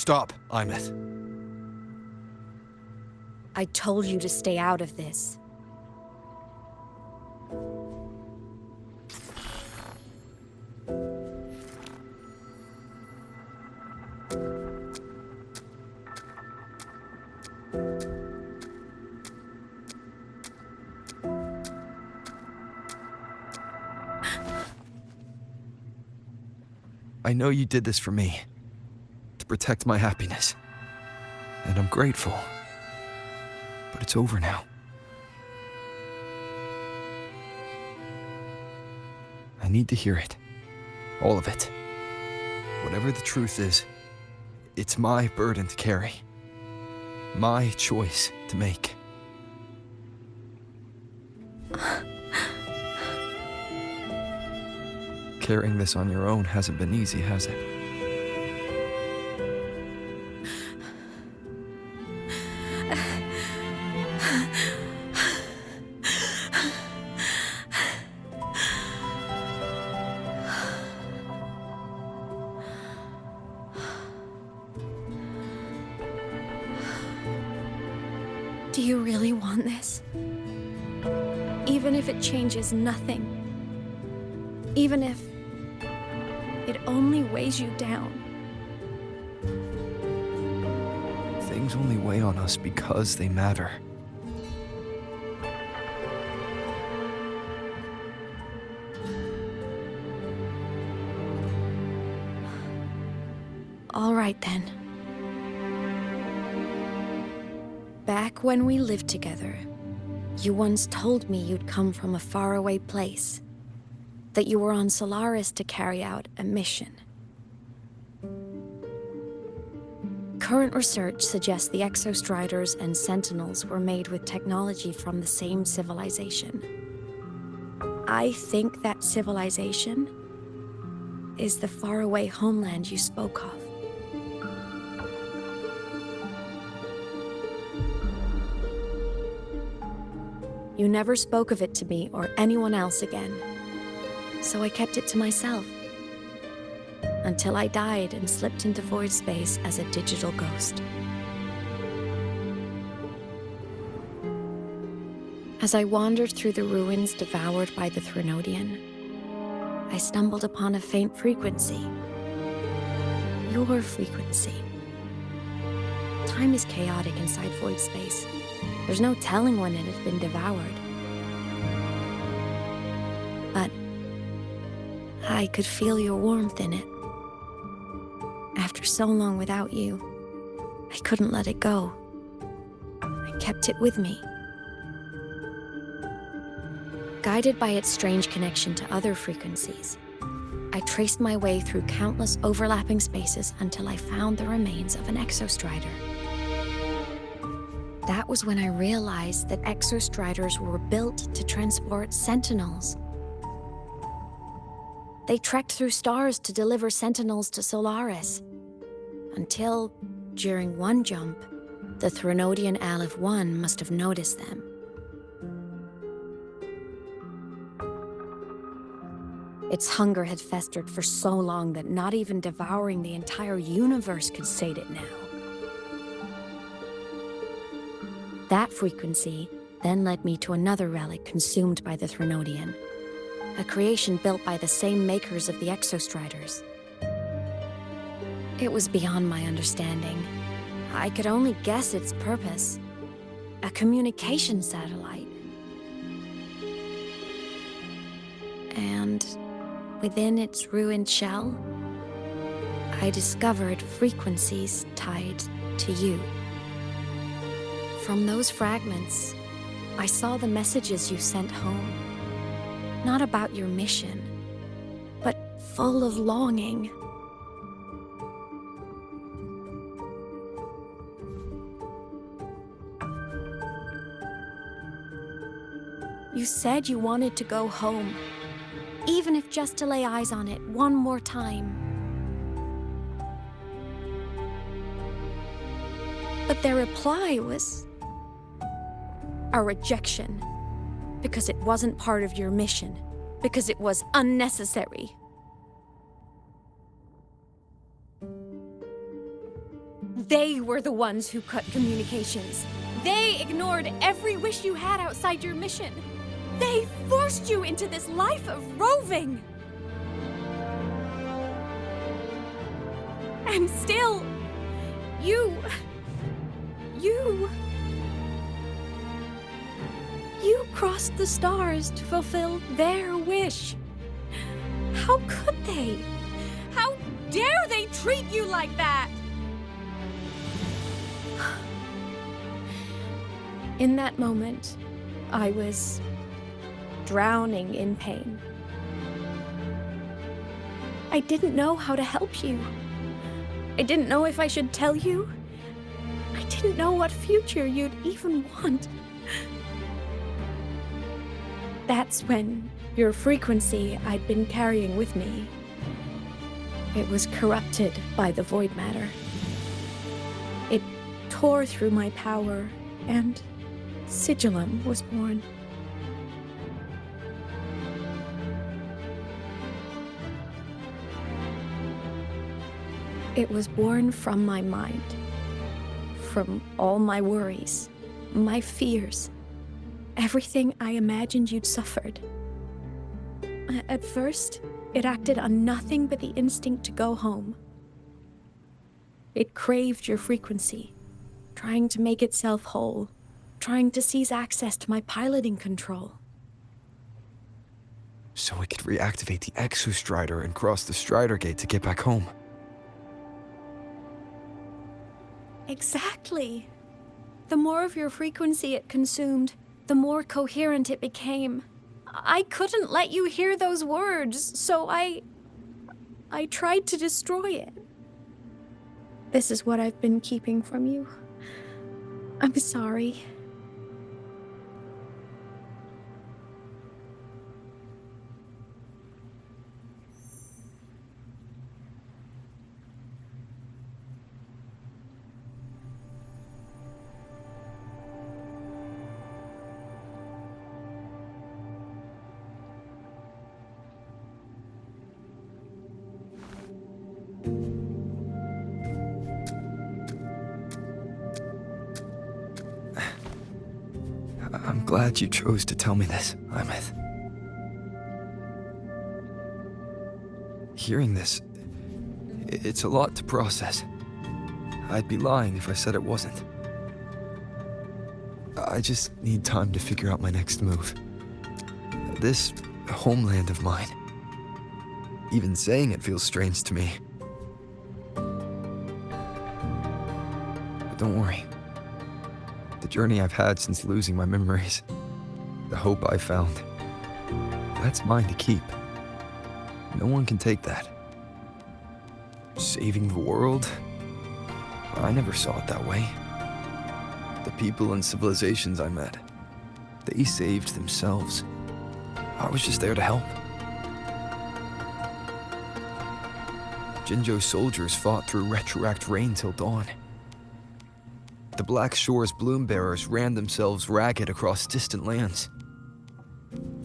Stop, Imeth. I told you to stay out of this. I know you did this for me, to protect my happiness. And I'm grateful. But it's over now. I need to hear it. All of it. Whatever the truth is, it's my burden to carry. My choice to make. Carrying this on your own hasn't been easy, has it? Do you really want this? Even if it changes nothing? Even if it only weighs you down? Things only weigh on us because they matter. All right then. Back when we lived together, you once told me you'd come from a faraway place. That you were on Solaris to carry out a mission. Current research suggests the Exostriders and Sentinels were made with technology from the same civilization. I think that civilization is the faraway homeland you spoke of. You never spoke of it to me or anyone else again. So I kept it to myself. Until I died and slipped into void space as a digital ghost. As I wandered through the ruins devoured by the Threnodian, I stumbled upon a faint frequency. Your frequency. Time is chaotic inside void space. There's no telling when it has been devoured. But I could feel your warmth in it. After so long without you, I couldn't let it go. I kept it with me. Guided by its strange connection to other frequencies, I traced my way through countless overlapping spaces until I found the remains of an Exostrider. That was when I realized that Exostriders were built to transport Sentinels. They trekked through stars to deliver Sentinels to Solaris. Until, during one jump, the Threnodian Aleph 1 must have noticed them. Its hunger had festered for so long that not even devouring the entire universe could sate it now. That frequency then led me to another relic consumed by the Threnodian. A creation built by the same makers of the Exostriders. It was beyond my understanding. I could only guess its purpose. A communication satellite. And within its ruined shell, I discovered frequencies tied to you. From those fragments, I saw the messages you sent home. Not about your mission, but full of longing. You said you wanted to go home, even if just to lay eyes on it one more time. But their reply was a rejection. Because it wasn't part of your mission. Because it was unnecessary. They were the ones who cut communications. They ignored every wish you had outside your mission. They forced you into this life of roving. And still, you crossed the stars to fulfill their wish. How could they? How dare they treat you like that? In that moment, I was drowning in pain. I didn't know how to help you. I didn't know if I should tell you. I didn't know what future you'd even want. That's when your frequency I'd been carrying with me, it was corrupted by the void matter. It tore through my power, and Sigillum was born. It was born from my mind, from all my worries, my fears, everything I imagined you'd suffered. At first, it acted on nothing but the instinct to go home. It craved your frequency, trying to make itself whole, trying to seize access to my piloting control. So it could reactivate the Exostrider and cross the Strider Gate to get back home. Exactly. The more of your frequency it consumed, the more coherent it became. I couldn't let you hear those words, so I tried to destroy it. This is what I've been keeping from you. I'm sorry. I'm glad you chose to tell me this, Imeth. Hearing this, it's a lot to process. I'd be lying if I said it wasn't. I just need time to figure out my next move. This homeland of mine, even saying it feels strange to me. But don't worry. The journey I've had since losing my memories, the hope I found, that's mine to keep. No one can take that. Saving the world? I never saw it that way. The people and civilizations I met, they saved themselves. I was just there to help. Jinjo's soldiers fought through retroact rain till dawn. The Black Shore's bloom bearers ran themselves ragged across distant lands.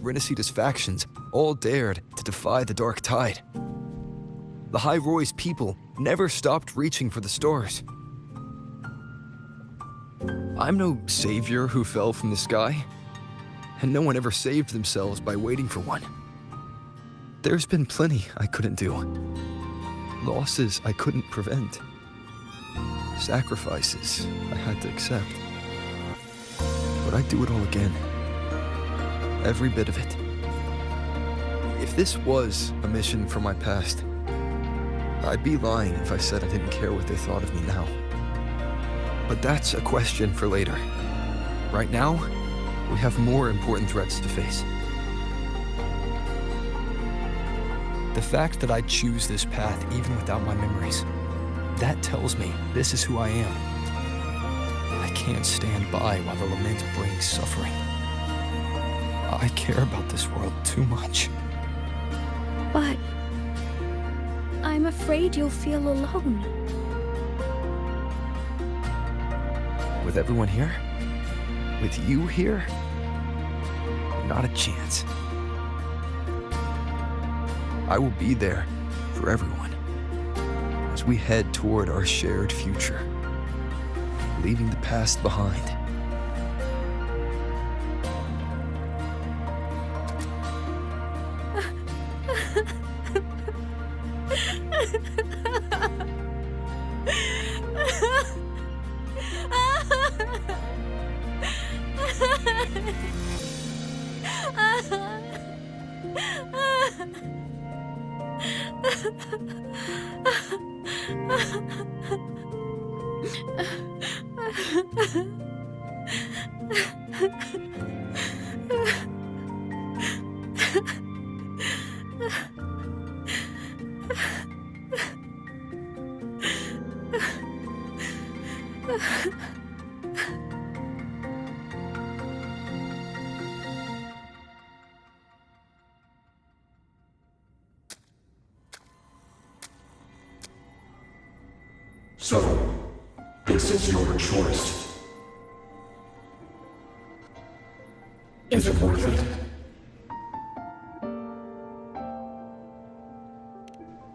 Renacita's factions all dared to defy the dark tide. The High Roy's people never stopped reaching for the stars. I'm no savior who fell from the sky, and no one ever saved themselves by waiting for one. There's been plenty I couldn't do. Losses I couldn't prevent. Sacrifices I had to accept. But I'd do it all again. Every bit of it. If this was a mission from my past, I'd be lying if I said I didn't care what they thought of me now. But that's a question for later. Right now, we have more important threats to face. The fact that I choose this path even without my memories, that tells me this is who I am. I can't stand by while the lament brings suffering. I care about this world too much. But I'm afraid you'll feel alone. With everyone here? With you here? Not a chance. I will be there for everyone as we head toward our shared future. leaving the past behind. So, this is your choice. Is it worth it?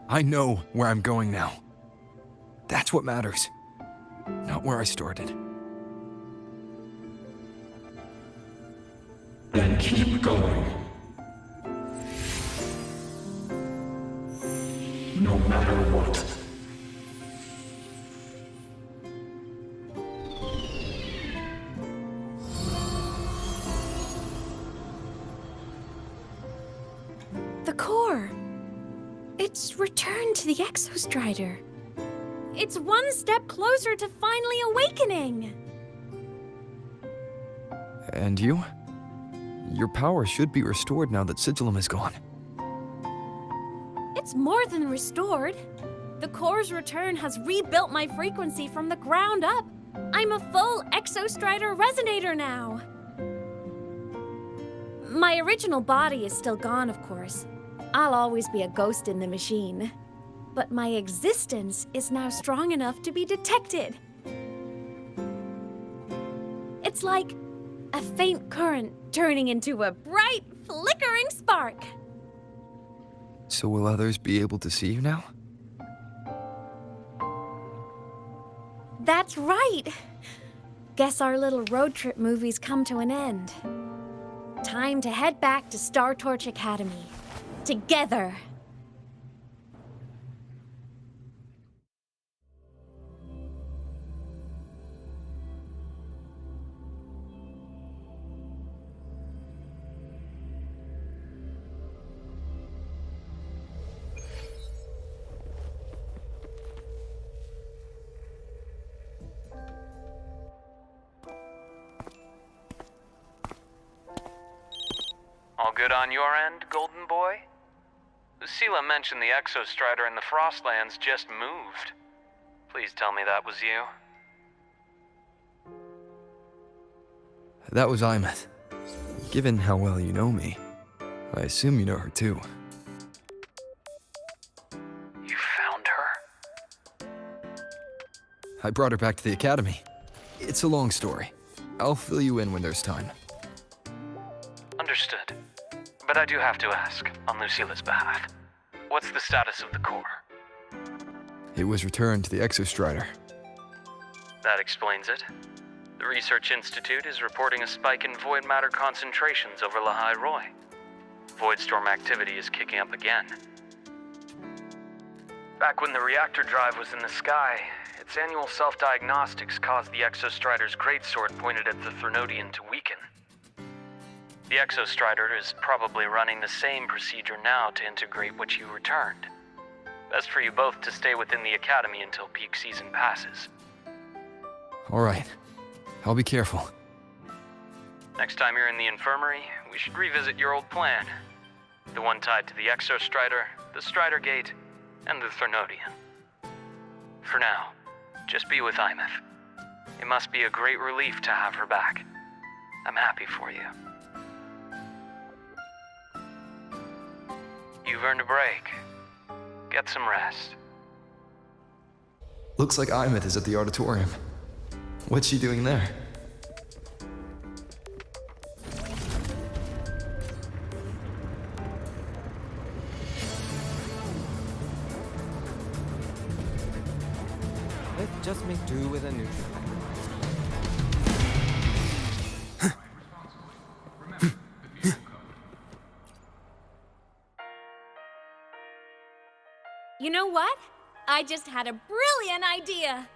I know where I'm going now. That's what matters. Not where I started. Then keep going. No matter what. The core. It's returned to the Exostrider. It's one step closer to finally awakening. And you? Your power should be restored now that Sigillum is gone. It's more than restored. The core's return has rebuilt my frequency from the ground up. I'm a full Exostrider resonator now. My original body is still gone, of course. I'll always be a ghost in the machine. But my existence is now strong enough to be detected. It's like a faint current turning into a bright, flickering spark. So will others be able to see you now? That's right. Guess our little road trip movie's come to an end. Time to head back to Star Torch Academy. Together. All good on your end, Golden Boy? Lucilla mentioned the Exostrider in the Frostlands just moved. Please tell me that was you. That was Imeth. Given how well you know me, I assume you know her too. You found her? I brought her back to the Academy. It's a long story. I'll fill you in when there's time. Understood. But I do have to ask, on Lucilla's behalf, what's the status of the core? It was returned to the Exostrider. That explains it. The Research Institute is reporting a spike in void matter concentrations over Lahai Roy. Voidstorm activity is kicking up again. Back when the reactor drive was in the sky, its annual self-diagnostics caused the Exostrider's greatsword pointed at the Threnodian to weaken. The Exostrider is probably running the same procedure now to integrate what you returned. Best for you both to stay within the Academy until peak season passes. All right. I'll be careful. Next time you're in the infirmary, we should revisit your old plan. The one tied to the Exostrider, the Strider Gate, and the Threnodian. For now, just be with Imeth. It must be a great relief to have her back. I'm happy for you. You've earned a break. Get some rest. Looks like Imeth is at the auditorium. What's she doing there? Let's just make do with a neutral. I just had a brilliant idea.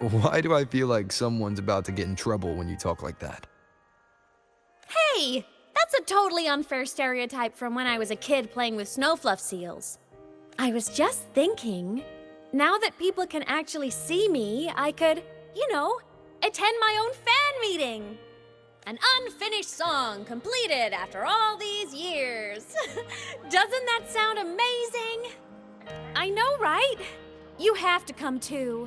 Why do I feel like someone's about to get in trouble when you talk like that? Hey, that's a totally unfair stereotype from when I was a kid playing with snowfluff seals. I was just thinking, now that people can actually see me, I could, attend my own fan meeting. An unfinished song completed after all these years. Doesn't that sound amazing? I know, right? You have to come too.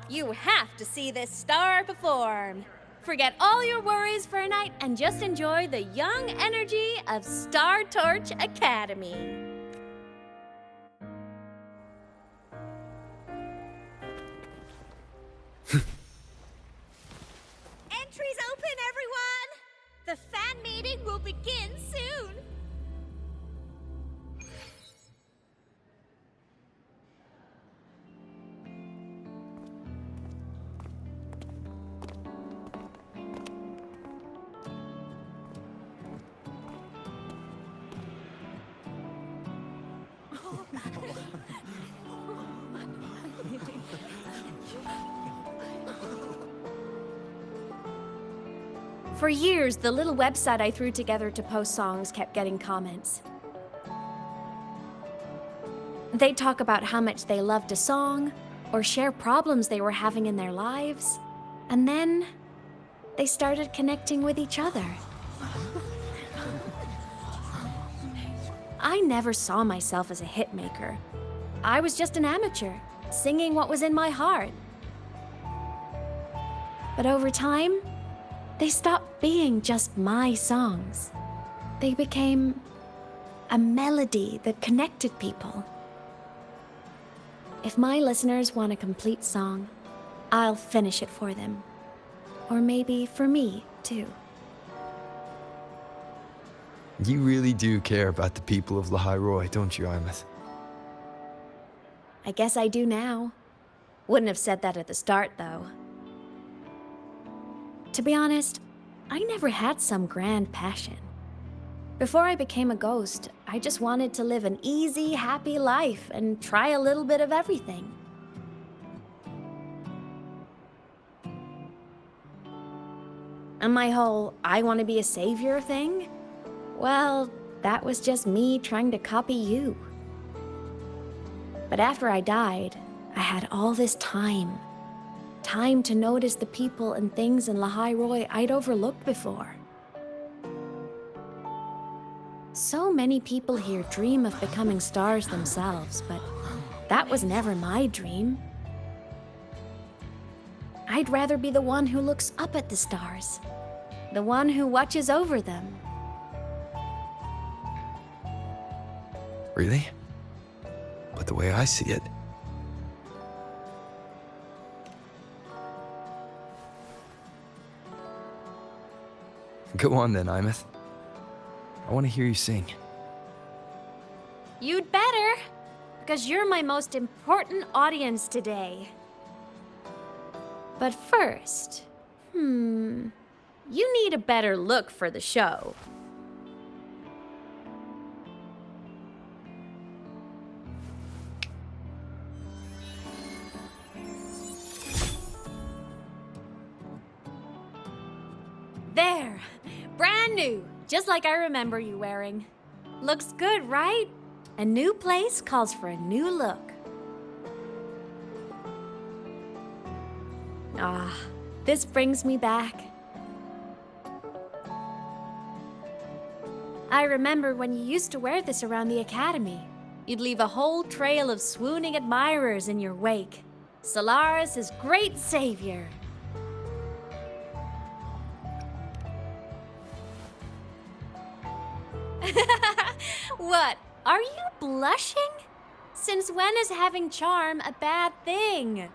You have to see this star perform. Forget all your worries for a night and just enjoy the young energy of Star Torch Academy. Entries open, everyone! The fan meeting will begin soon. For years, the little website I threw together to post songs kept getting comments. They'd talk about how much they loved a song, or share problems they were having in their lives, and then they started connecting with each other. I never saw myself as a hitmaker. I was just an amateur, singing what was in my heart. But over time, they stopped being just my songs. They became a melody that connected people. If my listeners want a complete song, I'll finish it for them. Or maybe for me, too. You really do care about the people of Lahairoi, don't you, Imeth? I guess I do now. Wouldn't have said that at the start, though. To be honest, I never had some grand passion. Before I became a ghost, I just wanted to live an easy, happy life and try a little bit of everything. And my whole I want to be a savior thing? Well, that was just me trying to copy you. But after I died, I had all this time. Time to notice the people and things in Lahairoi I'd overlooked before. So many people here dream of becoming stars themselves, but that was never my dream. I'd rather be the one who looks up at the stars, the one who watches over them. Really? But the way I see it, go on then, Imeth. I want to hear you sing. You'd better, because you're my most important audience today. But first, you need a better look for the show. There, brand new, just like I remember you wearing. Looks good, right? A new place calls for a new look. Ah, this brings me back. I remember when you used to wear this around the academy. You'd leave a whole trail of swooning admirers in your wake. Solaris' great savior. What? Are you blushing? Since when is having charm a bad thing?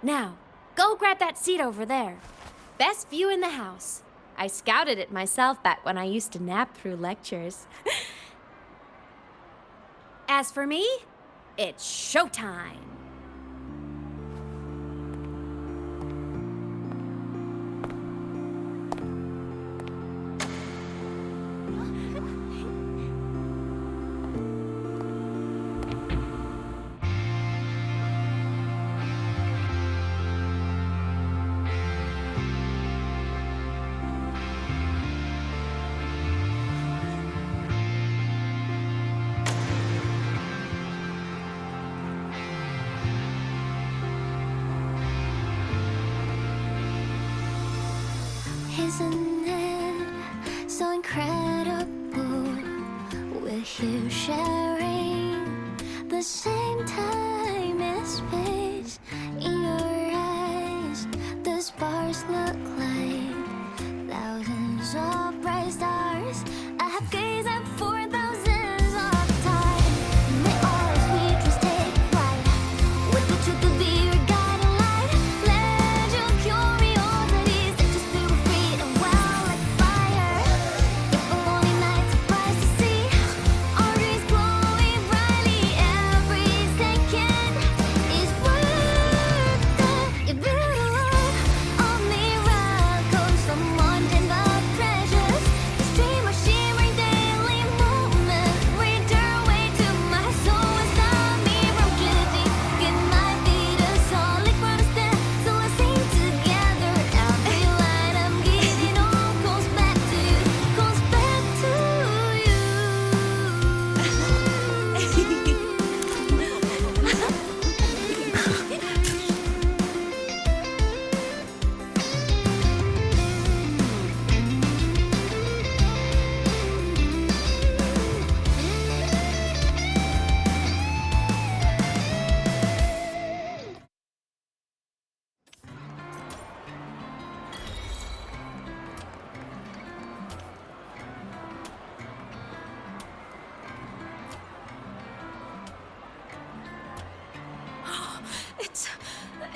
Now, go grab that seat over there. Best view in the house. I scouted it myself back when I used to nap through lectures. As for me, it's showtime. Isn't it so incredible? We're here sharing the same time and space. In your eyes, the sparks look like thousands of bright stars. I have gazed at for thousands of time. May all its features take flight with the truth to be your guiding light. Let your curiosity set your spirit free and well like fire. If a lonely night surprised to see our dreams glowing brightly, every second is worth it. You build a world of miracles, someone in the treasures. This dream of shimmering daily moments read their way to my soul and stop me from drifting. It might be the solid ground to stand, so let's sing together. Every light I'm giving all goes back to you, goes back to you.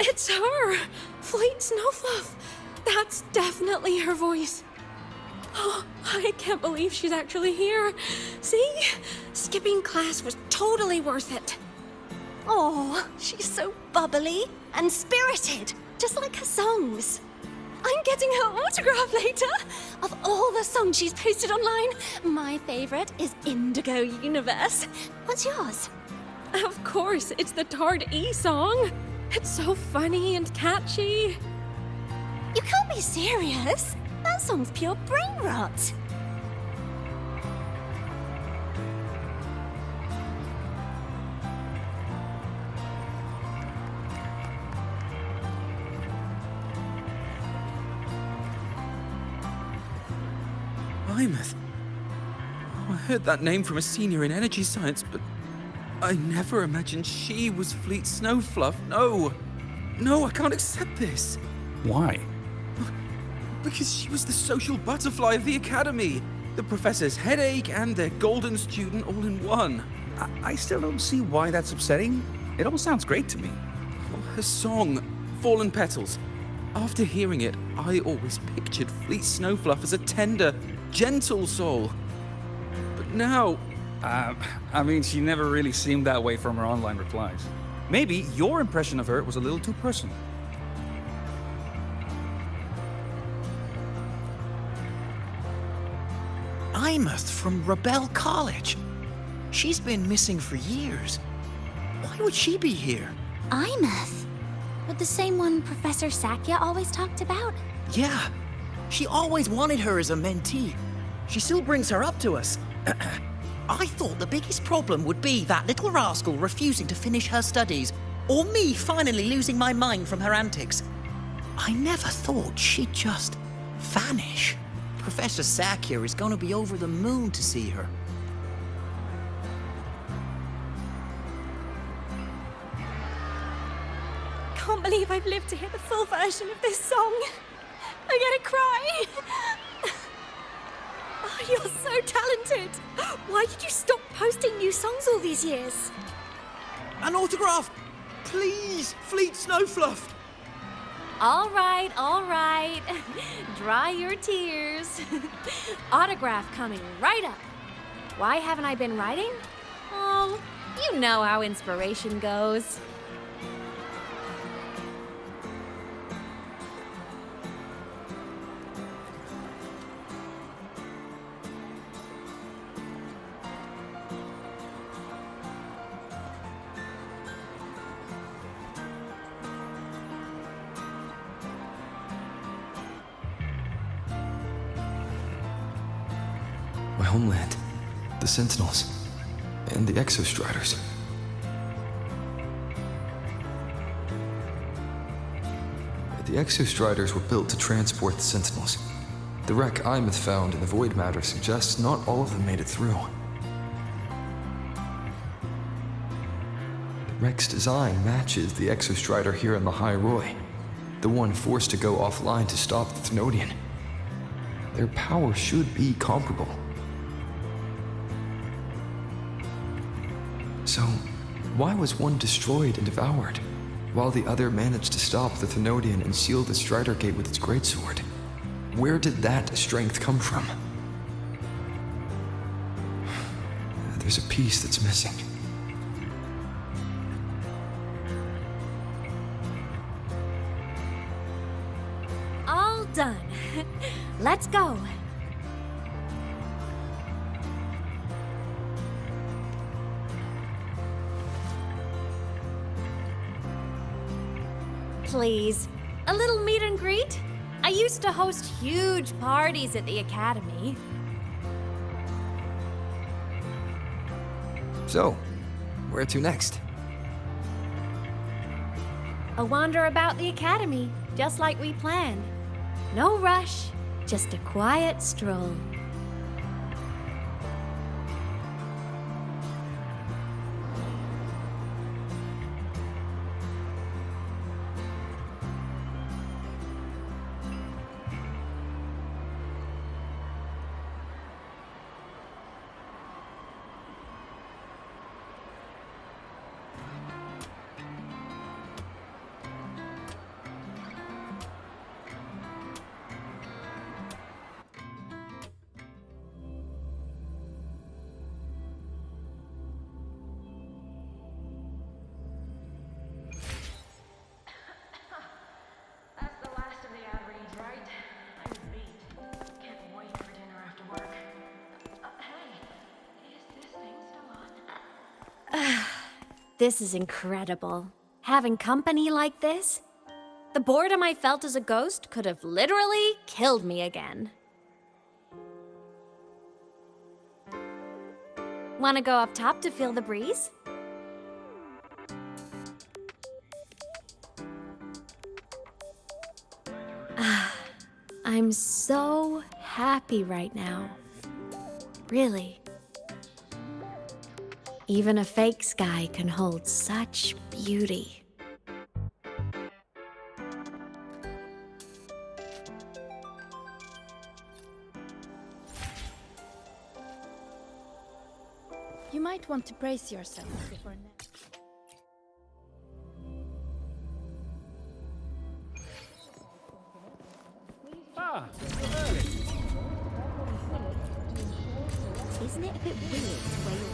It's her! Fleet Snowfluff! That's definitely her voice. Oh, I can't believe she's actually here. See? Skipping class was totally worth it. Oh, she's so bubbly and spirited, just like her songs. I'm getting her autograph later. Of all the songs she's posted online, my favorite is Indigo Universe. What's yours? Of course, it's the Tard E song. It's so funny and catchy. You can't be serious. That song's pure brain rot. Weymouth. I heard that name from a senior in energy science, but I never imagined she was Fleet Snowfluff. No! No, I can't accept this. Why? Because she was the social butterfly of the Academy. The professor's headache and their golden student all in one. I still don't see why that's upsetting. It all sounds great to me. Oh, her song, Fallen Petals. After hearing it, I always pictured Fleet Snowfluff as a tender, gentle soul. But now... I mean, she never really seemed that way from her online replies. Maybe your impression of her was a little too personal. Weymouth from Rebel College. She's been missing for years. Why would she be here? Weymouth? But the same one Professor Sakya always talked about? Yeah. She always wanted her as a mentee. She still brings her up to us. I thought the biggest problem would be that little rascal refusing to finish her studies, or me finally losing my mind from her antics. I never thought she'd just vanish. Professor Sakya is going to be over the moon to see her. Can't believe I've lived to hear the full version of this song. I'm gonna cry. Oh, you're so talented. Why did you stop posting new songs all these years? An autograph! Please, Fleet Snowfluff! All right, all right. Dry your tears. Autograph coming right up. Why haven't I been writing? Oh, you know how inspiration goes. My homeland, the Sentinels, and the Exostriders. The Exostriders were built to transport the Sentinels. The wreck Imeth found in the void matter suggests not all of them made it through. The wreck's design matches the Exostrider here in the High Roy, the one forced to go offline to stop the Thnodian. Their power should be comparable. So, why was one destroyed and devoured, while the other managed to stop the Thnodian and seal the Strider Gate with its greatsword? Where did that strength come from? There's a piece that's missing. All done. Let's go. Please, a little meet and greet? I used to host huge parties at the Academy. So, where to next? A wander about the Academy, just like we planned. No rush, just a quiet stroll. This is incredible. Having company like this? The boredom I felt as a ghost could have literally killed me again. Wanna go up top to feel the breeze? I'm so happy right now. Really. Even a fake sky can hold such beauty. You might want to brace yourself before next. Isn't it a bit weird to wear your...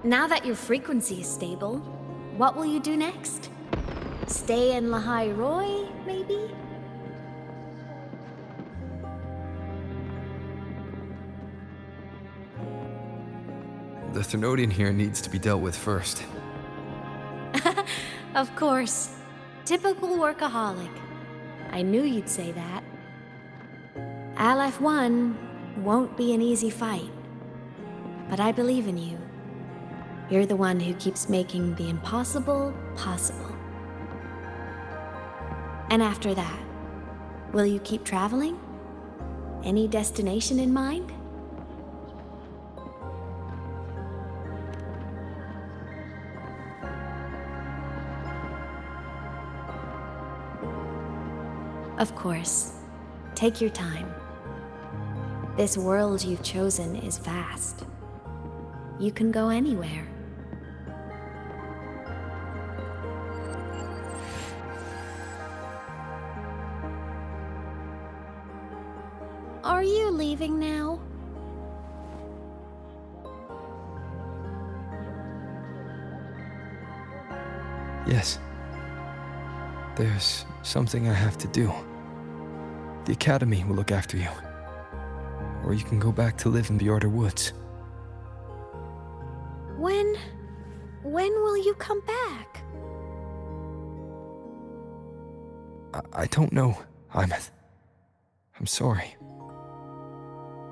Now that your frequency is stable, what will you do next? Stay in Lahai Roy, maybe? The Thnodian here needs to be dealt with first. Of course. Typical workaholic. I knew you'd say that. Aleph 1 won't be an easy fight. But I believe in you. You're the one who keeps making the impossible possible. And after that, will you keep traveling? Any destination in mind? Of course. Take your time. This world you've chosen is vast. You can go anywhere. Are you leaving now? Yes. There's something I have to do. The Academy will look after you. Or you can go back to live in Bjorder Woods. When will you come back? I don't know, Imeth. I'm sorry.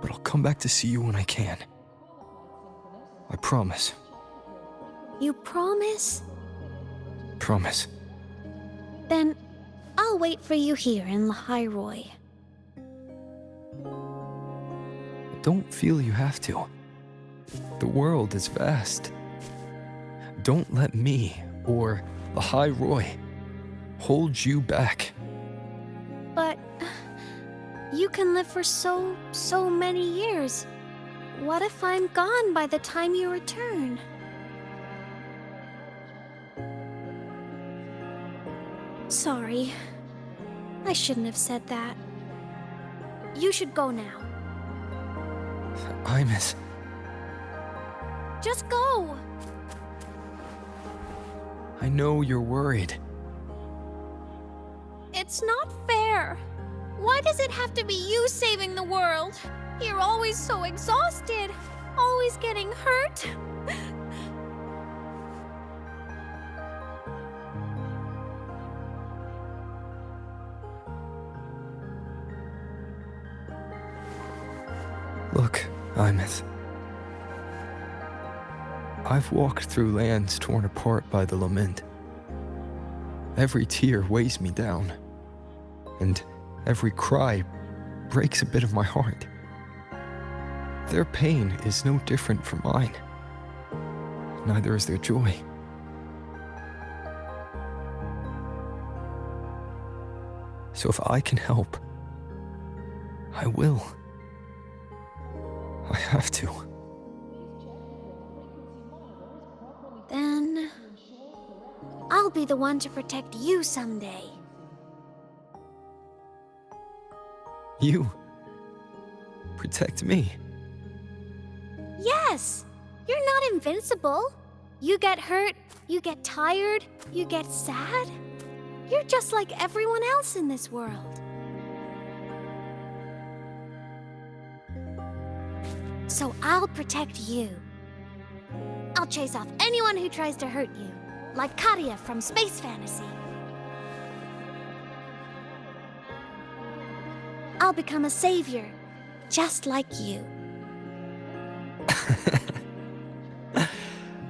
But I'll come back to see you when I can. I promise. You promise? Promise. Then I'll wait for you here in Lahairoi. Don't feel you have to. The world is vast. Don't let me or Lahairoi hold you back. But you can live for so many years. What if I'm gone by the time you return? Sorry. I shouldn't have said that. You should go now. Imeth. Just go! I know you're worried. It's not fair. Why does it have to be you saving the world? You're always so exhausted, always getting hurt. Look, Imeth. I've walked through lands torn apart by the lament. Every tear weighs me down, and every cry breaks a bit of my heart. Their pain is no different from mine. Neither is their joy. So if I can help, I will. I have to. Then I'll be the one to protect you someday. You protect me. Yes! You're not invincible. You get hurt, you get tired, you get sad. You're just like everyone else in this world. So I'll protect you. I'll chase off anyone who tries to hurt you, like Karia from Space Fantasy. I'll become a savior, just like you.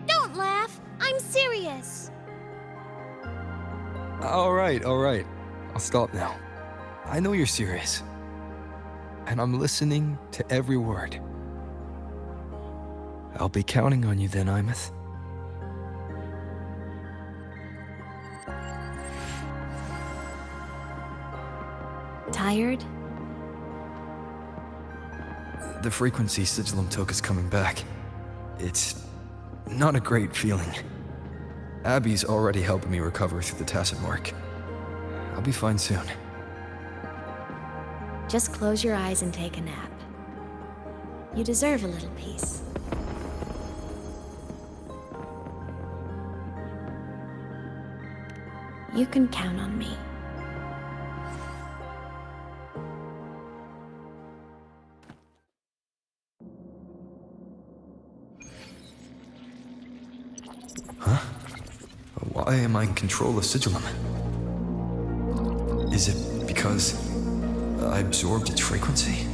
Don't laugh! I'm serious! All right. I'll stop now. I know you're serious. And I'm listening to every word. I'll be counting on you then, Imeth. Tired? The frequency Sigillum took is coming back. It's not a great feeling. Abby's already helping me recover through the tacit mark. I'll be fine soon. Just close your eyes and take a nap. You deserve a little peace. You can count on me. Huh? Why am I in control of Sigillum? Is it because I absorbed its frequency?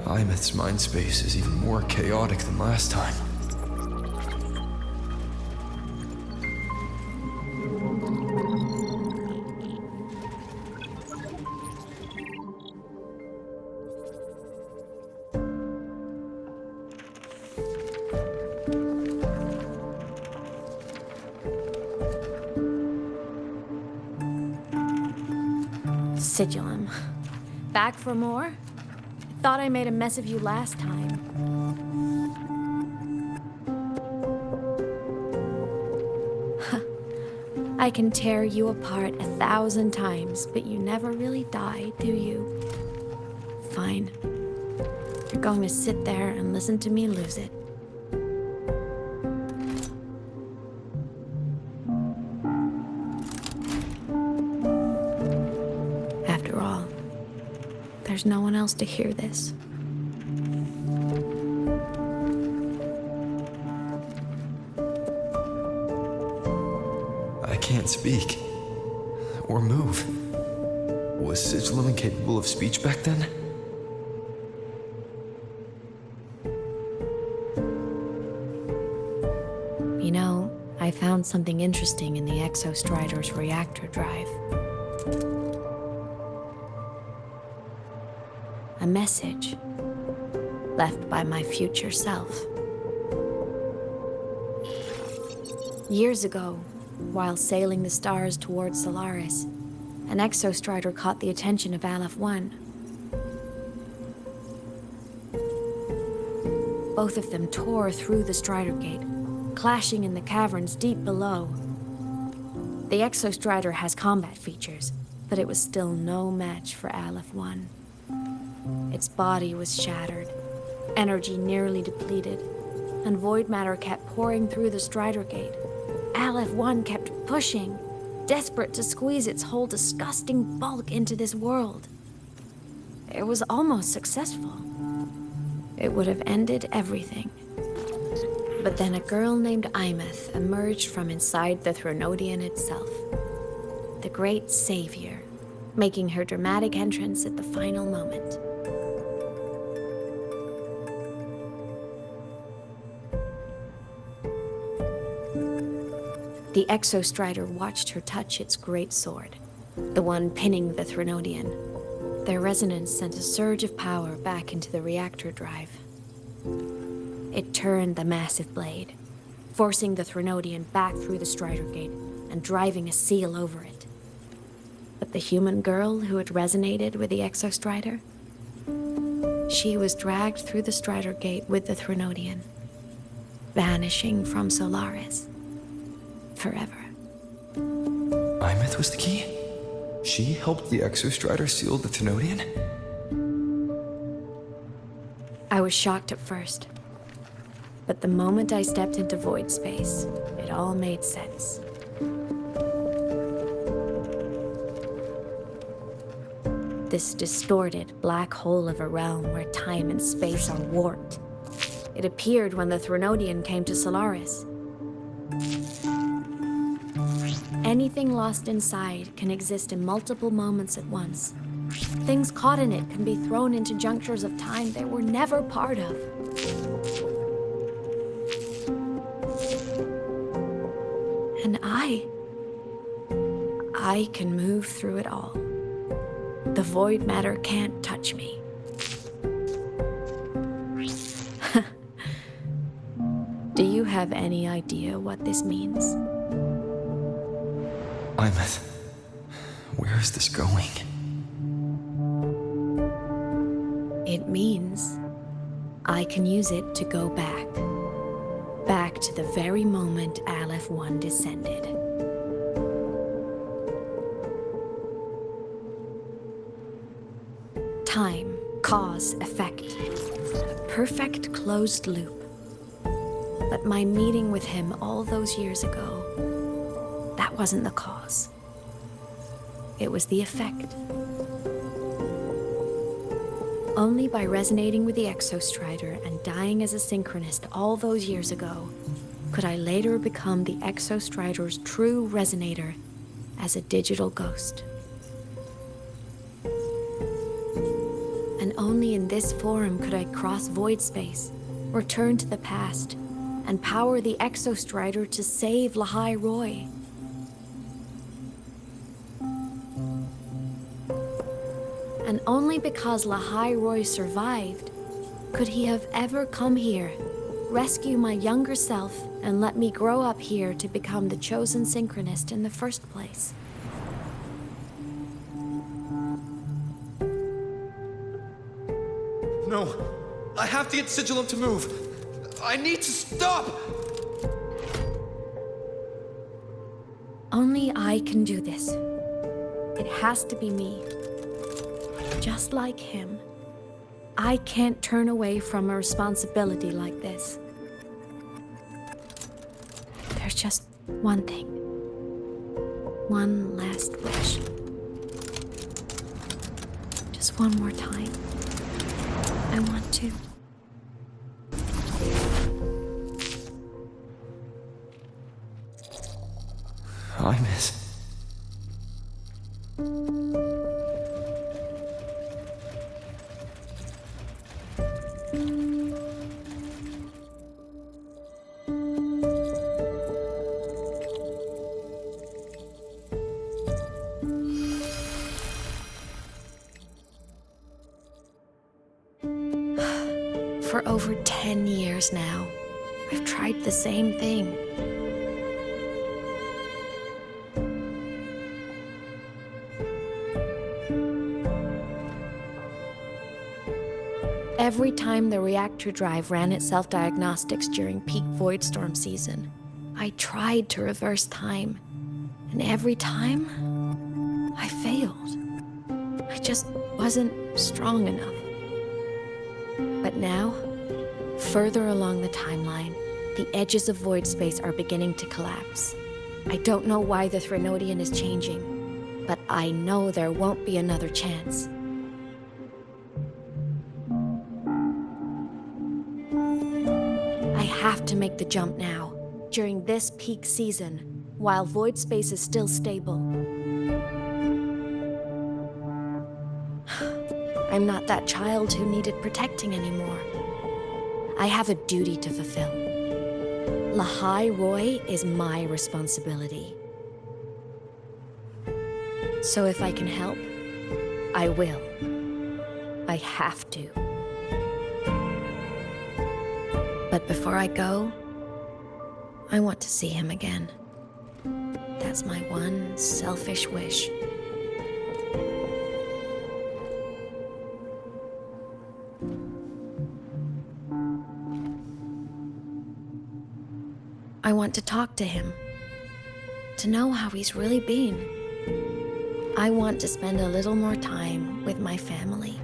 Imeth's mind space is even more chaotic than last time. Sigillum. Back for more? Thought I made a mess of you last time. I can tear you apart 1,000 times, but you never really die, do you? Fine. You're going to sit there and listen to me lose it. After all, there's no one else to hear this. I can't speak. Or move. Was Sigilum incapable of speech back then? You know, I found something interesting in the Exostrider's reactor drive. A message left by my future self. Years ago, while sailing the stars towards Solaris, an Exostrider caught the attention of Aleph 1. Both of them tore through the Strider Gate, clashing in the caverns deep below. The Exostrider has combat features, but it was still no match for Aleph 1. Its body was shattered, energy nearly depleted, and void matter kept pouring through the Strider Gate. Aleph 1 kept pushing, desperate to squeeze its whole disgusting bulk into this world. It was almost successful. It would have ended everything. But then a girl named Imeth emerged from inside the Threnodian itself. The great savior, making her dramatic entrance at the final moment. The Exostrider watched her touch its great sword, the one pinning the Threnodian. Their resonance sent a surge of power back into the reactor drive. It turned the massive blade, forcing the Threnodian back through the Strider Gate and driving a seal over it. But the human girl who had resonated with the Exostrider, she was dragged through the Strider Gate with the Threnodian, vanishing from Solaris. Forever. Imeth was the key? She helped the Exostrider seal the Thenodian? I was shocked at first. But the moment I stepped into void space, it all made sense. This distorted black hole of a realm where time and space are warped. It appeared when the Threnodian came to Solaris. Anything lost inside can exist in multiple moments at once. Things caught in it can be thrown into junctures of time they were never part of. And I can move through it all. The void matter can't touch me. Do you have any idea what this means? Imeth, where is this going? It means I can use it to go back. Back to the very moment Aleph 1 descended. Time, cause, effect. A perfect closed loop. But my meeting with him all those years ago, that wasn't the cause. It was the effect. Only by resonating with the Exostrider and dying as a synchronist all those years ago could I later become the Exostrider's true resonator as a digital ghost. And only in this form could I cross void space, return to the past, and power the Exostrider to save Lahai Roy. And only because Lahai Roy survived could he have ever come here, rescue my younger self, and let me grow up here to become the chosen synchronist in the first place. No, I have to get Sigilum to move. I need to stop! Only I can do this. It has to be me. Just like him, I can't turn away from a responsibility like this. There's just one thing. One last wish. Just one more time. I want to. I miss. For over 10 years now, I've tried the same thing. Every time the reactor drive ran its self-diagnostics during peak void storm season, I tried to reverse time. And every time, I failed. I just wasn't strong enough. But now, further along the timeline, the edges of void space are beginning to collapse. I don't know why the Threnodian is changing, but I know there won't be another chance. I have to make the jump now, during this peak season, while void space is still stable. I'm not that child who needed protecting anymore. I have a duty to fulfill. Lahai Roy is my responsibility. So if I can help, I will. I have to. But before I go, I want to see him again. That's my one selfish wish. I want to talk to him, to know how he's really been. I want to spend a little more time with my family.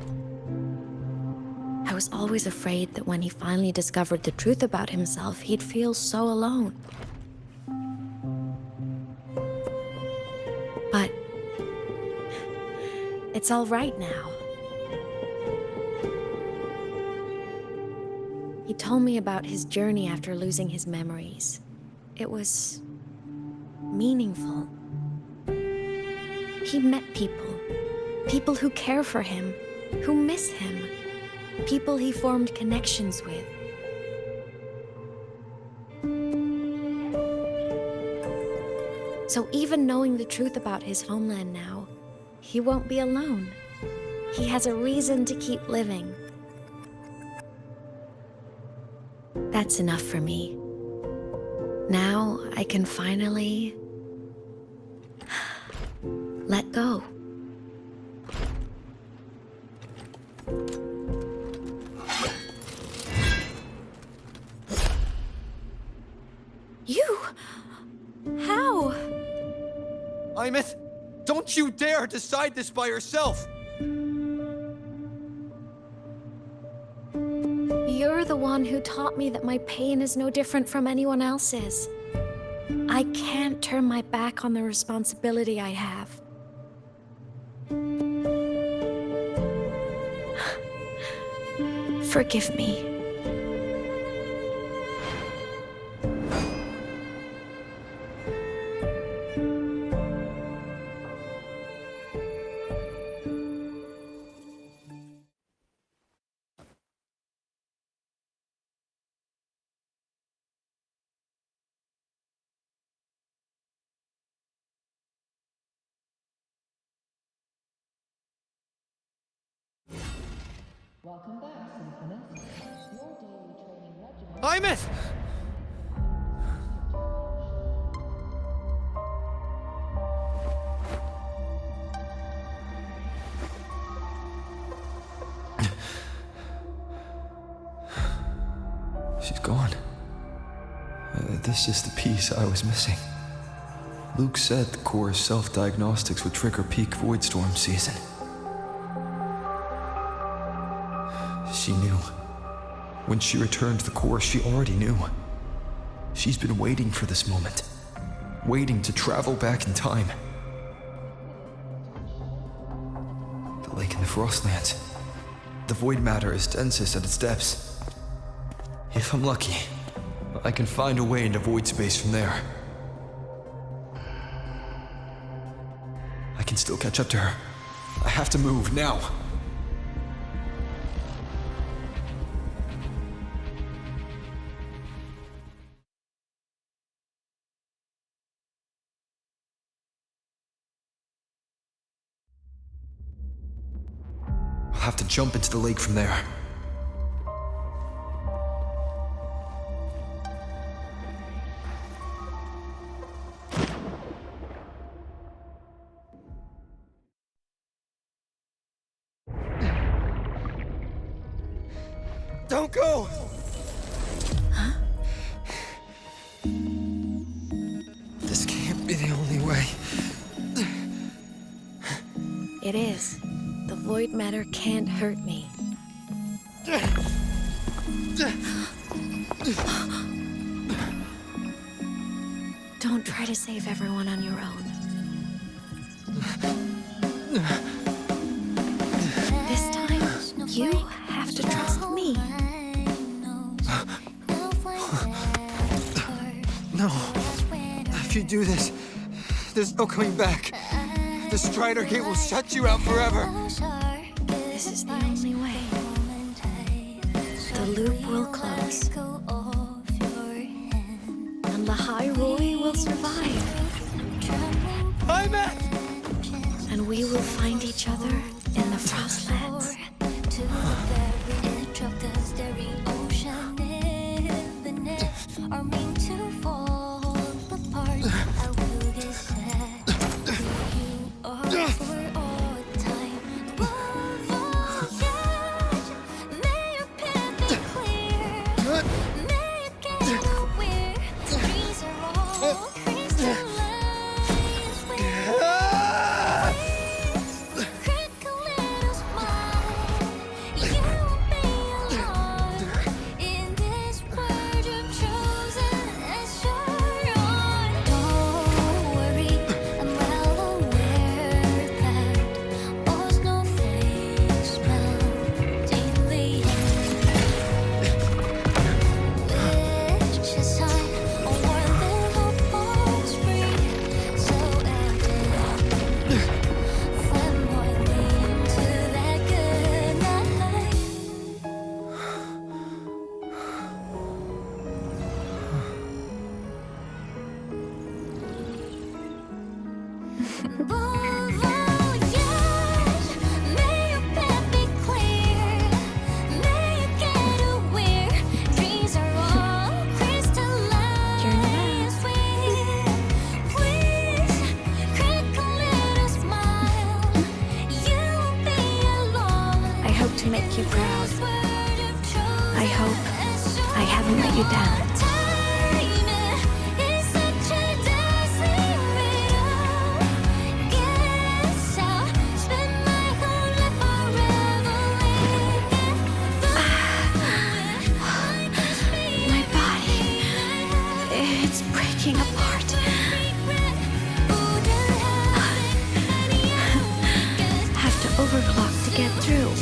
I was always afraid that when he finally discovered the truth about himself, he'd feel so alone. But it's all right now. He told me about his journey after losing his memories. It was meaningful. He met people who care for him, who miss him, people he formed connections with. So even knowing the truth about his homeland now, he won't be alone. He has a reason to keep living. That's enough for me. Now I can finally let go. You? How? Imeth, don't you dare decide this by yourself! You're the one who taught me that my pain is no different from anyone else's. I can't turn my back on the responsibility I have. Forgive me. Welcome back, Synchronous. Your daily training regimen... Imeth! She's gone. This is the piece I was missing. Luke said the core's self-diagnostics would trigger peak void storm season. She knew. When she returned to the core, she already knew. She's been waiting for this moment. Waiting to travel back in time. The lake in the Frostlands. the void matter is densest at its depths. If I'm lucky, I can find a way into void space from there. I can still catch up to her. I have to move now. I'll have to jump into the lake from there. Don't go! Huh? This can't be the only way. It is. The void matter can't hurt me. Don't try to save everyone on your own. This time, you have to trust me. No. If you do this, there's no coming back. The Strider Gate will shut you out forever. This is the only way. The loop will close. And the High Roy will survive. I'm at! And we will find each other in the Frostlands. You proud. I hope I haven't let you down. My body, it's breaking apart. Have to overclock to get through.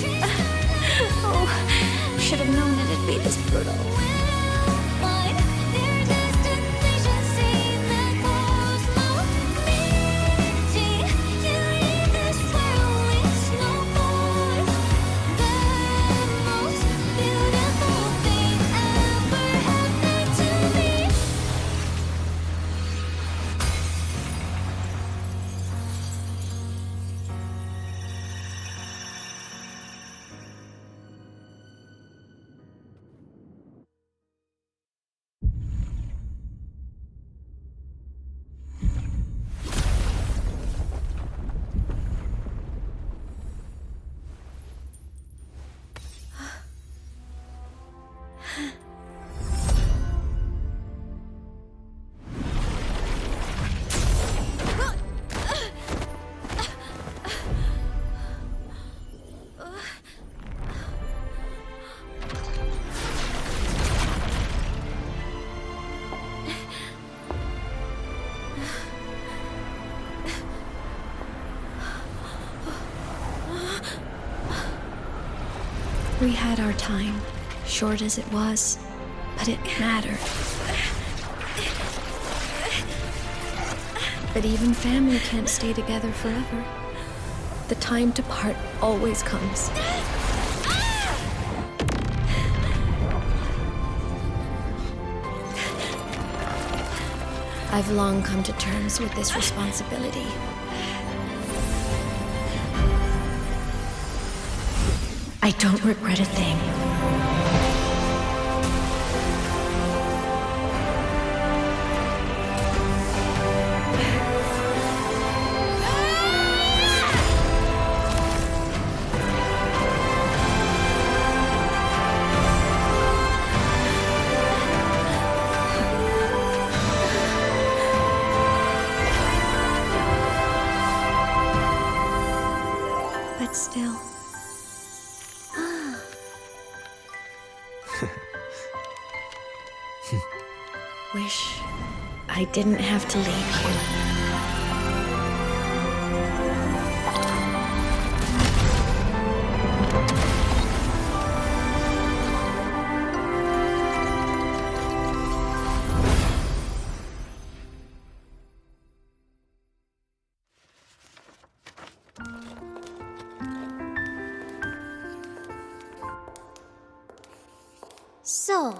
Oh, should have known it'd be this brutal. We had our time, short as it was, but it mattered. But even family can't stay together forever. The time to part always comes. I've long come to terms with this responsibility. I don't regret a thing. But still. Wish I didn't have to leave you. So,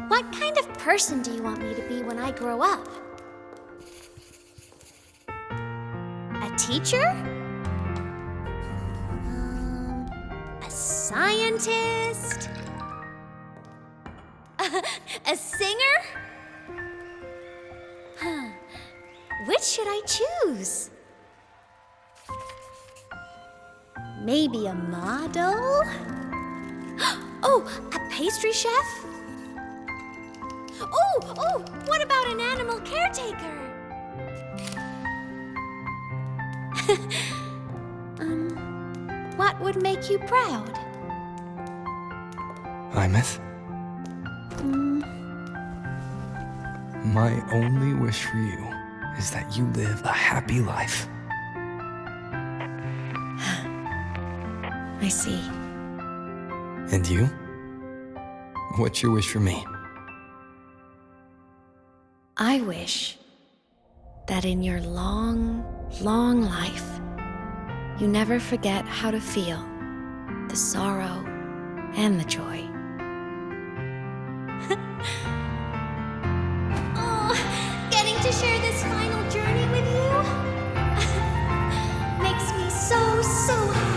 what kind of person do you want me to be when I grow up? A teacher? A scientist? A singer? Huh. Which should I choose? Maybe a model? Oh, a pastry chef? Oh, what about an animal caretaker? What would make you proud? Imeth? My only wish for you is that you live a happy life. I see. And you? What's your wish for me? I wish that in your long, long life, you never forget how to feel the sorrow and the joy. Oh, getting to share this final journey with you makes me so, so happy.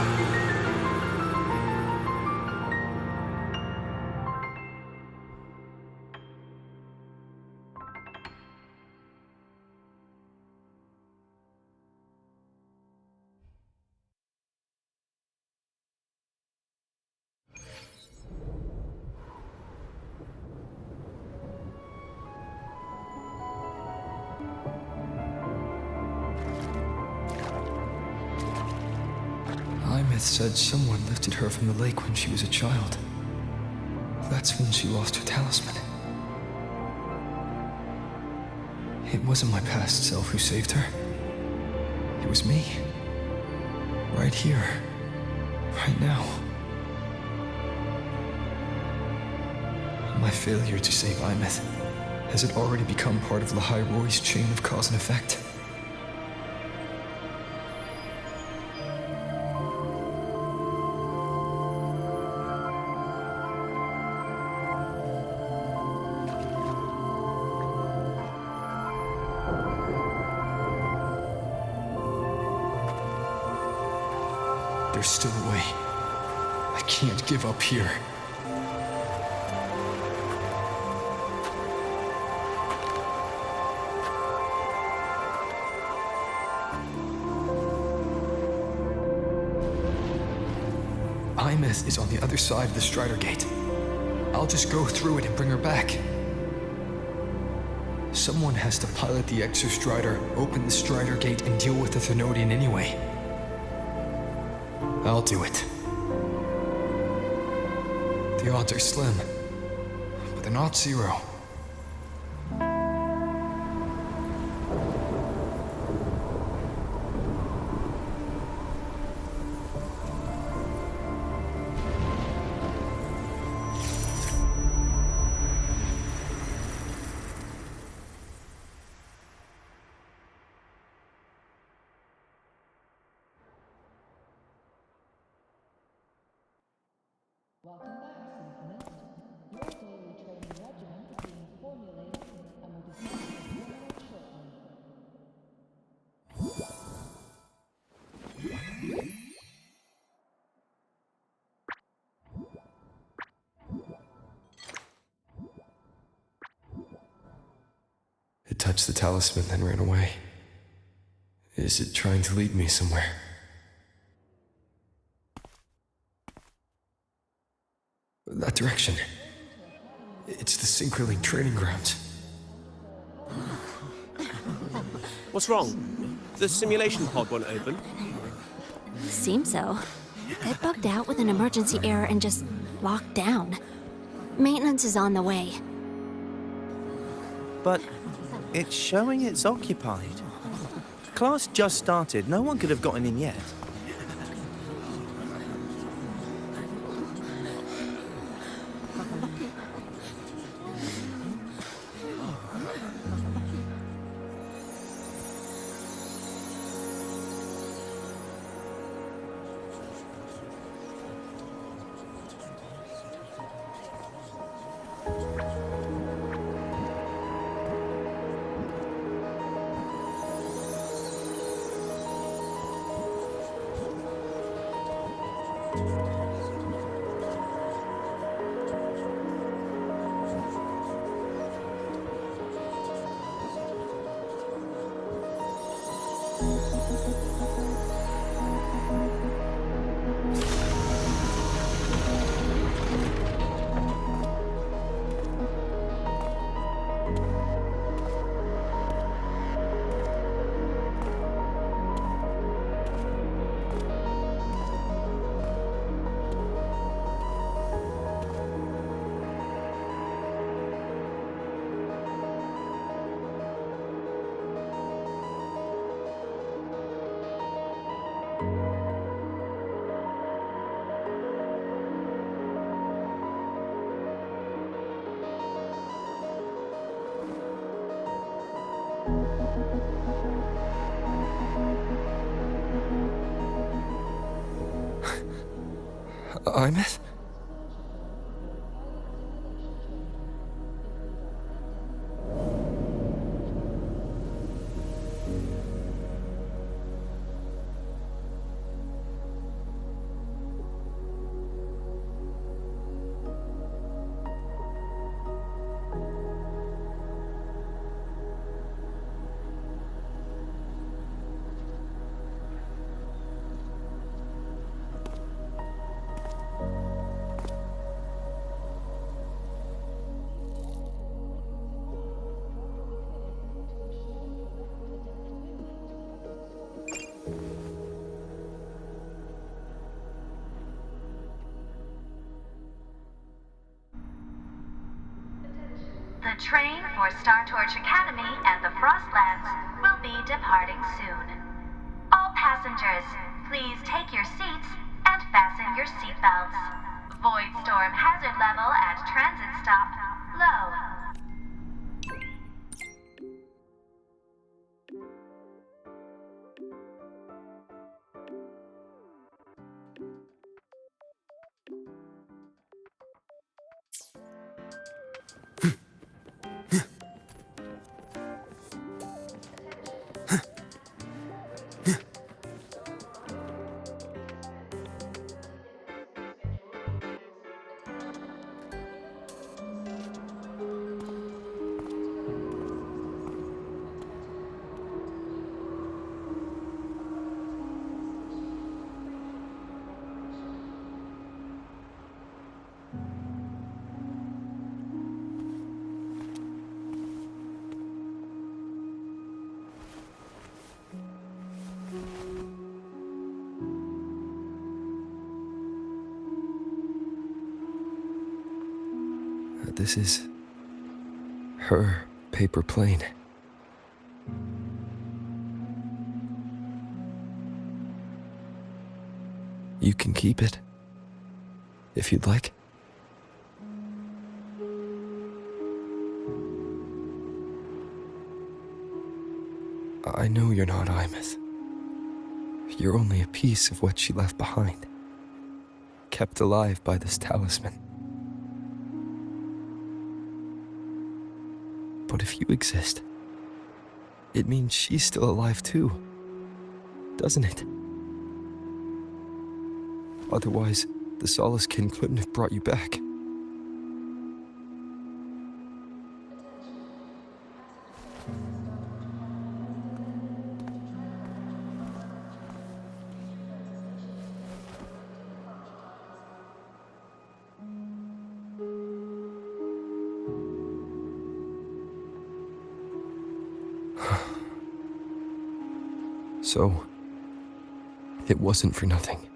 Imeth said someone lifted her from the lake when she was a child. That's when she lost her talisman. It wasn't my past self who saved her. It was me. Right here. Right now. My failure to save Imeth, has it already become part of Lahai Roy's chain of cause and effect? There's still a way. I can't give up here. Imeth is on the other side of the Strider Gate. I'll just go through it and bring her back. Someone has to pilot the Exostrider, open the Strider Gate, and deal with the Thenodian anyway. I'll do it. The odds are slim, but they're not zero. touched the talisman, then ran away. Is it trying to lead me somewhere? That direction. It's the Synchrolink training grounds. What's wrong? The simulation pod won't open? Seems so. It bugged out with an emergency error and just locked down. Maintenance is on the way. But it's showing it's occupied. Class just started. No one could have gotten in yet. Imeth? The train for Star Torch Academy and the Frostlands will be departing soon. All passengers, please take your seats and fasten your seatbelts. Void storm hazard level at transit stop low. This is her paper plane. You can keep it, if you'd like. I know you're not Imeth. You're only a piece of what she left behind, kept alive by this talisman. But if you exist, it means she's still alive too, doesn't it? Otherwise, the Solace Kin couldn't have brought you back. So, it wasn't for nothing.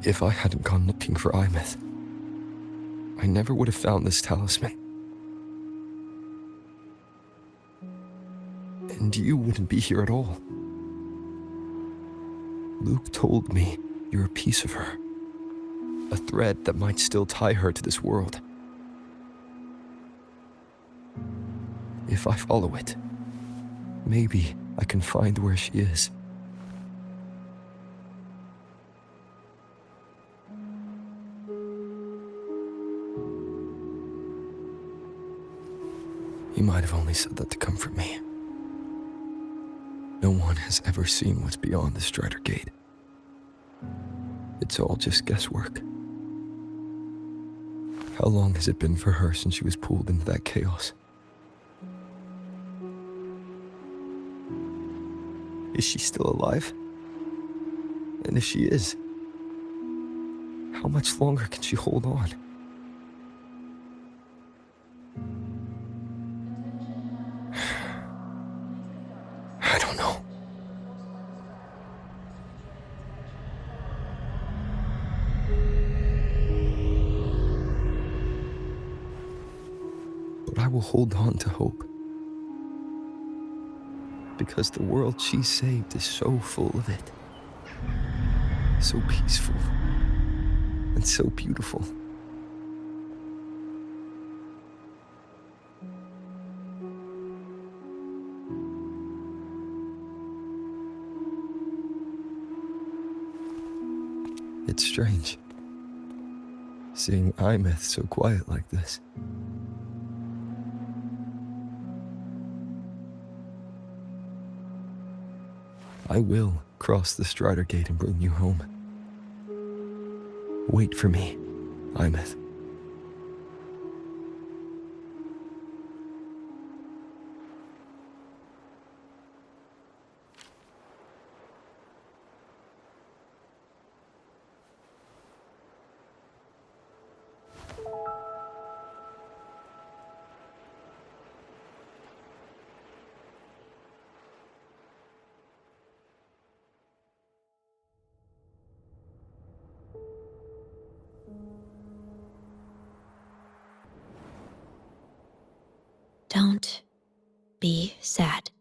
If I hadn't gone looking for Imeth, I never would have found this talisman. And you wouldn't be here at all. Luke told me you're a piece of her. A thread that might still tie her to this world. If I follow it, maybe I can find where she is. You might have only said that to comfort me. No one has ever seen what's beyond the Strider Gate. It's all just guesswork. How long has it been for her since she was pulled into that chaos? Is she still alive? And if she is, how much longer can she hold on? I don't know. But I will hold on to hope. Because the world she saved is so full of it. So peaceful. And so beautiful. It's strange, seeing Imeth so quiet like this. I will cross the Strider Gate and bring you home. Wait for me, Imeth. Don't be sad.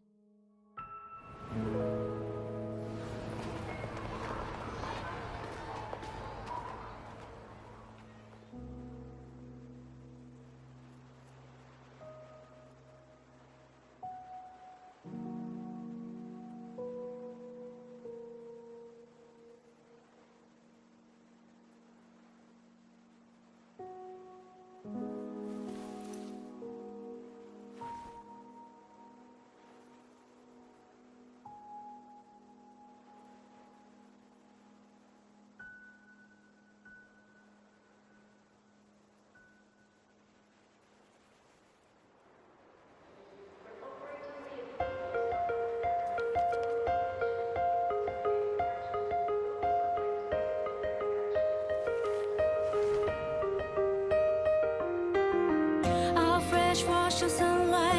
Our fresh wash of sunlight